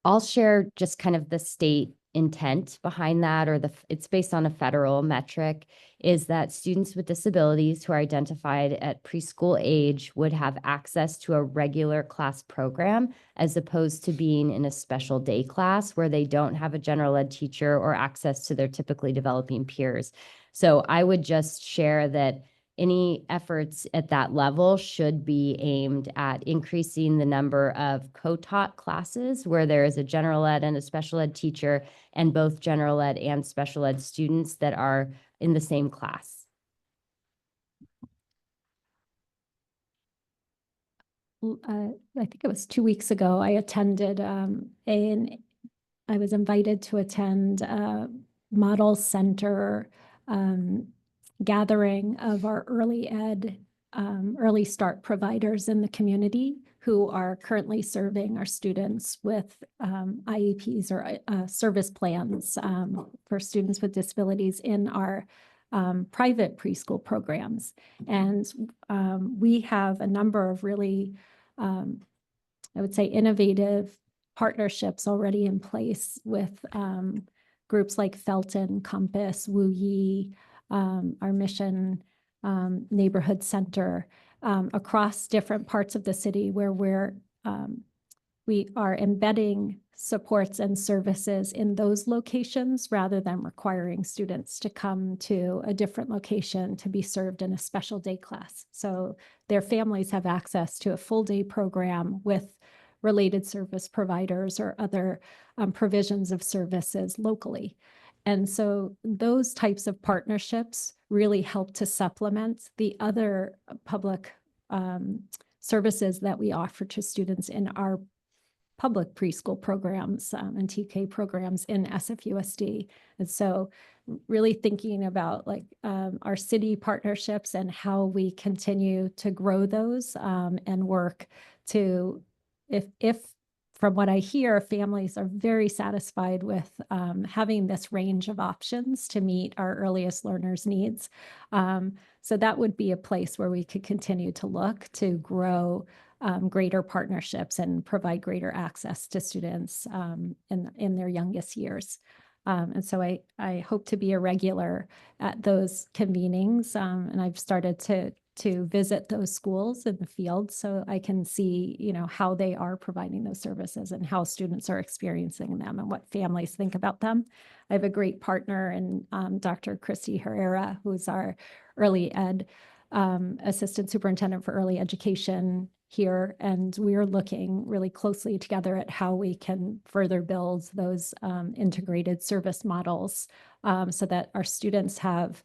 I'll share just kind of the state intent behind that, or it's based on a federal metric, is that students with disabilities who are identified at preschool age would have access to a regular class program as opposed to being in a special day class where they don't have a general ed teacher or access to their typically developing peers. So I would just share that any efforts at that level should be aimed at increasing the number of co-taught classes where there is a general ed and a special ed teacher and both general ed and special ed students that are in the same class. I think it was 2 weeks ago, I attended I was invited to attend a model center gathering of our early ed, early start providers in the community who are currently serving our students with IEPs or service plans for students with disabilities in our private preschool programs. And we have a number of really, I would say, innovative partnerships already in place with groups like Felton, Compass, Wu Yi, our Mission Neighborhood Center, across different parts of the city where we are embedding supports and services in those locations rather than requiring students to come to a different location to be served in a special day class. So their families have access to a full day program with related service providers or other provisions of services locally. And so those types of partnerships really help to supplement the other public services that we offer to students in our public preschool programs and TK programs in SFUSD. And so really thinking about like our city partnerships and how we continue to grow those and work to, if from what I hear, families are very satisfied with having this range of options to meet our earliest learners' needs. So that would be a place where we could continue to look to grow greater partnerships and provide greater access to students in their youngest years. And so I hope to be a regular at those convenings, and I've started to visit those schools in the field so I can see, you know, how they are providing those services and how students are experiencing them and what families think about them. I have a great partner in Dr. Christy Herrera, who's our early ed assistant superintendent for early education here, and we're looking really closely together at how we can further build those integrated service models so that our students have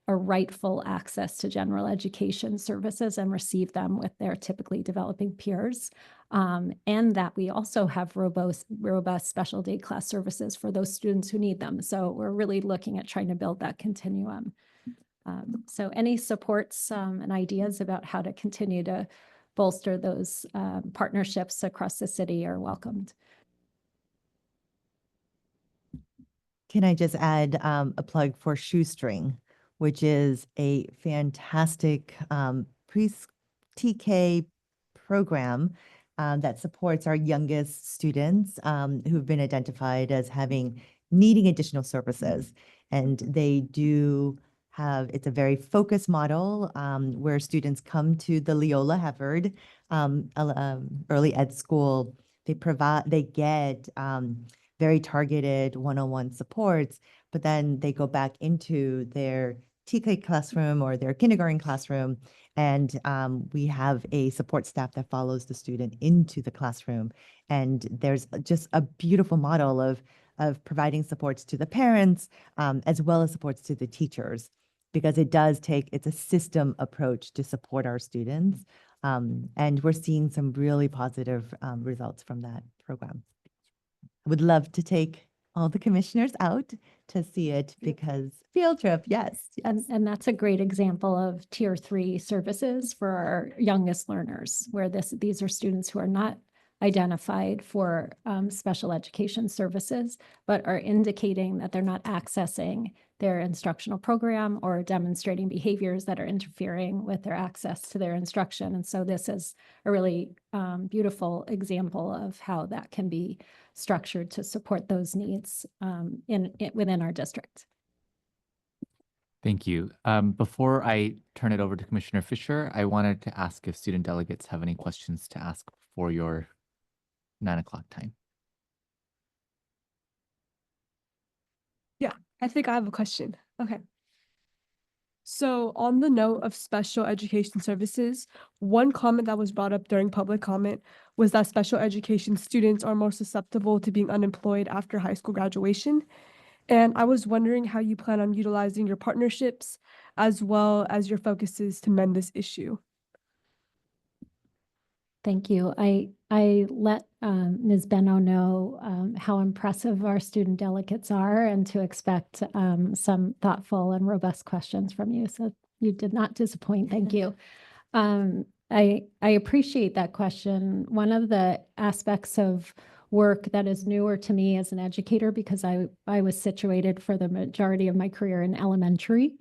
a rightful access to general education services and receive them with their typically developing peers, and that we also have robust special day class services for those students who need them. So we're really looking at trying to build that continuum. So any supports and ideas about how to continue to bolster those partnerships across the city are welcomed. Can I just add a plug for Shoestring, which is a fantastic pre-TK program that supports our youngest students who've been identified as needing additional services. And they do have, it's a very focused model where students come to the Leola Hefford early ed school. They get very targeted one-on-one supports, but then they go back into their TK classroom or their kindergarten classroom, and we have a support staff that follows the student into the classroom. And there's just a beautiful model of providing supports to the parents as well as supports to the teachers, because it's a system approach to support our students. And we're seeing some really positive results from that program. I would love to take all the commissioners out to see it, because field trip, yes. And that's a great example of tier 3 services for our youngest learners, where these are students who are not identified for special education services, but are indicating that they're not accessing their instructional program or demonstrating behaviors that are interfering with their access to their instruction. And so this is a really beautiful example of how that can be structured to support those needs within our district. Thank you. Before I turn it over to Commissioner Fisher, I wanted to ask if student delegates have any questions to ask for your 9 o'clock time. Yeah, I think I have a question. Okay. So on the note of special education services, one comment that was brought up during public comment was that special education students are more susceptible to being unemployed after high school graduation. And I was wondering how you plan on utilizing your partnerships as well as your focuses to mend this issue. Thank you. I let Ms. Benno know how impressive our student delegates are and to expect some thoughtful and robust questions from you. So you did not disappoint. Thank you. I appreciate that question. One of the aspects of work that is newer to me as an educator, because I was situated for the majority of my career in elementary,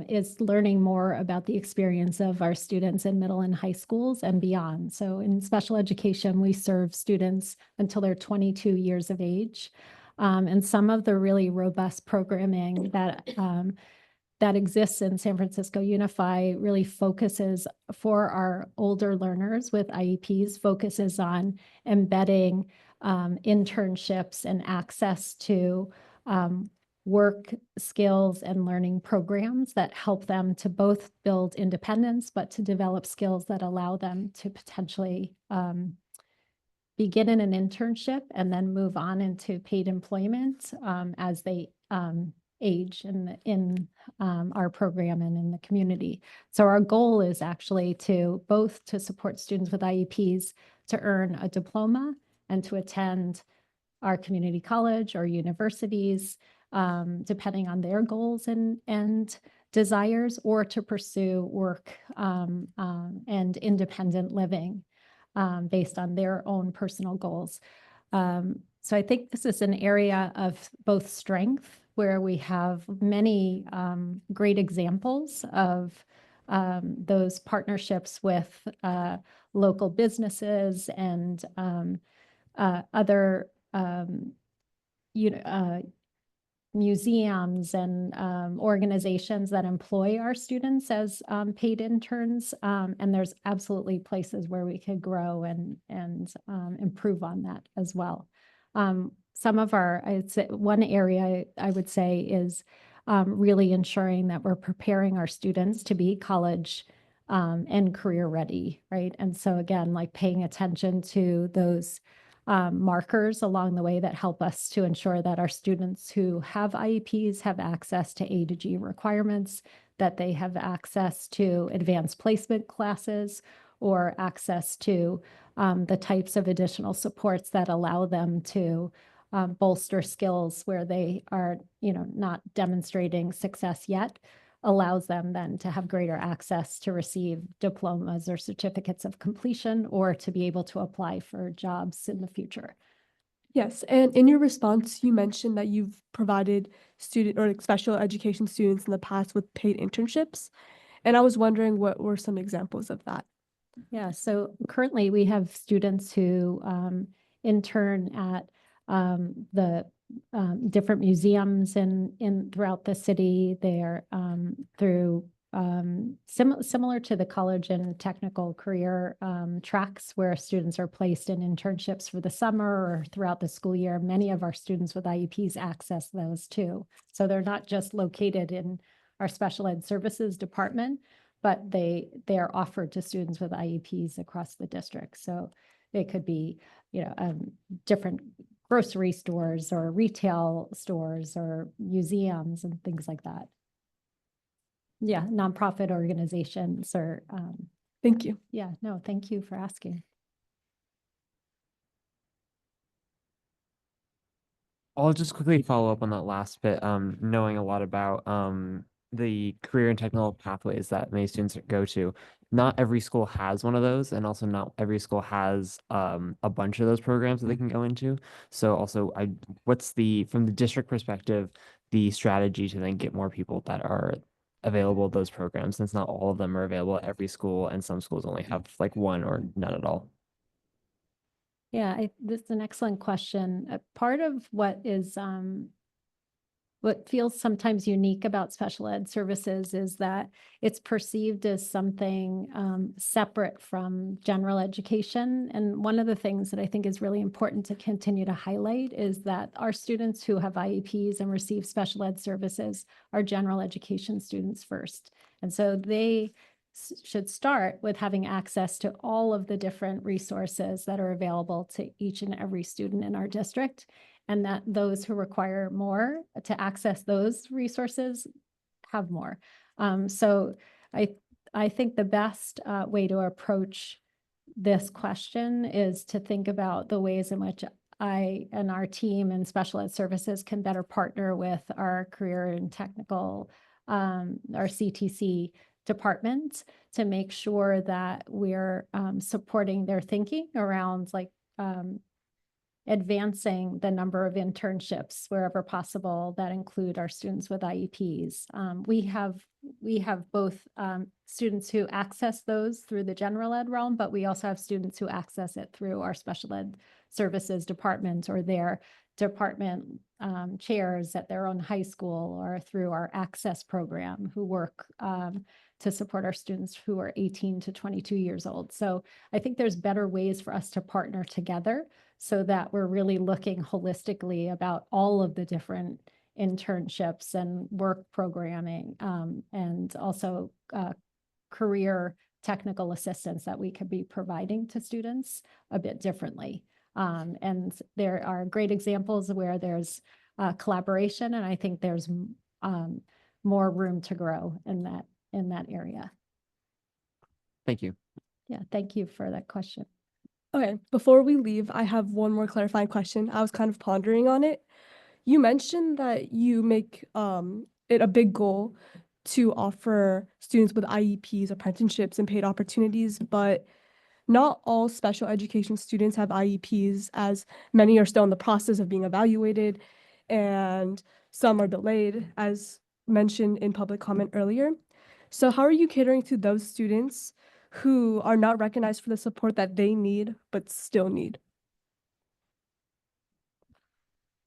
is learning more about the experience of our students in middle and high schools and beyond. So in special education, we serve students until they're 22 years of age. And some of the really robust programming that exists in San Francisco Unify really focuses for our older learners with IEPs, focuses on embedding internships and access to work skills and learning programs that help them to both build independence, but to develop skills that allow them to potentially begin in an internship and then move on into paid employment as they age in our program and in the community. So our goal is actually to both to support students with IEPs to earn a diploma and to attend our community college or universities, depending on their goals and desires, or to pursue work and independent living based on their own personal goals. So I think this is an area of both strength, where we have many great examples of those partnerships with local businesses and other museums and organizations that employ our students as paid interns. And there's absolutely places where we could grow and improve on that as well. Some of our, I'd say one area I would say is really ensuring that we're preparing our students to be college and career ready, right? And so again, like paying attention to those markers along the way that help us to ensure that our students who have IEPs have access to A to G requirements, that they have access to advanced placement classes or access to the types of additional supports that allow them to bolster skills where they are, not demonstrating success yet, allows them then to have greater access to receive diplomas or certificates of completion or to be able to apply for jobs in the future. Yes, and in your response, you mentioned that you've provided student or special education students in the past with paid internships. And I was wondering what were some examples of that? Yeah, so currently we have students who intern at the different museums in throughout the city. They're through similar to the college and technical career tracks where students are placed in internships for the summer or throughout the school year. Many of our students with IEPs access those too. So they're not just located in our special ed services department, but they are offered to students with IEPs across the district. So it could be, different grocery stores or retail stores or museums and things like that. Yeah, nonprofit organizations or. Thank you. Yeah, no, thank you for asking. I'll just quickly follow up on that last bit, knowing a lot about the career and technical pathways that many students go to, not every school has one of those, and also not every school has a bunch of those programs that they can go into. So also, what's from the district perspective, the strategy to then get more people that are available those programs, since not all of them are available at every school, and some schools only have like one or none at all. Yeah, this is an excellent question. Part of what feels sometimes unique about special ed services is that it's perceived as something separate from general education. And one of the things that I think is really important to continue to highlight is that our students who have IEPs and receive special ed services are general education students first. And so they should start with having access to all of the different resources that are available to each and every student in our district, and that those who require more to access those resources have more. So I think the best way to approach this question is to think about the ways in which I and our team in special ed services can better partner with our career and technical, our CTC department, to make sure that we're supporting their thinking around advancing the number of internships wherever possible that include our students with IEPs. We have both students who access those through the general ed realm, but we also have students who access it through our special ed services department or their department chairs at their own high school, or through our access program, who work to support our students who are 18 to 22 years old. So I think there's better ways for us to partner together so that we're really looking holistically about all of the different internships and work programming, and also career technical assistance that we could be providing to students a bit differently. And there are great examples where there's collaboration, and I think there's more room to grow in that area. Thank you. Yeah, thank you for that question. Okay, before we leave, I have one more clarifying question. I was kind of pondering on it. You mentioned that you make it a big goal to offer students with IEPs apprenticeships and paid opportunities, but not all special education students have IEPs, as many are still in the process of being evaluated, and some are delayed, as mentioned in public comment earlier. So how are you catering to those students who are not recognized for the support that they need, but still need?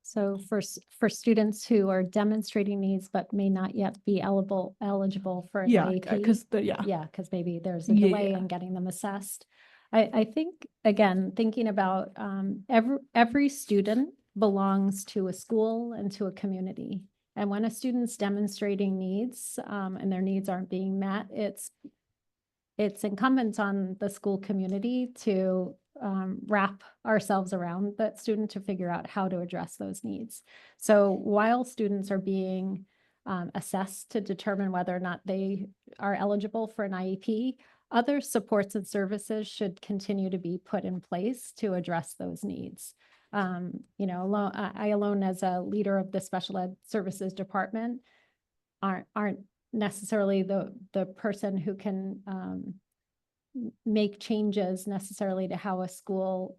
So for students who are demonstrating needs but may not yet be eligible for an IEP. Because maybe there's a delay in getting them assessed. I think, again, thinking about every student belongs to a school and to a community. And when a student's demonstrating needs and their needs aren't being met, it's incumbent on the school community to wrap ourselves around that student to figure out how to address those needs. So while students are being assessed to determine whether or not they are eligible for an IEP, other supports and services should continue to be put in place to address those needs. I alone, as a leader of the special ed services department, aren't necessarily the person who can make changes necessarily to how a school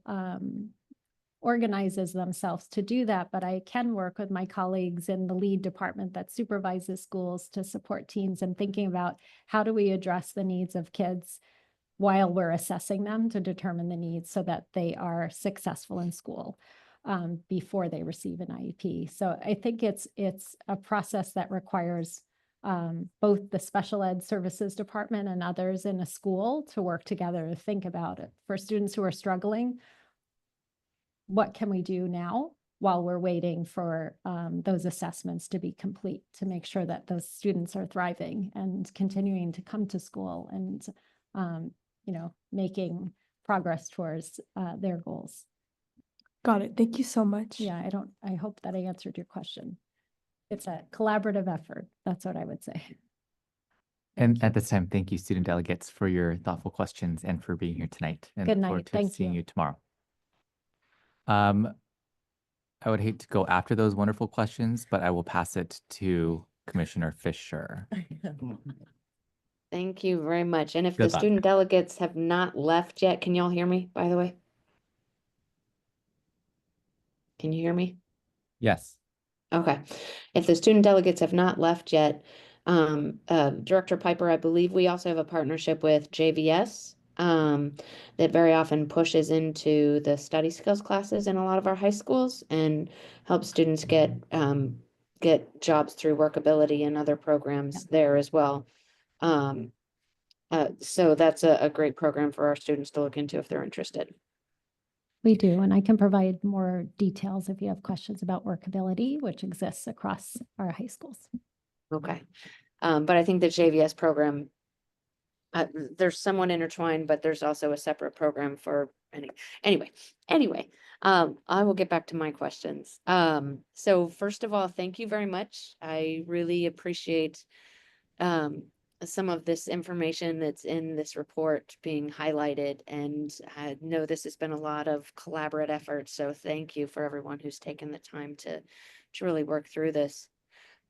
organizes themselves to do that, but I can work with my colleagues in the lead department that supervises schools to support teams and thinking about how do we address the needs of kids while we're assessing them to determine the needs so that they are successful in school before they receive an IEP. So I think it's a process that requires both the special ed services department and others in a school to work together to think about it. For students who are struggling, what can we do now while we're waiting for those assessments to be complete to make sure that those students are thriving and continuing to come to school and making progress towards their goals. Got it. Thank you so much. Yeah, I hope that I answered your question. It's a collaborative effort. That's what I would say. And at this time, thank you, student delegates, for your thoughtful questions and for being here tonight. And Good look night. forward to Thank seeing you. you tomorrow. I would hate to go after those wonderful questions, but I will pass it to Commissioner Fisher. Thank you very much. And if Good the luck. student delegates have not left yet, can y'all hear me, by the way? Can you hear me? Yes. Okay. If the student delegates have not left yet, Director Piper, I believe we also have a partnership with JVS that very often pushes into the study skills classes in a lot of our high schools and helps students get jobs through workability and other programs there as well. So that's a great program for our students to look into if they're interested. We do, and I can provide more details if you have questions about workability, which exists across our high schools. Okay. But I think the JVS program, they're somewhat intertwined, but there's also a separate program for anyway, I will get back to my questions. So first of all, thank you very much. I really appreciate some of this information that's in this report being highlighted, and I know this has been a lot of collaborative effort. So thank you for everyone who's taken the time to really work through this.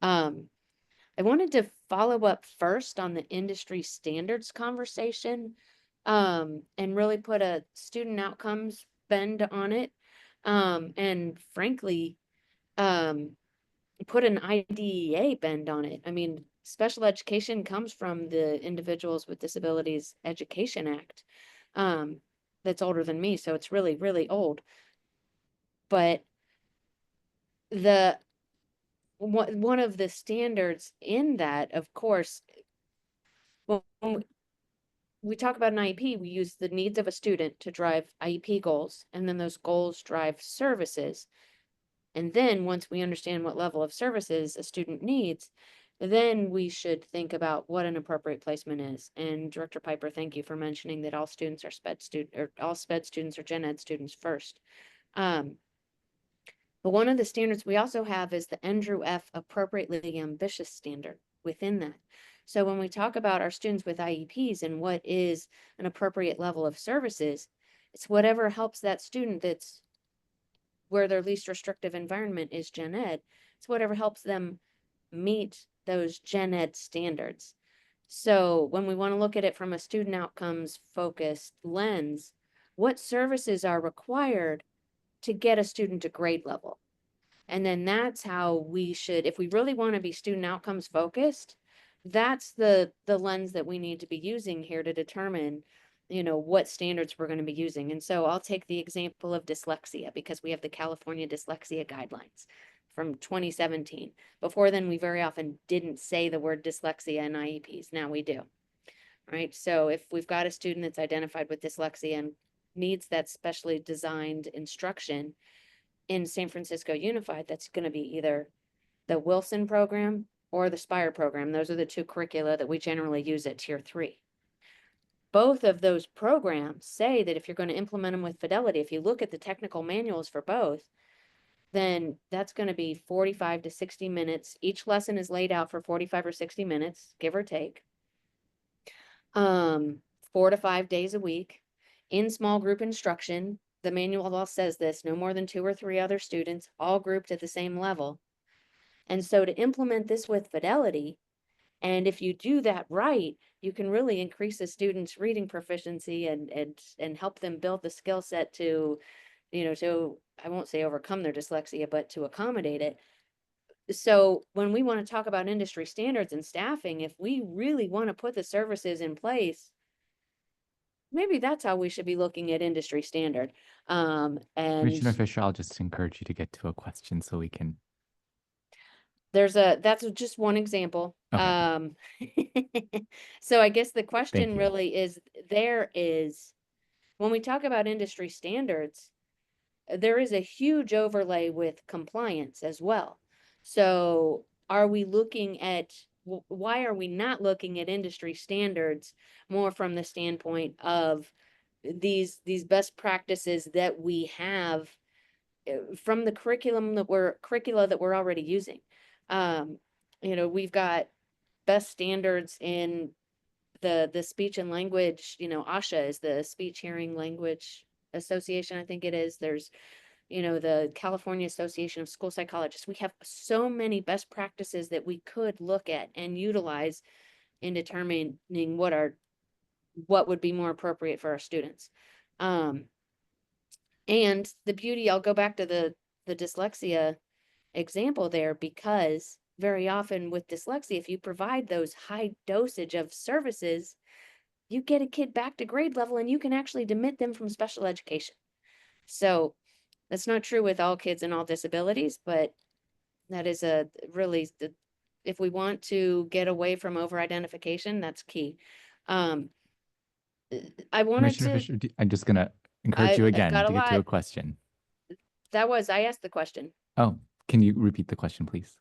I wanted to follow up first on the industry standards conversation, and really put a student outcomes bend on it. And frankly, put an IDEA bend on it. I mean, special education comes from the Individuals with Disabilities Education Act, that's older than me, so it's really, really old. But one of the standards in that, of course, when we talk about an IEP, we use the needs of a student to drive IEP goals, and then those goals drive services. And then once we understand what level of services a student needs, then we should think about what an appropriate placement is. And Director Piper, thank you for mentioning that all students are all SPED students are gen ed students first. But one of the standards we also have is the Andrew F. Appropriately Ambitious standard within that. So when we talk about our students with IEPs and what is an appropriate level of services, it's whatever helps that student that's where their least restrictive environment is gen ed. It's whatever helps them meet those gen ed standards. So when we want to look at it from a student outcomes focused lens, what services are required to get a student to grade level? And then that's how we should, if we really want to be student outcomes focused, that's the lens that we need to be using here to determine, what standards we're going to be using. And so I'll take the example of dyslexia because we have the California Dyslexia Guidelines from 2017. Before then, we very often didn't say the word dyslexia in IEPs. Now we do, right? So if we've got a student that's identified with dyslexia and needs that specially designed instruction in San Francisco Unified, that's going to be either the Wilson program or the Spire program. Those are the two curricula that we generally use at Tier 3. Both of those programs say that if you're going to implement them with fidelity, if you look at the technical manuals for both, then that's going to be 45 to 60 minutes. Each lesson is laid out for 45 or 60 minutes, give or take. 4 to 5 days a week in small group instruction. The manual all says this, no more than 2 or 3 other students, all grouped at the same level. And so to implement this with fidelity, and if you do that right, you can really increase a student's reading proficiency and help them build the skill set to, to, I won't say overcome their dyslexia, but to accommodate it. So when we want to talk about industry standards and staffing, if we really want to put the services in place, maybe that's how we should be looking at industry standard. Commissioner And Fisher, I'll just encourage you to get to a question so we can. that's just one example. Okay. So I guess the question you. really is, when we talk about industry standards, there is a huge overlay with compliance as well. So are we looking at, why are we not looking at industry standards more from the standpoint of these best practices that we have from the curricula that we're already using? We've got best standards in the speech and language, ASHA is the Speech Hearing Language Association, I think it is. There's, the California Association of School Psychologists. We have so many best practices that we could look at and utilize in determining what would be more appropriate for our students. And the beauty, I'll go back to the dyslexia example there, because very often with dyslexia, if you provide those high dosage of services, you get a kid back to grade level and you can actually demit them from special education. So that's not true with all kids and all disabilities, but that is if we want to get away from over-identification, that's key. I wanted Commissioner to, Fisher, I'm just gonna encourage you I've again got to a get to a lot. question. I asked the question. Oh, can you repeat the question, please?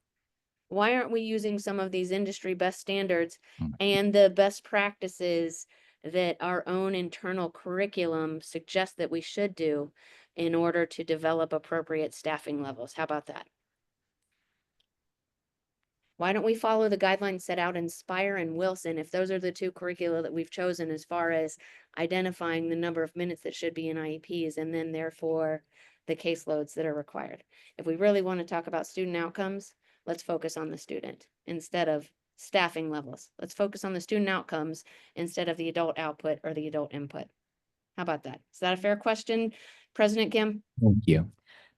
Why aren't we using some of these industry best standards Mm. and the best practices that our own internal curriculum suggests that we should do in order to develop appropriate staffing levels? How about that? Why don't we follow the guidelines set out in Spire and Wilson, if those are the two curricula that we've chosen as far as identifying the number of minutes that should be in IEPs, and then therefore the caseloads that are required? If we really want to talk about student outcomes, let's focus on the student instead of staffing levels. Let's focus on the student outcomes instead of the adult output or the adult input. How about that? Is that a fair question, President Kim? Thank you.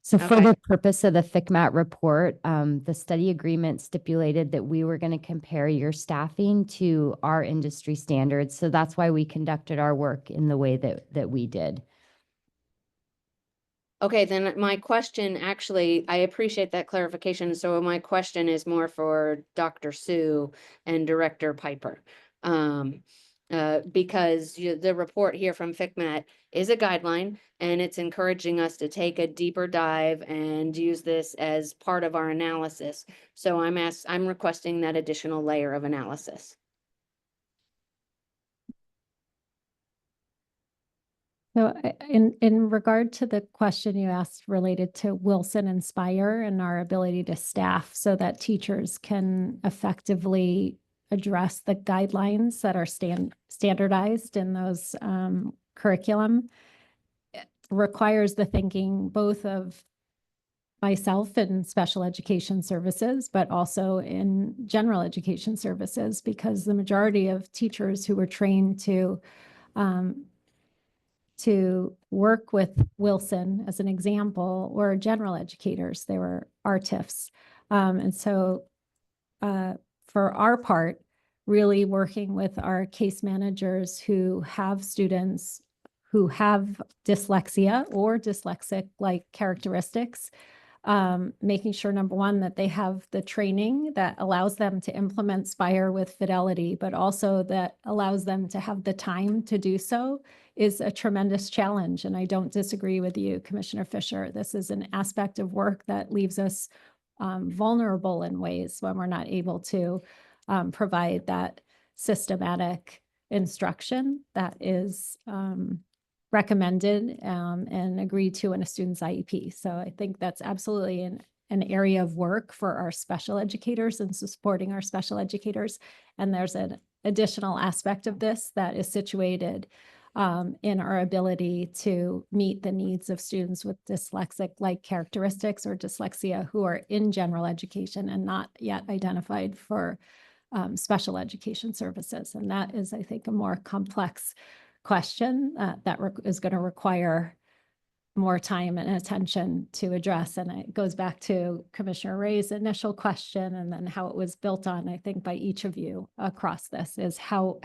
So for Okay. the purpose of the FCMAT report, the study agreement stipulated that we were going to compare your staffing to our industry standards. So that's why we conducted our work in the way that we did. Okay, then my question, actually, I appreciate that clarification. So my question is more for Dr. Sue and Director Piper. Because the report here from FCMAT is a guideline, and it's encouraging us to take a deeper dive and use this as part of our analysis. So I'm requesting that additional layer of analysis. So in regard to the question you asked related to Wilson and Spire and our ability to staff so that teachers can effectively address the guidelines that are standardized in those curriculum, it requires the thinking both of myself in special education services, but also in general education services, because the majority of teachers who were trained to work with Wilson, as an example, were general educators. They were RTIFs. And so for our part, really working with our case managers who have students who have dyslexia or dyslexic-like characteristics, making sure, number one, that they have the training that allows them to implement Spire with fidelity, but also that allows them to have the time to do so, is a tremendous challenge. And I don't disagree with you, Commissioner Fisher. This is an aspect of work that leaves us vulnerable in ways when we're not able to provide that systematic instruction that is recommended and agreed to in a student's IEP. So I think that's absolutely an area of work for our special educators and supporting our special educators. And there's an additional aspect of this that is situated in our ability to meet the needs of students with dyslexic-like characteristics or dyslexia who are in general education and not yet identified for special education services. And that is, I think, a more complex question that is going to require more time and attention to address. And it goes back to Commissioner Ray's initial question and then how it was built on, I think, by each of you across this, is how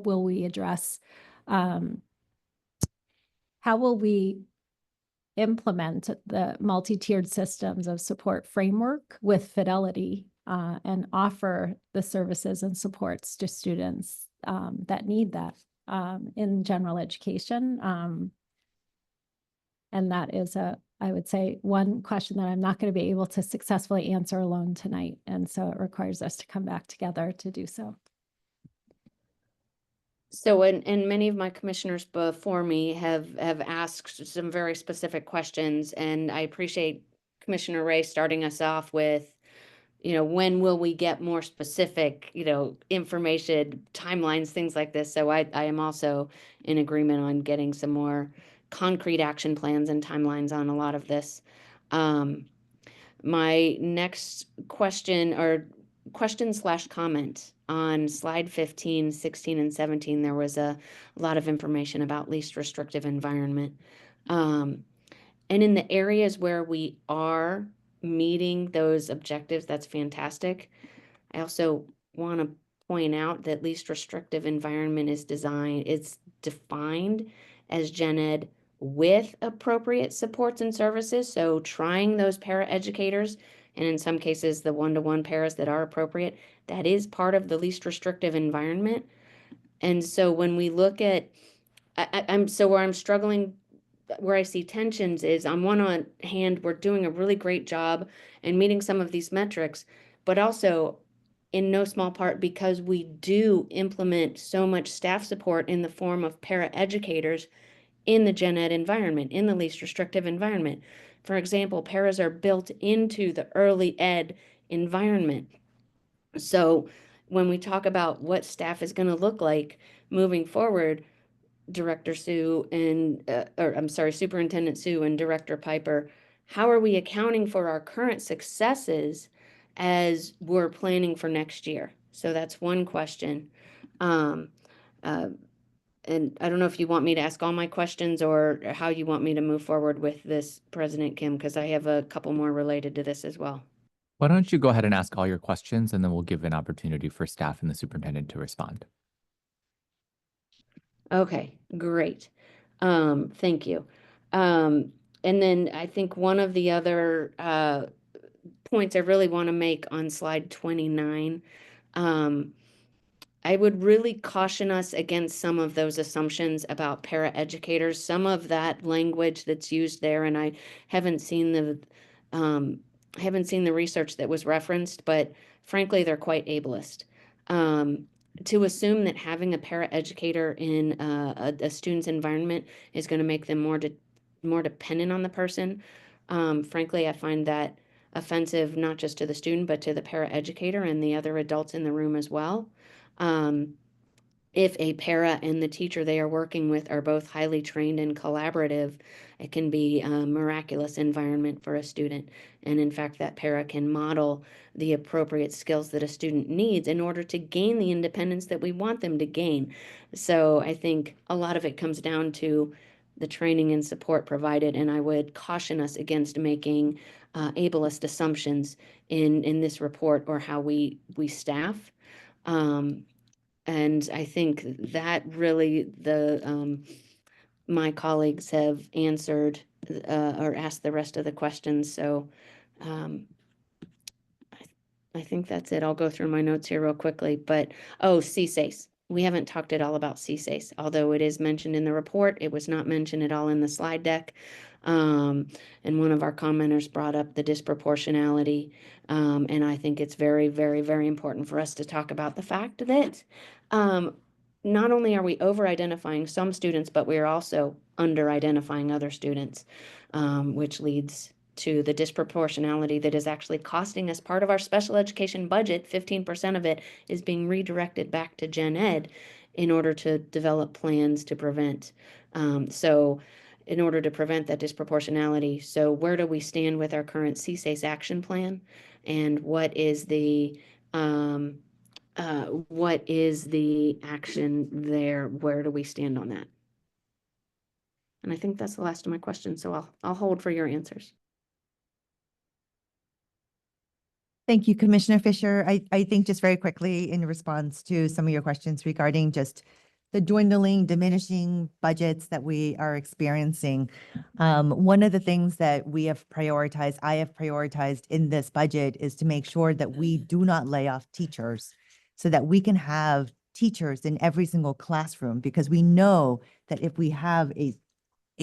will we address, how will we implement the multi-tiered systems of support framework with fidelity and offer the services and supports to students that need that in general education. And that is I would say, one question that I'm not going to be able to successfully answer alone tonight. And so it requires us to come back together to do so. So, and many of my commissioners before me have asked some very specific questions, and I appreciate Commissioner Ray starting us off with, when will we get more specific, information, timelines, things like this. So I am also in agreement on getting some more concrete action plans and timelines on a lot of this. My next question/comment on slide 15, 16, and 17, there was a lot of information about least restrictive environment. And in the areas where we are meeting those objectives, that's fantastic. I also want to point out that least restrictive environment is defined as gen ed with appropriate supports and services. So trying those paraeducators, and in some cases, the one-to-one paras that are appropriate, that is part of the least restrictive environment. And so when we look at, where I'm struggling, where I see tensions is on one hand, we're doing a really great job in meeting some of these metrics, but also in no small part because we do implement so much staff support in the form of paraeducators in the gen ed environment, in the least restrictive environment. For example, paras are built into the early ed environment. So when we talk about what staff is going to look like moving forward, Director Sue and, Superintendent Sue and Director Piper, how are we accounting for our current successes as we're planning for next year? So that's one question. And I don't know if you want me to ask all my questions or how you want me to move forward with this, President Kim, because I have a couple more related to this as well. Why don't you go ahead and ask all your questions, and then we'll give an opportunity for staff and the superintendent to respond. Okay, great. Thank you. And then I think one of the other points I really want to make on slide 29, I would really caution us against some of those assumptions about paraeducators, some of that language that's used there, and I haven't seen the research that was referenced, but frankly, they're quite ableist. To assume that having a paraeducator in a student's environment is going to make them more dependent on the person, frankly, I find that offensive, not just to the student, but to the paraeducator and the other adults in the room as well. If a para and the teacher they are working with are both highly trained and collaborative, it can be a miraculous environment for a student. And in fact, that para can model the appropriate skills that a student needs in order to gain the independence that we want them to gain. So I think a lot of it comes down to the training and support provided, and I would caution us against making ableist assumptions in this report or how we staff. And I think that really my colleagues have answered or asked the rest of the questions. So I think that's it. I'll go through my notes here real quickly. But, CSACE. We haven't talked at all about CSACE, although it is mentioned in the report. It was not mentioned at all in the slide deck. And one of our commenters brought up the disproportionality. And I think it's very, very, very important for us to talk about the fact that not only are we over-identifying some students, but we are also under-identifying other students, which leads to the disproportionality that is actually costing us part of our special education budget. 15% of it is being redirected back to gen ed in order to develop plans to prevent. So in order to prevent that disproportionality, so where do we stand with our current CSACE action plan? And what is the action there? Where do we stand on that? And I think that's the last of my questions, so I'll hold for your answers. Thank you, Commissioner Fisher. I think just very quickly in response to some of your questions regarding just the dwindling, diminishing budgets that we are experiencing. One of the things that I have prioritized in this budget is to make sure that we do not lay off teachers so that we can have teachers in every single classroom, because we know that if we have a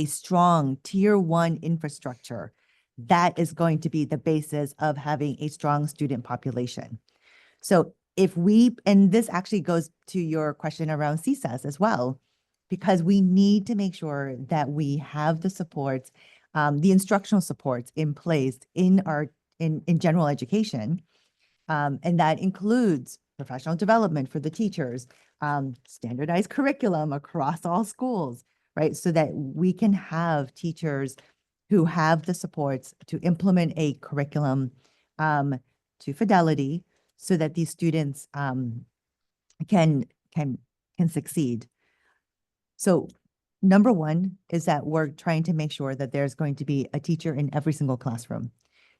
strong tier 1 infrastructure, that is going to be the basis of having a strong student population. So and this actually goes to your question around CSAS as well, because we need to make sure that we have the supports, the instructional supports in place in general education. And that includes professional development for the teachers, standardized curriculum across all schools, right? So that we can have teachers who have the supports to implement a curriculum to fidelity so that these students can succeed. So number one is that we're trying to make sure that there's going to be a teacher in every single classroom.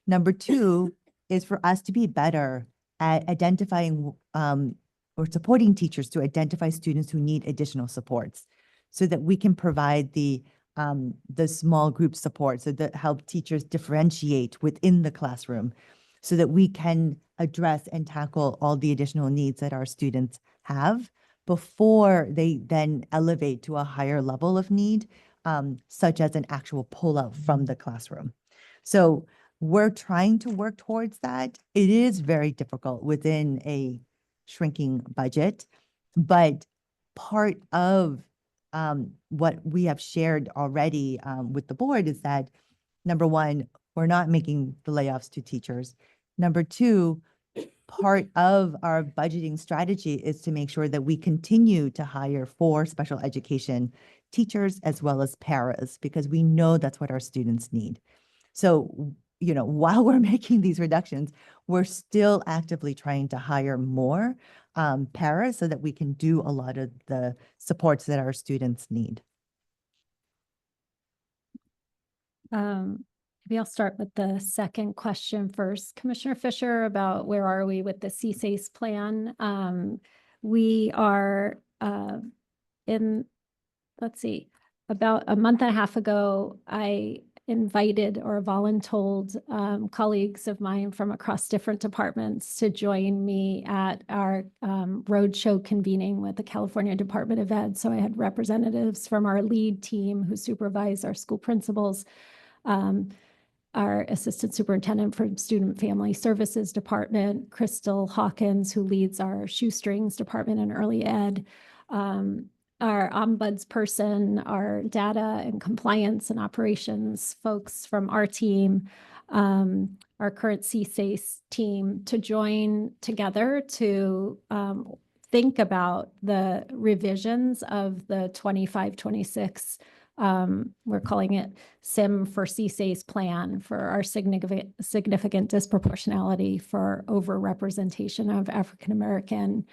Number two is for us to be better at identifying or supporting teachers to identify students who need additional supports so that we can provide the small group support so that help teachers differentiate within the classroom so that we can address and tackle all the additional needs that our students have before they then elevate to a higher level of need, such as an actual pullout from the classroom. So we're trying to work towards that. It is very difficult within a shrinking budget, but part of what we have shared already with the board is that, number one, we're not making the layoffs to teachers. Number two, part of our budgeting strategy is to make sure that we continue to hire for special education teachers as well as paras, because we know that's what our students need. So, you know, while we're making these reductions, we're still actively trying to hire more paras so that we can do a lot of the supports that our students need. Maybe I'll start with the second question first. Commissioner Fisher, about where are we with the CSACE plan? We are let's see, about a month and a half ago, I invited or voluntold colleagues of mine from across different departments to join me at our roadshow convening with the California Department of Ed. So I had representatives from our lead team who supervise our school principals, our assistant superintendent from Student Family Services Department, Crystal Hawkins, who leads our shoestrings department in early ed, our ombuds person, our data and compliance and operations folks from our team, our current CSACE team, to join together to think about the revisions of the 25-26 we're calling it SIM for CSACE plan for our significant disproportionality for overrepresentation of African-American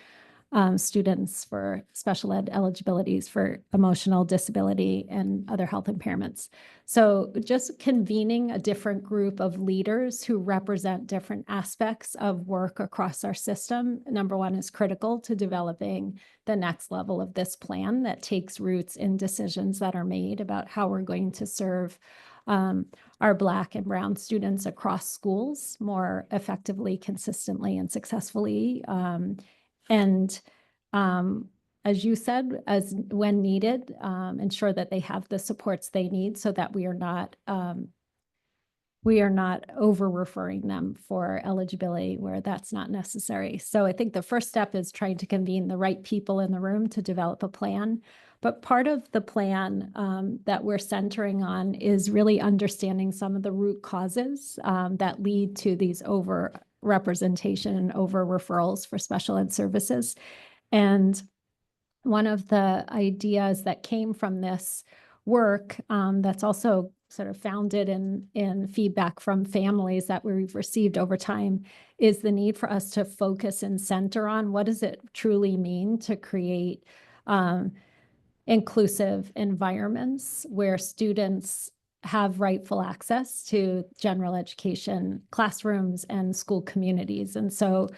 students, for special ed eligibilities for emotional disability and other health impairments. So just convening a different group of leaders who represent different aspects of work across our system, number one, is critical to developing the next level of this plan that takes roots in decisions that are made about how we're going to serve our Black and Brown students across schools more effectively, consistently, and successfully. As you said, as when needed, ensure that they have the supports they need so that we are not over-referring them for eligibility where that's not necessary. So I think the first step is trying to convene the right people in the room to develop a plan. But part of the plan that we're centering on is really understanding some of the root causes that lead to these over-representation and over-referrals for special ed services. And one of the ideas that came from this work that's also sort of founded in feedback from families that we've received over time is the need for us to focus and center on what does it truly mean to create inclusive environments where students have rightful access to general education classrooms and school communities. And so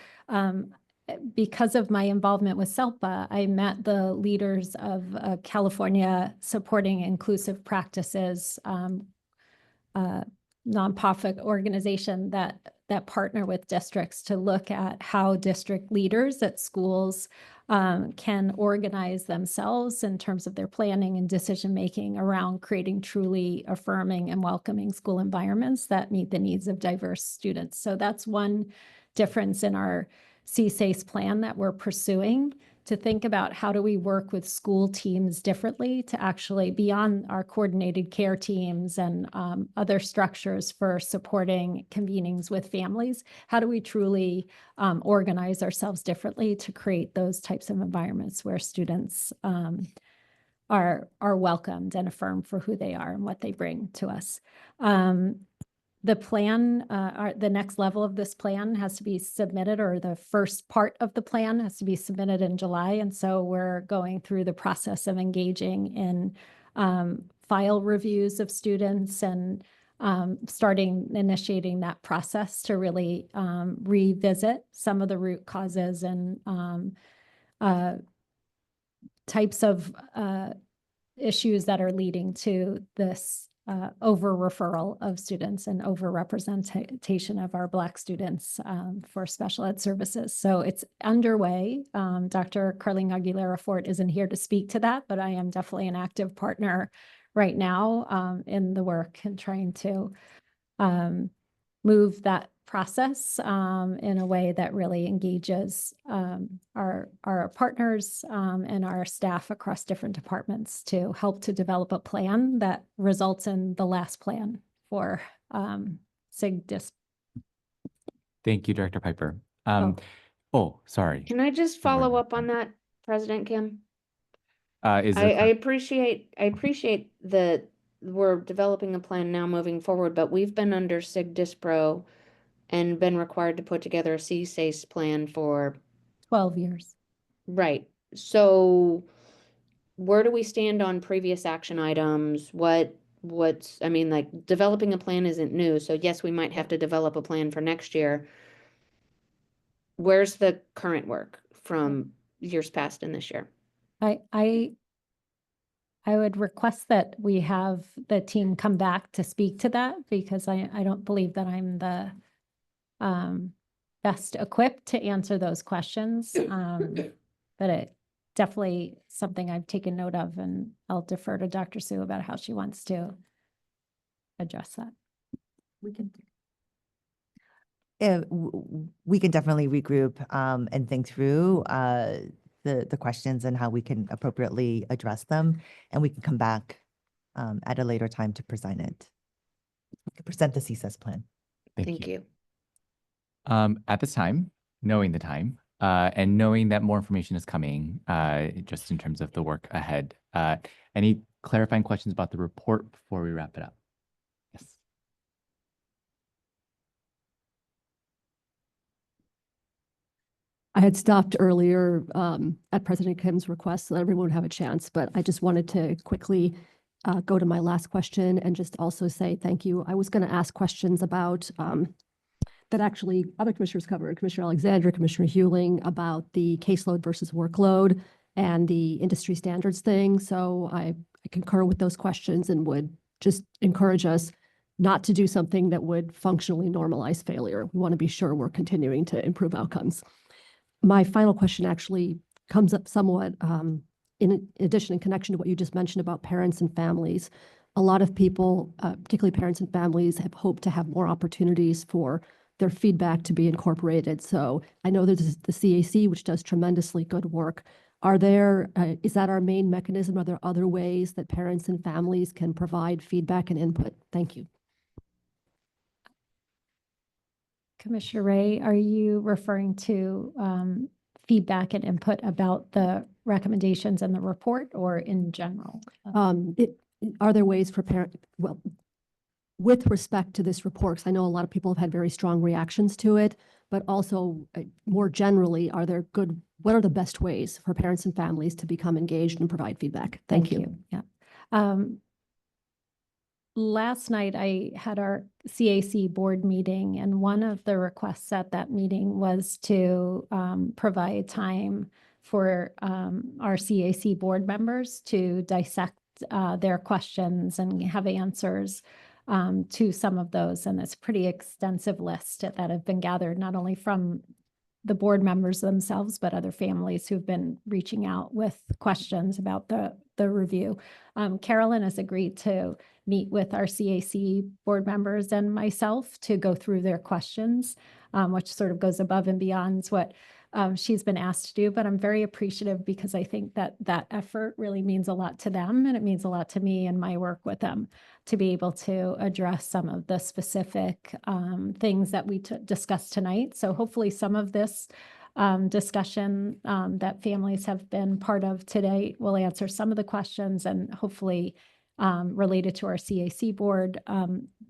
because of my involvement with SELPA, I met the leaders of California Supporting Inclusive Practices, nonprofit organization that partner with districts to look at how district leaders at schools can organize themselves in terms of their planning and decision-making around creating truly affirming and welcoming school environments that meet the needs of diverse students. So that's one difference in our CSACE plan that we're pursuing, to think about how do we work with school teams differently to actually, beyond our coordinated care teams and other structures for supporting convenings with families, how do we truly organize ourselves differently to create those types of environments where students are welcomed and affirmed for who they are and what they bring to us. The plan, the next level of this plan has to be submitted, or the first part of the plan has to be submitted in July. And so we're going through the process of engaging in file reviews of students and initiating that process to really revisit some of the root causes and types of issues that are leading to this over referral of students and over representation of our Black students for special ed services. So it's underway. Dr. Carlene Aguilera Fort isn't here to speak to that, but I am definitely an active partner right now in the work and trying to move that process in a way that really engages our partners and our staff across different departments to help to develop a plan that results in the last plan for SIG-DISP. Thank you, Director Piper. Sorry. Can I just follow up on that, President Kim? I I appreciate that we're developing a plan now moving forward, but we've been under SIG-DISPRO and been required to put together a CSACE plan for 12 years. Right. So where do we stand on previous action items? I mean, like, developing a plan isn't new. So yes, we might have to develop a plan for next year. Where's the current work from years past and this year? I would request that we have the team come back to speak to that, because I don't believe that I'm the best equipped to answer those questions. But it definitely something I've taken note of, and I'll defer to Dr. Sue about how she wants to address that. We can definitely regroup and think through the questions and how we can appropriately address them, and we can come back at a later time to present it. We can present the CSAS plan. Thank you. At this time, knowing the time and knowing that more information is coming, just in terms of the work ahead, any clarifying questions about the report before we wrap it up? Yes. I had stopped earlier at President Kim's request so that everyone would have a chance, but I just wanted to quickly go to my last question and just also say thank you. I was going to ask questions about that actually other commissioners covered, Commissioner Alexander, Commissioner Hewling, about the caseload versus workload and the industry standards thing. So I concur with those questions and would just encourage us not to do something that would functionally normalize failure. We want to be sure we're continuing to improve outcomes. My final question actually comes up somewhat in addition, in connection to what you just mentioned about parents and families. A lot of people, particularly parents and families, have hoped to have more opportunities for their feedback to be incorporated. So I know there's the CAC, which does tremendously good work. Is that our main mechanism? Are there other ways that parents and families can provide feedback and input? Thank you. Commissioner Ray, are you referring to feedback and input about the recommendations in the report, or in general? Are there ways for with respect to this report, because I know a lot of people have had very strong reactions to it, but also more generally, what are the best ways for parents and families to become engaged and provide feedback? Thank you. Yeah. Last night I had our CAC board meeting, and one of the requests at that meeting was to provide time for our CAC board members to dissect their questions and have answers to some of those. And it's a pretty extensive list that have been gathered, not only from the board members themselves, but other families who've been reaching out with questions about the review. Carolyn has agreed to meet with our CAC board members and myself to go through their questions, which sort of goes above and beyond what she's been asked to do. But I'm very appreciative, because I think that effort really means a lot to them, and it means a lot to me and my work with them to be able to address some of the specific things that we discussed tonight. So hopefully some of this discussion that families have been part of today. We'll answer some of the questions and hopefully related to our CAC board,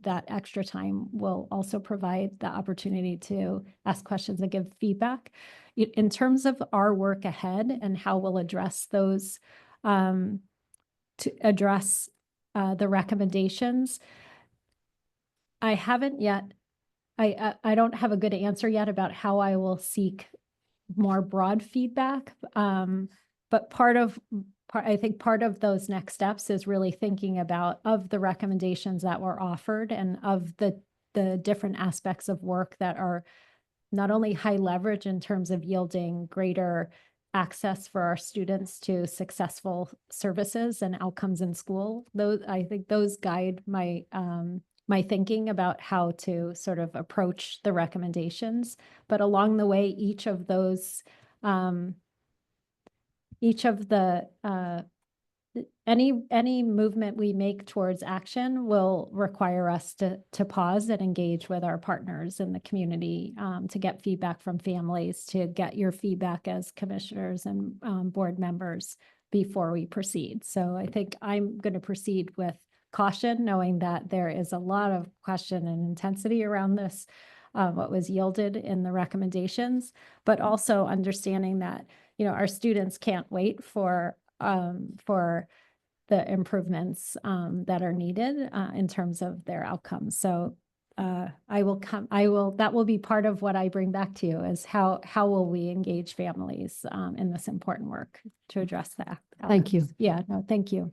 that extra time will also provide the opportunity to ask questions and give feedback. In terms of our work ahead and how we'll address those, to address the recommendations, I haven't yet, I don't have a good answer yet about how I will seek more broad feedback. But I think part of those next steps is really thinking about of the recommendations that were offered and of the different aspects of work that are not only high leverage in terms of yielding greater access for our students to successful services and outcomes in school. I think those guide my my thinking about how to sort of approach the recommendations. But along the way, each of those any movement we make towards action will require us to pause and engage with our partners in the community, to get feedback from families, to get your feedback as commissioners and board members before we proceed. So I think I'm going to proceed with caution, knowing that there is a lot of question and intensity around this, what was yielded in the recommendations, but also understanding that, you know, our students can't wait for the improvements that are needed in terms of their outcomes. So that will be part of what I bring back to you, is how will we engage families in this important work to address that. Thank you. Yeah, no, thank you.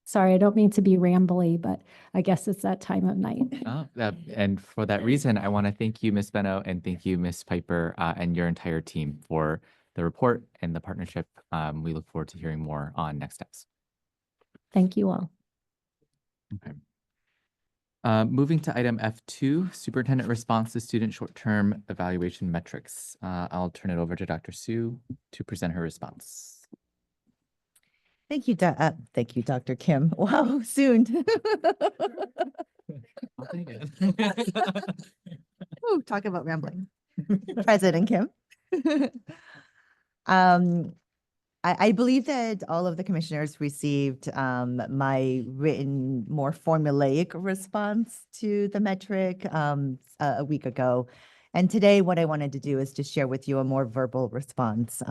Sorry, I don't mean to be rambly, but I guess it's that time of night. And for that reason, I want to thank you, Ms. Benno, and thank you, Ms. Piper, and your entire team for the report and the partnership. We look forward to hearing more on next steps. Thank you all. Okay. Moving to item F2, superintendent response to student short-term evaluation metrics. I'll turn it over to Dr. Su to present her response. Thank you, Dr. Kim. Wow, soon. Ooh, talk about rambling. President Kim. I believe that all of the commissioners received my written, more formulaic response to the metric a week ago. And today what I wanted to do is to share with you a more verbal response.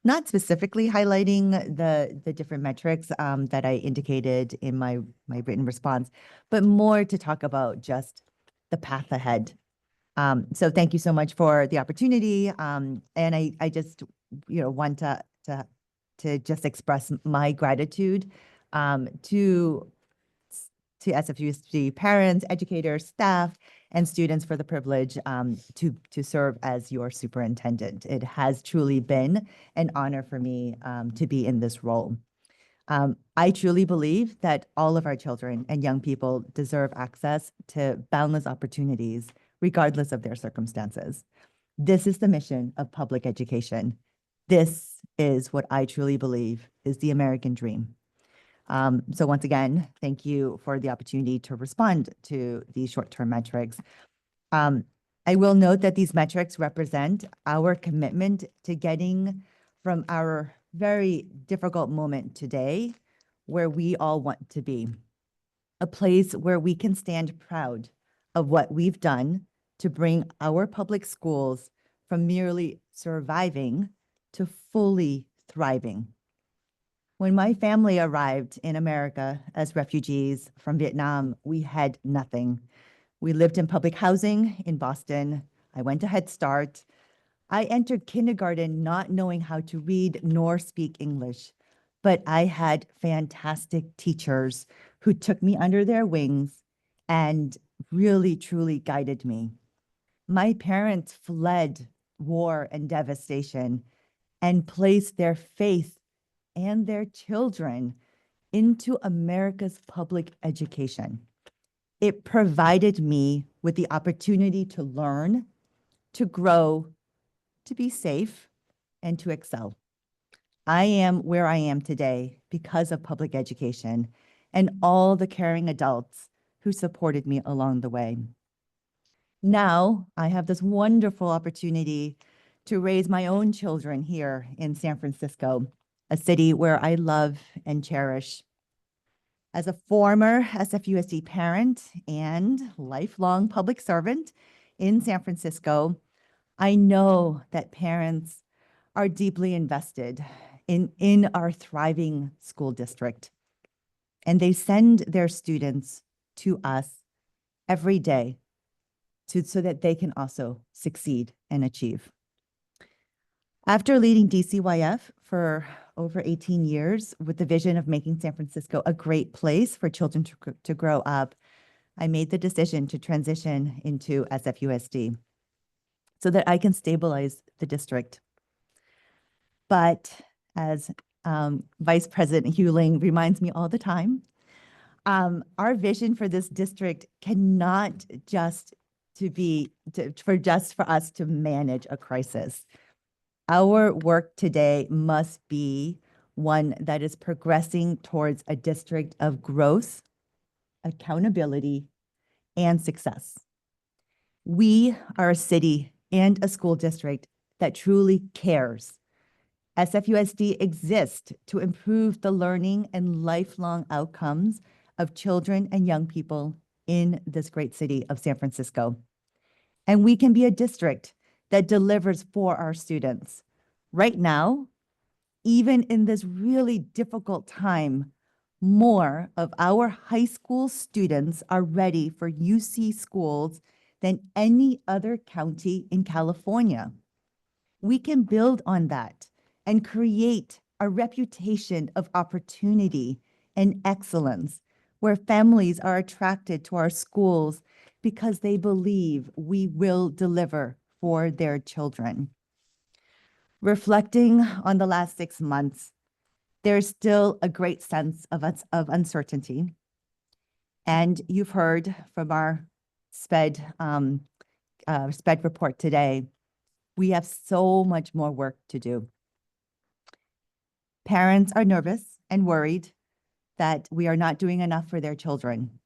Not specifically highlighting the different metrics that I indicated in my written response, but more to talk about just the path ahead. So thank you so much for the opportunity. And I just, you know, want to just express my gratitude to SFUSD parents, educators, staff, and students for the privilege to serve as your superintendent. It has truly been an honor for me to be in this role. I truly believe that all of our children and young people deserve access to boundless opportunities, regardless of their circumstances. This is the mission of public education. This is what I truly believe is the American dream. So once again, thank you for the opportunity to respond to these short-term metrics. I will note that these metrics represent our commitment to getting from our very difficult moment today, where we all want to be, a place where we can stand proud of what we've done to bring our public schools from merely surviving to fully thriving. When my family arrived in America as refugees from Vietnam, we had nothing. We lived in public housing in Boston. I went to Head Start. I entered kindergarten not knowing how to read nor speak English, but I had fantastic teachers who took me under their wings and really, truly guided me. My parents fled war and devastation and placed their faith and their children into America's public education. It provided me with the opportunity to learn, to grow, to be safe, and to excel. I am where I am today because of public education and all the caring adults who supported me along the way. Now I have this wonderful opportunity to raise my own children here in San Francisco, a city where I love and cherish. As a former SFUSD parent and lifelong public servant in San Francisco, I know that parents are deeply invested in our thriving school district, and they send their students to us every day so that they can also succeed and achieve. After leading DCYF for over 18 years with the vision of making San Francisco a great place for children to grow up, I made the decision to transition into SFUSD so that I can stabilize the district. But as Vice President Huling reminds me all the time, our vision for this district cannot just for us to manage a crisis. Our work today must be one that is progressing towards a district of growth, accountability, and success. We are a city and a school district that truly cares. SFUSD exists to improve the learning and lifelong outcomes of children and young people in this great city of San Francisco. And we can be a district that delivers for our students. Right now, even in this really difficult time, more of our high school students are ready for UC schools than any other county in California. We can build on that and create a reputation of opportunity and excellence where families are attracted to our schools because they believe we will deliver for their children. Reflecting on the last 6 months, there's still a great sense of uncertainty. And you've heard from our SPED report today, we have so much more work to do. Parents are nervous and worried that we are not doing enough for their children.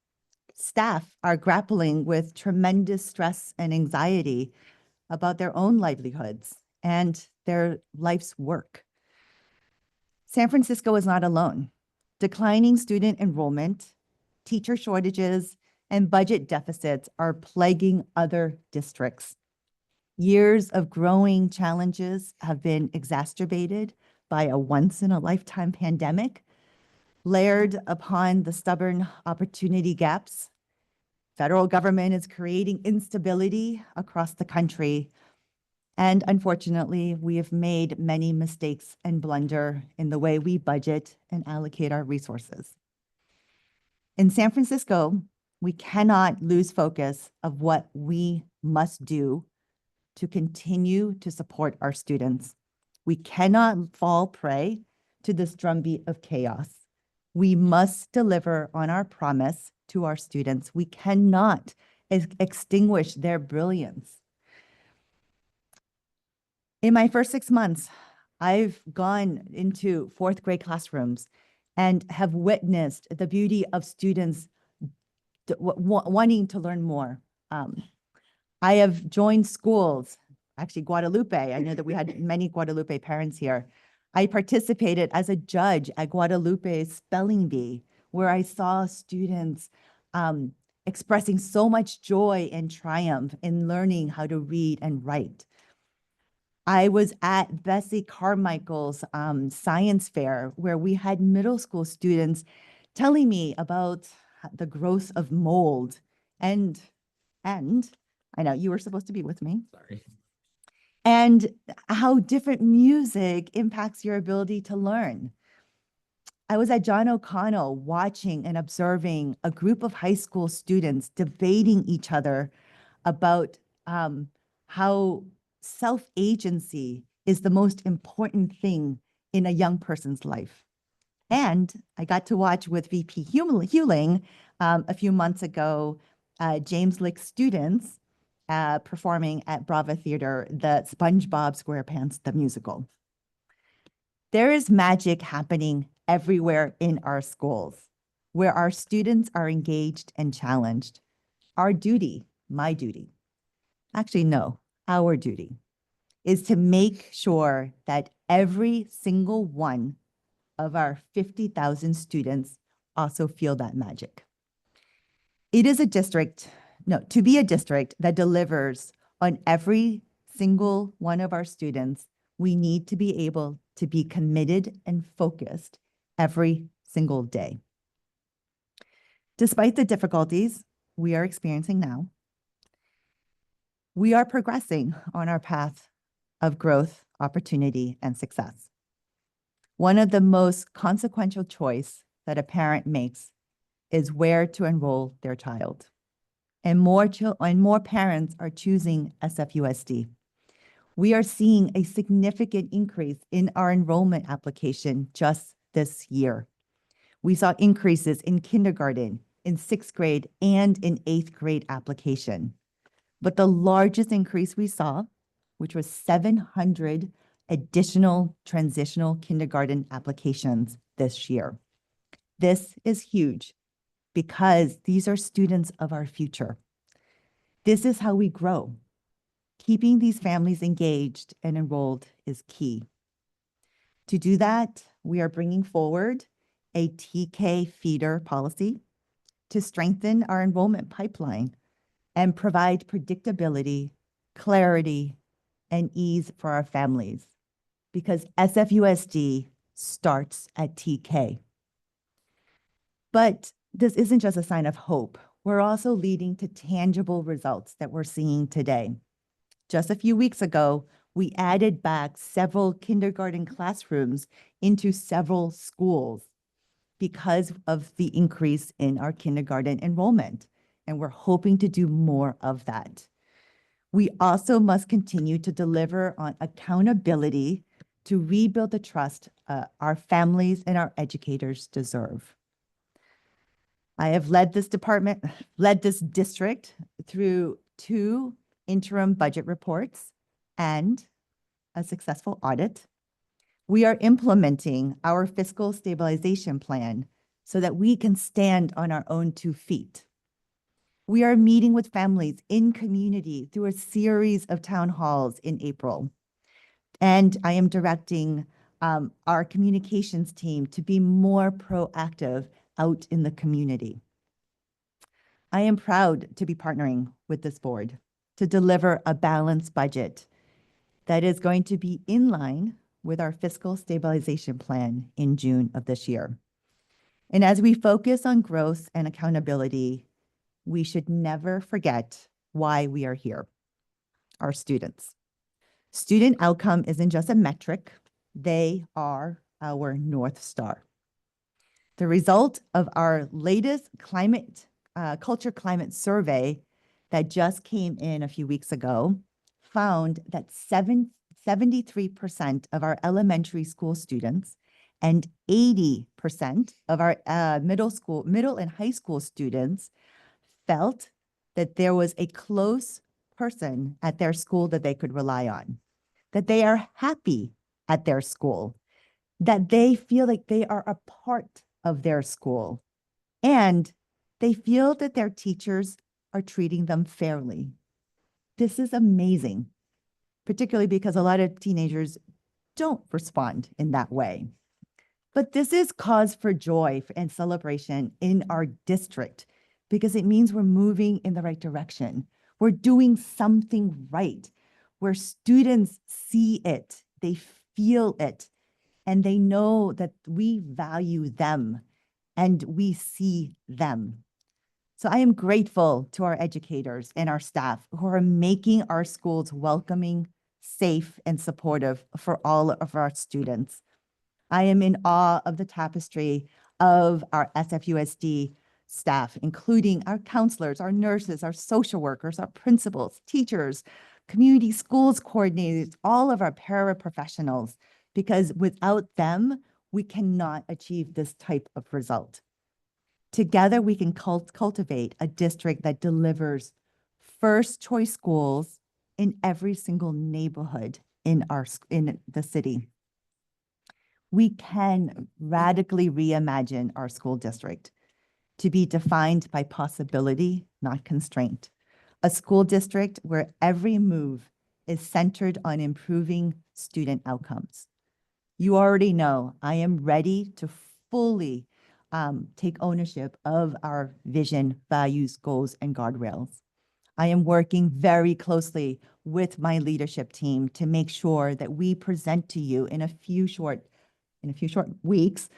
Staff are grappling with tremendous stress and anxiety about their own livelihoods and their life's work. San Francisco is not alone. Declining student enrollment, teacher shortages, and budget deficits are plaguing other districts. Years of growing challenges have been exacerbated by a once-in-a-lifetime pandemic, layered upon the stubborn opportunity gaps. Federal government is creating instability across the country. And unfortunately, we have made many mistakes and blunder in the way we budget and allocate our resources. In San Francisco, we cannot lose focus of what we must do to continue to support our students. We cannot fall prey to this drumbeat of chaos. We must deliver on our promise to our students. We cannot extinguish their brilliance. In my first 6 months, I've gone into 4th grade classrooms and have witnessed the beauty of students wanting to learn more. I have joined schools, actually Guadalupe. I know that we had many Guadalupe parents here. I participated as a judge at Guadalupe's Spelling Bee, where I saw students expressing so much joy and triumph in learning how to read and write. I was at Bessie Carmichael's science fair, where we had middle school students telling me about the growth of mold. And I know you were supposed to be with me. Sorry. And how different music impacts your ability to learn. I was at John O'Connell watching and observing a group of high school students debating each other about how self-agency is the most important thing in a young person's life. And I got to watch with VP Huling a few months ago, James Lick students performing at Brava Theater, the SpongeBob SquarePants, the musical. There is magic happening everywhere in our schools, where our students are engaged and challenged. Our duty, my duty, actually no, our duty, is to make sure that every single one of our 50,000 students also feel that magic. It is a district, no, to be a district that delivers on every single one of our students, we need to be able to be committed and focused every single day. Despite the difficulties we are experiencing now, we are progressing on our path of growth, opportunity, and success. One of the most consequential choice that a parent makes is where to enroll their child. And more parents are choosing SFUSD. We are seeing a significant increase in our enrollment application just this year. We saw increases in kindergarten, in 6th grade, and in 8th grade application. But the largest increase we saw, which was 700 additional transitional kindergarten applications this year. This is huge because these are students of our future. This is how we grow. Keeping these families engaged and enrolled is key. To do that, we are bringing forward a TK feeder policy to strengthen our enrollment pipeline and provide predictability, clarity, and ease for our families, because SFUSD starts at TK. But this isn't just a sign of hope. We're also leading to tangible results that we're seeing today. Just a few weeks ago, we added back several kindergarten classrooms into several schools because of the increase in our kindergarten enrollment, and we're hoping to do more of that. We also must continue to deliver on accountability to rebuild the trust our families and our educators deserve. I have led this district through 2 interim budget reports and a successful audit. We are implementing our fiscal stabilization plan so that we can stand on our own 2 feet. We are meeting with families in community through a series of town halls in April. And I am directing our communications team to be more proactive out in the community. I am proud to be partnering with this board to deliver a balanced budget that is going to be in line with our fiscal stabilization plan in June of this year. And as we focus on growth and accountability, we should never forget why we are here, our students. Student outcome isn't just a metric, they are our North Star. The result of our latest culture climate survey that just came in a few weeks ago found that 73% of our elementary school students and 80% of our middle and high school students felt that there was a close person at their school that they could rely on, that they are happy at their school, that they feel like they are a part of their school, and they feel that their teachers are treating them fairly. This is amazing, particularly because a lot of teenagers don't respond in that way. But this is cause for joy and celebration in our district because it means we're moving in the right direction. We're doing something right, where students see it, they feel it, and they know that we value them and we see them. So I am grateful to our educators and our staff who are making our schools welcoming, safe, and supportive for all of our students. I am in awe of the tapestry of our SFUSD staff, including our counselors, our nurses, our social workers, our principals, teachers, community schools coordinators, all of our paraprofessionals, because without them, we cannot achieve this type of result. Together, we can cultivate a district that delivers first choice schools in every single neighborhood in the city. We can radically reimagine our school district to be defined by possibility, not constraint. A school district where every move is centered on improving student outcomes. You already know I am ready to fully take ownership of our vision, values, goals, and guardrails. I am working very closely with my leadership team to make sure that we present to you in a few short weeks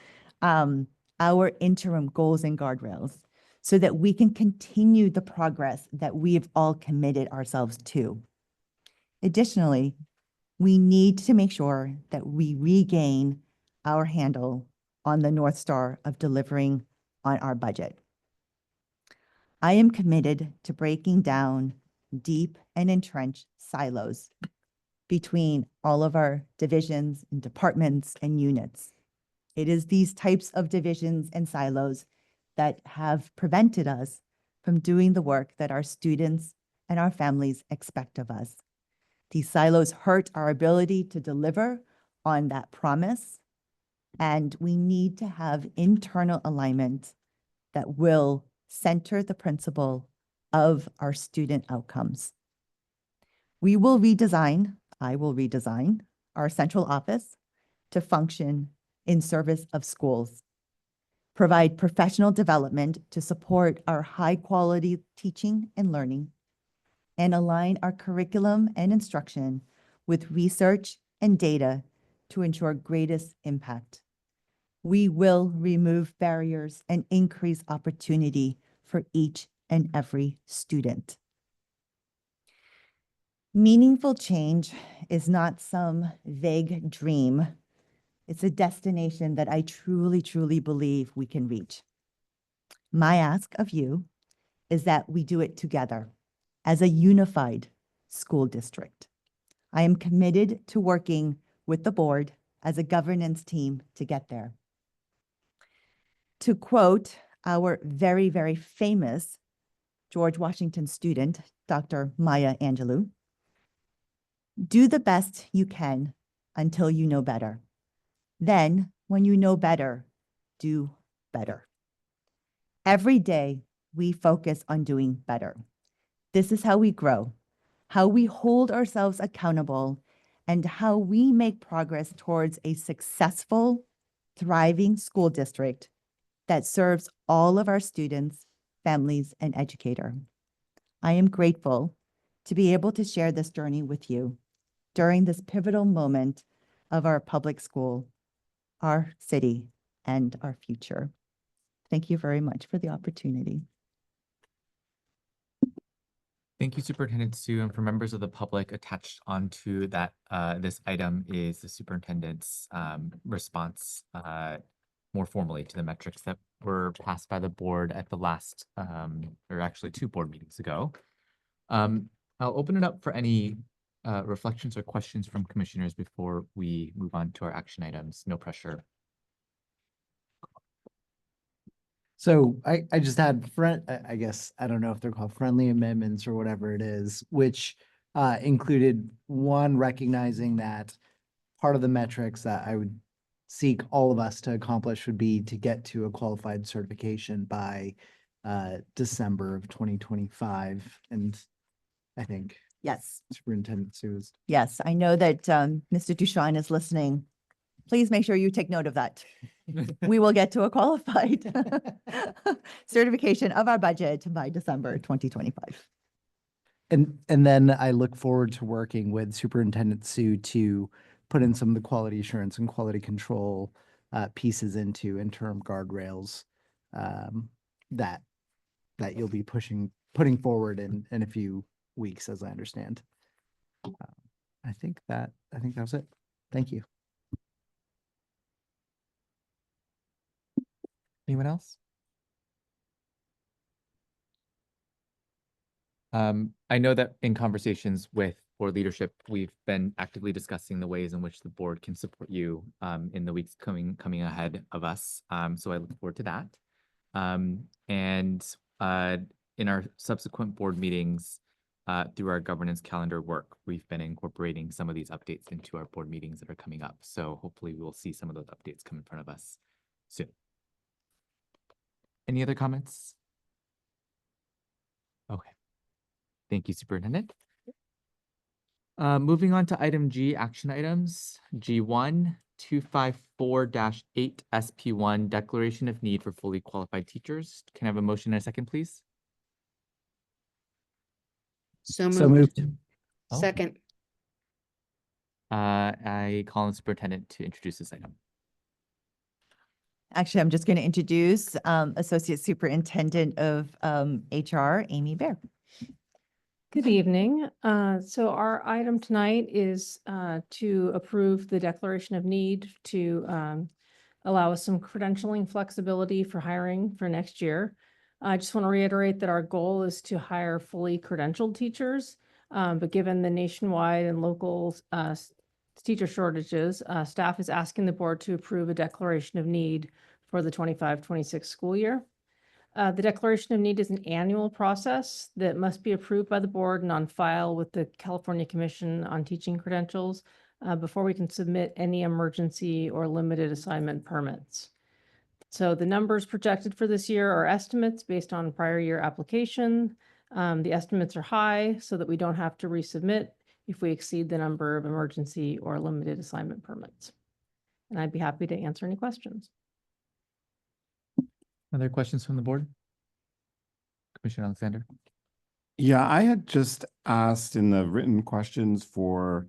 our interim goals and guardrails so that we can continue the progress that we have all committed ourselves to. Additionally, we need to make sure that we regain our handle on the North Star of delivering on our budget. I am committed to breaking down deep and entrenched silos between all of our divisions and departments and units. It is these types of divisions and silos that have prevented us from doing the work that our students and our families expect of us. These silos hurt our ability to deliver on that promise, and we need to have internal alignment that will center the principle of our student outcomes. I will redesign our central office to function in service of schools, provide professional development to support our high-quality teaching and learning, and align our curriculum and instruction with research and data to ensure greatest impact. We will remove barriers and increase opportunity for each and every student. Meaningful change is not some vague dream. It's a destination that I truly, truly believe we can reach. My ask of you is that we do it together as a unified school district. I am committed to working with the board as a governance team to get there. To quote our very, very famous George Washington student, Dr. Maya Angelou, do the best you can until you know better. Then, when you know better, do better. Every day, we focus on doing better. This is how we grow, how we hold ourselves accountable, and how we make progress towards a successful, thriving school district that serves all of our students, families, and educators. I am grateful to be able to share this journey with you during this pivotal moment of our public school, our city, and our future. Thank you very much for the opportunity. Thank you, Superintendent Sue, and for members of the public, attached onto that this item is the superintendent's response more formally to the metrics that were passed by the board at the last, or actually 2 board meetings ago. I'll open it up for any reflections or questions from commissioners before we move on to our action items. No pressure. So I just had I guess, I don't know if they're called friendly amendments or whatever it is, which included one, recognizing that part of the metrics that I would seek all of us to accomplish would be to get to a qualified certification by December of 2025. And I think Yes. Superintendent Sue's. Yes, I know that Mr. Ducharme is listening. Please make sure you take note of that. We will get to a qualified certification of our budget by December 2025. And then I look forward to working with Superintendent Sue to put in some of the quality assurance and quality control pieces into interim guardrails that you'll be putting forward in a few weeks, as I understand. I think that was it. Thank you. Anyone else? I know that in conversations with board leadership, we've been actively discussing the ways in which the board can support you in the weeks coming ahead of us. So I look forward to that. And in our subsequent board meetings, through our governance calendar work, we've been incorporating some of these updates into our board meetings that are coming up. So hopefully we will see some of those updates come in front of us soon. Any other comments? Okay. Thank you, Superintendent. Moving on to item G, action items. G1, 254-8 SP1, Declaration of Need for Fully Qualified Teachers. Can I have a motion and a second, please? So So moved. moved. Oh. Second. I call on the superintendent to introduce this item. Actually, I'm just going to introduce Associate Superintendent of HR, Amy Bear. Good evening. So our item tonight is to approve the declaration of need to allow us some credentialing flexibility for hiring for next year. I just want to reiterate that our goal is to hire fully credentialed teachers, but given the nationwide and local teacher shortages, staff is asking the board to approve a declaration of need for the 25-26 school year. The declaration of need is an annual process that must be approved by the board and on file with the California Commission on Teaching Credentials before we can submit any emergency or limited assignment permits. So the numbers projected for this year are estimates based on prior year application. The estimates are high so that we don't have to resubmit if we exceed the number of emergency or limited assignment permits. And I'd be happy to answer any questions. Other questions from the board? Commissioner Alexander? Yeah, I had just asked in the written questions for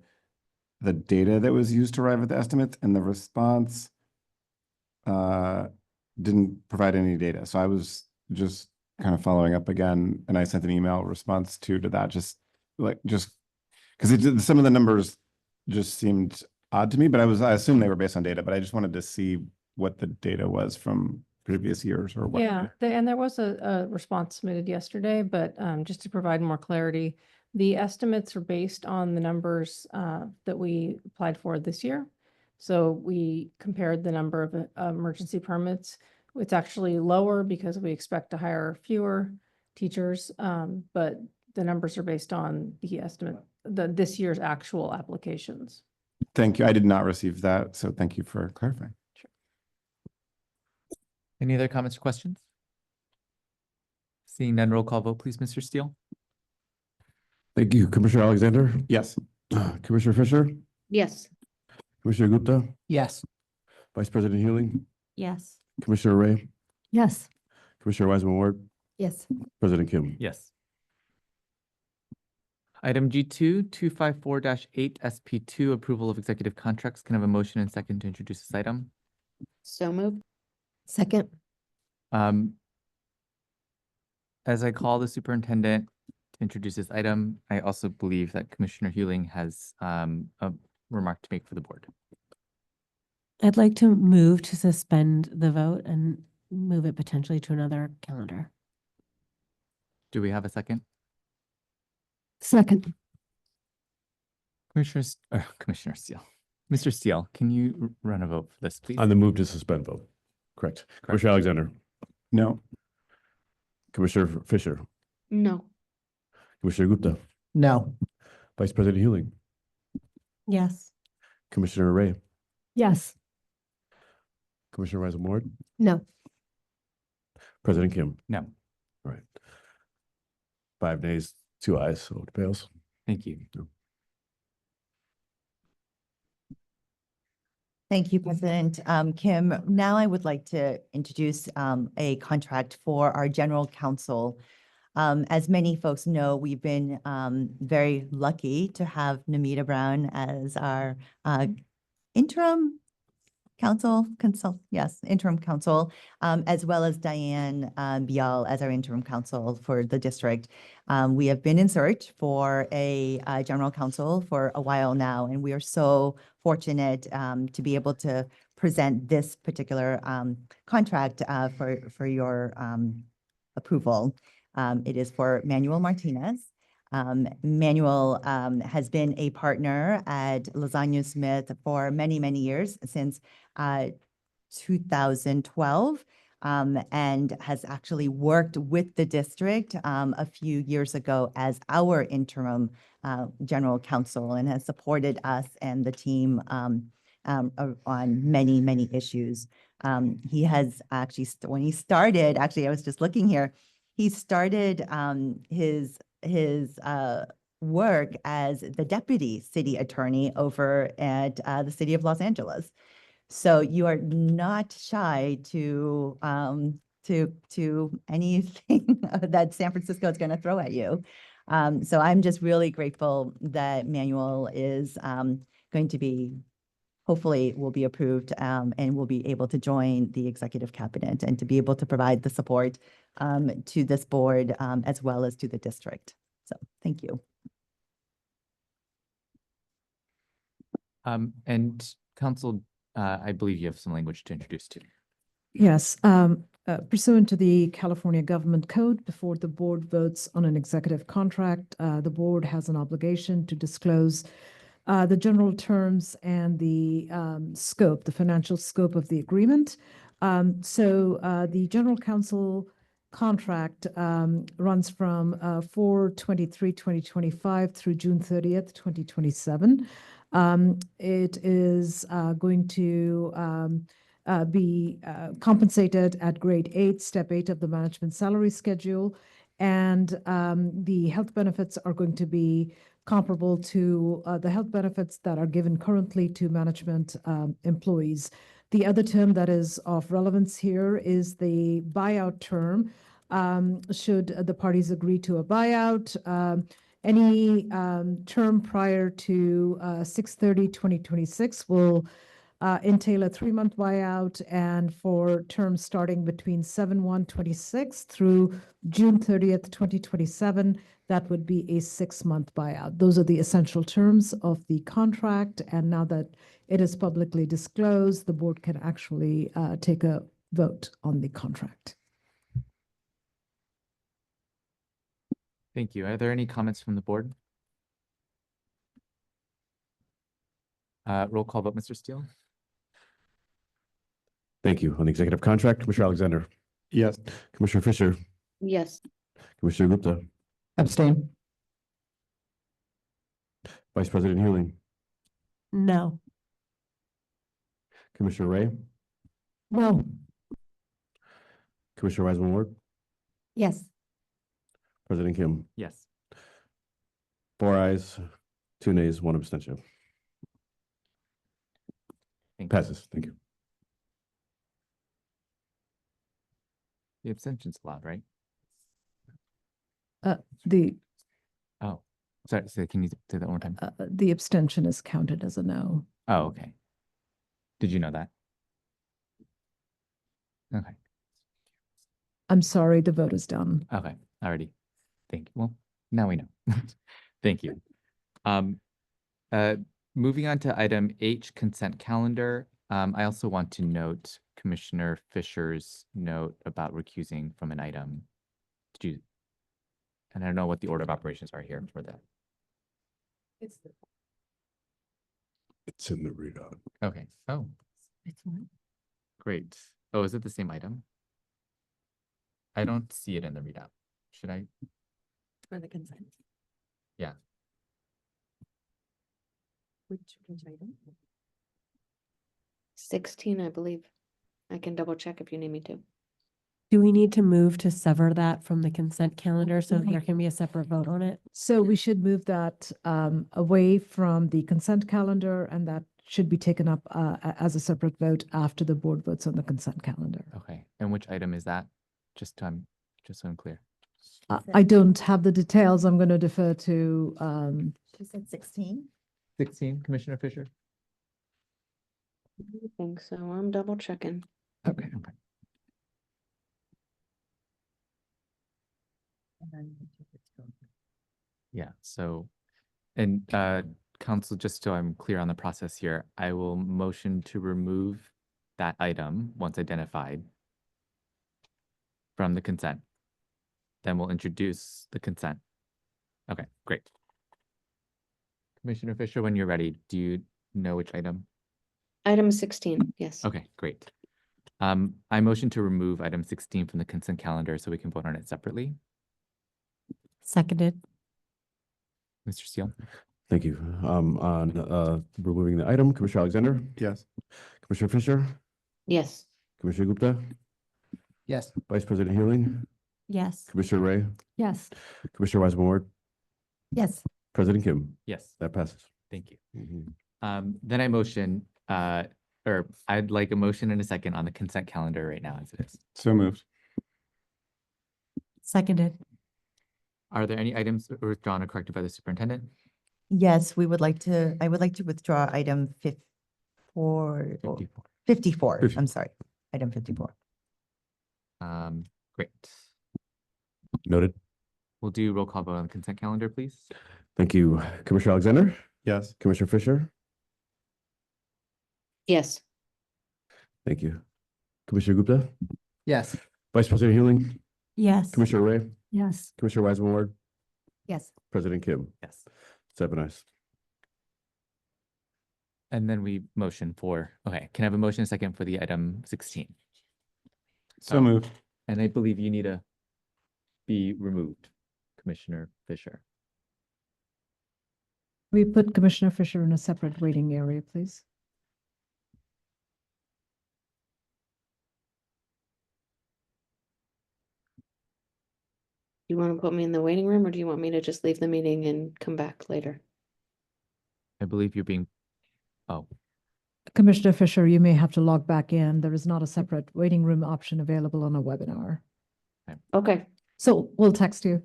the data that was used to arrive at the estimates, and the response didn't provide any data. So I was just kind of following up again, and I sent an email response to that, just because some of the numbers just seemed odd to me, but I assumed they were based on data, but I just wanted to see what the data was from previous years or what. Yeah, and there was a response submitted yesterday, but just to provide more clarity, the estimates are based on the numbers that we applied for this year. So we compared the number of emergency permits. It's actually lower because we expect to hire fewer teachers, but the numbers are based on the estimate, this year's actual applications. Thank you. I did not receive that, so thank you for clarifying. Any other comments or questions? Seeing none, roll call vote, please, Mr. Steele. Thank you. Commissioner Alexander? Yes. Commissioner Fisher? Yes. Commissioner Gupta? Yes. Vice President Healing? Yes. Commissioner Ray? Yes. Commissioner Wiseman Ward? Yes. President Kim? Yes. Item G2, 254-8 SP2, approval of executive contracts. Can I have a motion and second to introduce this item? So moved. Second. As I call the superintendent to introduce this item, I also believe that Commissioner Hewling has a remark to make for the board. I'd like to move to suspend the vote and move it potentially to another calendar. Do we have a second? Second. Commissioner Steele. Mr. Steele, can you run a vote for this, please? On the move to suspend vote. Correct. Commissioner Alexander? No. Commissioner Fisher? No. Commissioner Gupta? No. Vice President Healing? Yes. Commissioner Ray? Yes. Commissioner Wiseman Ward? No. President Kim? No. All right. 5 nays, 2 ayes, so it fails. Thank you. Thank you, President Kim. Now I would like to introduce a contract for our general counsel. As many folks know, we've been very lucky to have Namita Brown as our interim interim counsel, as well as Diane Bial as our interim counsel for the district. We have been in search for a general counsel for a while now, and we are so fortunate to be able to present this particular contract for your approval. It is for Manuel Martinez. Manuel has been a partner at Lasagna Smith for many, many years, since 2012, and has actually worked with the district a few years ago as our interim general counsel, and has supported us and the team on many, many issues. He has actually, when he started, I was just looking here, he started his work as the deputy city attorney over at the city of Los Angeles. So you are not shy to anything that San Francisco is going to throw at you. So I'm just really grateful that Manuel is going to be, hopefully will be approved and will be able to join the executive cabinet and to be able to provide the support to this board as well as to the district. So thank you. And Council, I believe you have some language to introduce too. Yes, pursuant to the California Government Code, before the board votes on an executive contract, the board has an obligation to disclose the general terms and the scope, the financial scope of the agreement. The general counsel contract runs from 4/23/2025 through June 30th, 2027. It is going to be compensated at grade 8, step 8 of the management salary schedule. And the health benefits are going to be comparable to the health benefits that are given currently to management employees. The other term that is of relevance here is the buyout term. Should the parties agree to a buyout, any term prior to 6/30/2026 will entail a 3-month buyout, and for terms starting between 7/1/26 through June 30th, 2027, that would be a 6-month buyout. Those are the essential terms of the contract, and now that it is publicly disclosed, the board can actually take a vote on the contract. Thank you. Are there any comments from the board? Roll call vote, Mr. Steele? Thank you. On the executive contract, Commissioner Alexander, Yes. Commissioner Fisher, Yes. Commissioner Gupta, Abstain. Vice President Huling, No. Commissioner Ray, No. Commissioner Wiseman Ward, Yes. President Kim. Yes. 4 ayes, 2 nays, 1 abstention. Thank you. Passes. Thank you. The abstention's allowed, right? The Oh, sorry. So can you say that one more time? the abstention is counted as a no. Oh, okay. Did you know that? Okay. I'm sorry, the vote is done. Okay. Already. Thank you. Well, now we know. Thank you. Moving on to item H, consent calendar. I also want to note Commissioner Fisher's note about recusing from an item. And I don't know what the order of operations are here for that. It's in the readout. Okay. Oh, great. Oh, is it the same item? I don't see it in the readout. Should I? For the consent. Yeah. Which item? 16, I believe. I can double check if you need me to. Do we need to move to sever that from the consent calendar so that there can be a separate vote on it? So we should move that away from the consent calendar, and that should be taken up as a separate vote after the board votes on the consent calendar. Okay. And which item is that? Just so I'm clear. I don't have the details. I'm going to defer to She said 16. 16, Commissioner Fisher? I think so. I'm double checking. Okay. Yeah, so, and council, just so I'm clear on the process here, I will motion to remove that item once identified from the consent. Then we'll introduce the consent. Okay, great. Commissioner Fisher, when you're ready, do you know which item? Item 16, yes. Okay, great. I motion to remove item 16 from the consent calendar so we can vote on it separately. Seconded. Mr. Steele? Thank you. On removing the item, Commissioner Alexander, Yes. Commissioner Fisher, Yes. Commissioner Gupta, Yes. Vice President Huling, Yes. Commissioner Ray, Yes. Commissioner Wiseman Ward, Yes. President Kim. Yes, That passes. thank you. Mhm. Then I motion, or I'd like a motion and a second on the consent calendar right now as it is. So moved. Seconded. Are there any items withdrawn or corrected by the superintendent? Yes, I would like to withdraw item 54. 54, I'm sorry, item 54. Great. Noted. We'll do roll call vote on the consent calendar, please. Thank you. Commissioner Alexander, Yes. Commissioner Fisher. Yes. Thank you. Commissioner Gupta, Yes. Vice President Healing, Yes. Commissioner Ray, Yes. Commissioner Wiseman Ward, Yes. President Kim. Yes. 7 ayes. And then we motion for, okay, can I have a motion and a second for the item 16? So moved. And I believe you need to be removed, Commissioner Fisher. We put Commissioner Fisher in a separate waiting area, please. You want to put me in the waiting room or do you want me to just leave the meeting and come back later? I believe you're being, oh, Commissioner Fisher, you may have to log back in. There is not a separate waiting room option available on a webinar. Okay, So we'll text you.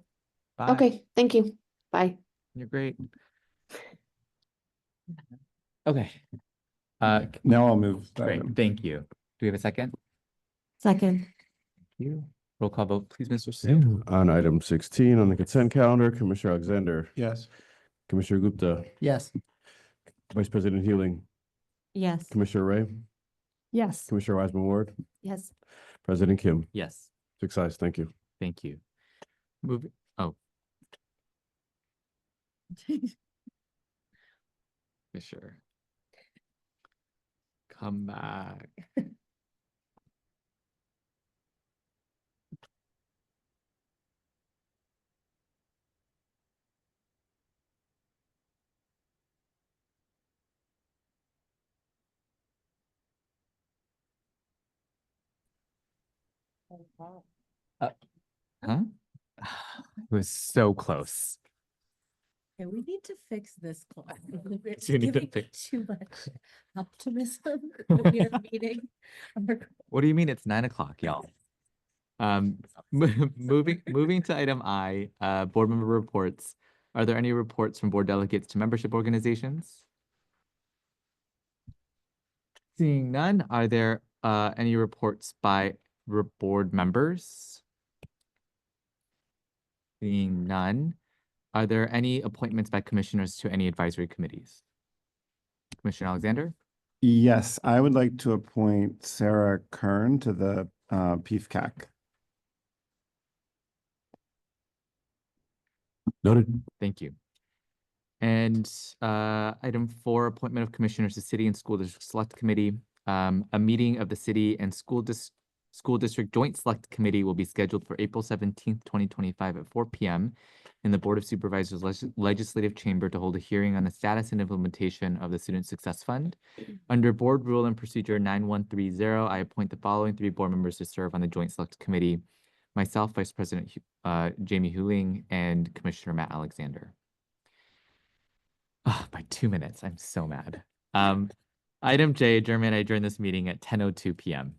bye. okay, thank you. Bye. You're great. Okay. Now I'll move. the Great, item. thank you. Do we have a second? Second. Thank you. Roll call vote, please, Mr. Yeah. Sue. On item 16 on the consent calendar, Commissioner Alexander, Yes. Commissioner Gupta, Yes. Vice President Healing, Yes. Commissioner Ray, Yes. Commissioner Wiseman Ward, Yes. President Kim. Yes, 6 ayes. Thank you. thank you. Moving, oh. Fisher. Come back. Huh? It was so close. Okay, we need to fix this clause. We're You need to giving fix- too much optimism when we are meeting. What do you mean it's 9 o'clock, y'all? Moving to item I, board member reports. Are there any reports from board delegates to membership organizations? Seeing none, are there any reports by board members? Seeing none, are there any appointments by commissioners to any advisory committees? Commissioner Alexander? Yes, I would like to appoint Sarah Kern to the PFCAC. Noted. Thank you. And item 4, appointment of commissioners to City and School District Select Committee. A meeting of the City and School District Joint Select Committee will be scheduled for April 17th, 2025 at 4 p.m. in the Board of Supervisors Legislative Chamber to hold a hearing on the status and implementation of the Student Success Fund. Under Board Rule and Procedure 9130, I appoint the following 3 board members to serve on the Joint Select Committee. Myself, Vice President Jamie Huling, and Commissioner Matt Alexander. By 2 minutes, I'm so mad. Item J, adjournment. I adjourn this meeting at 10:02 p.m.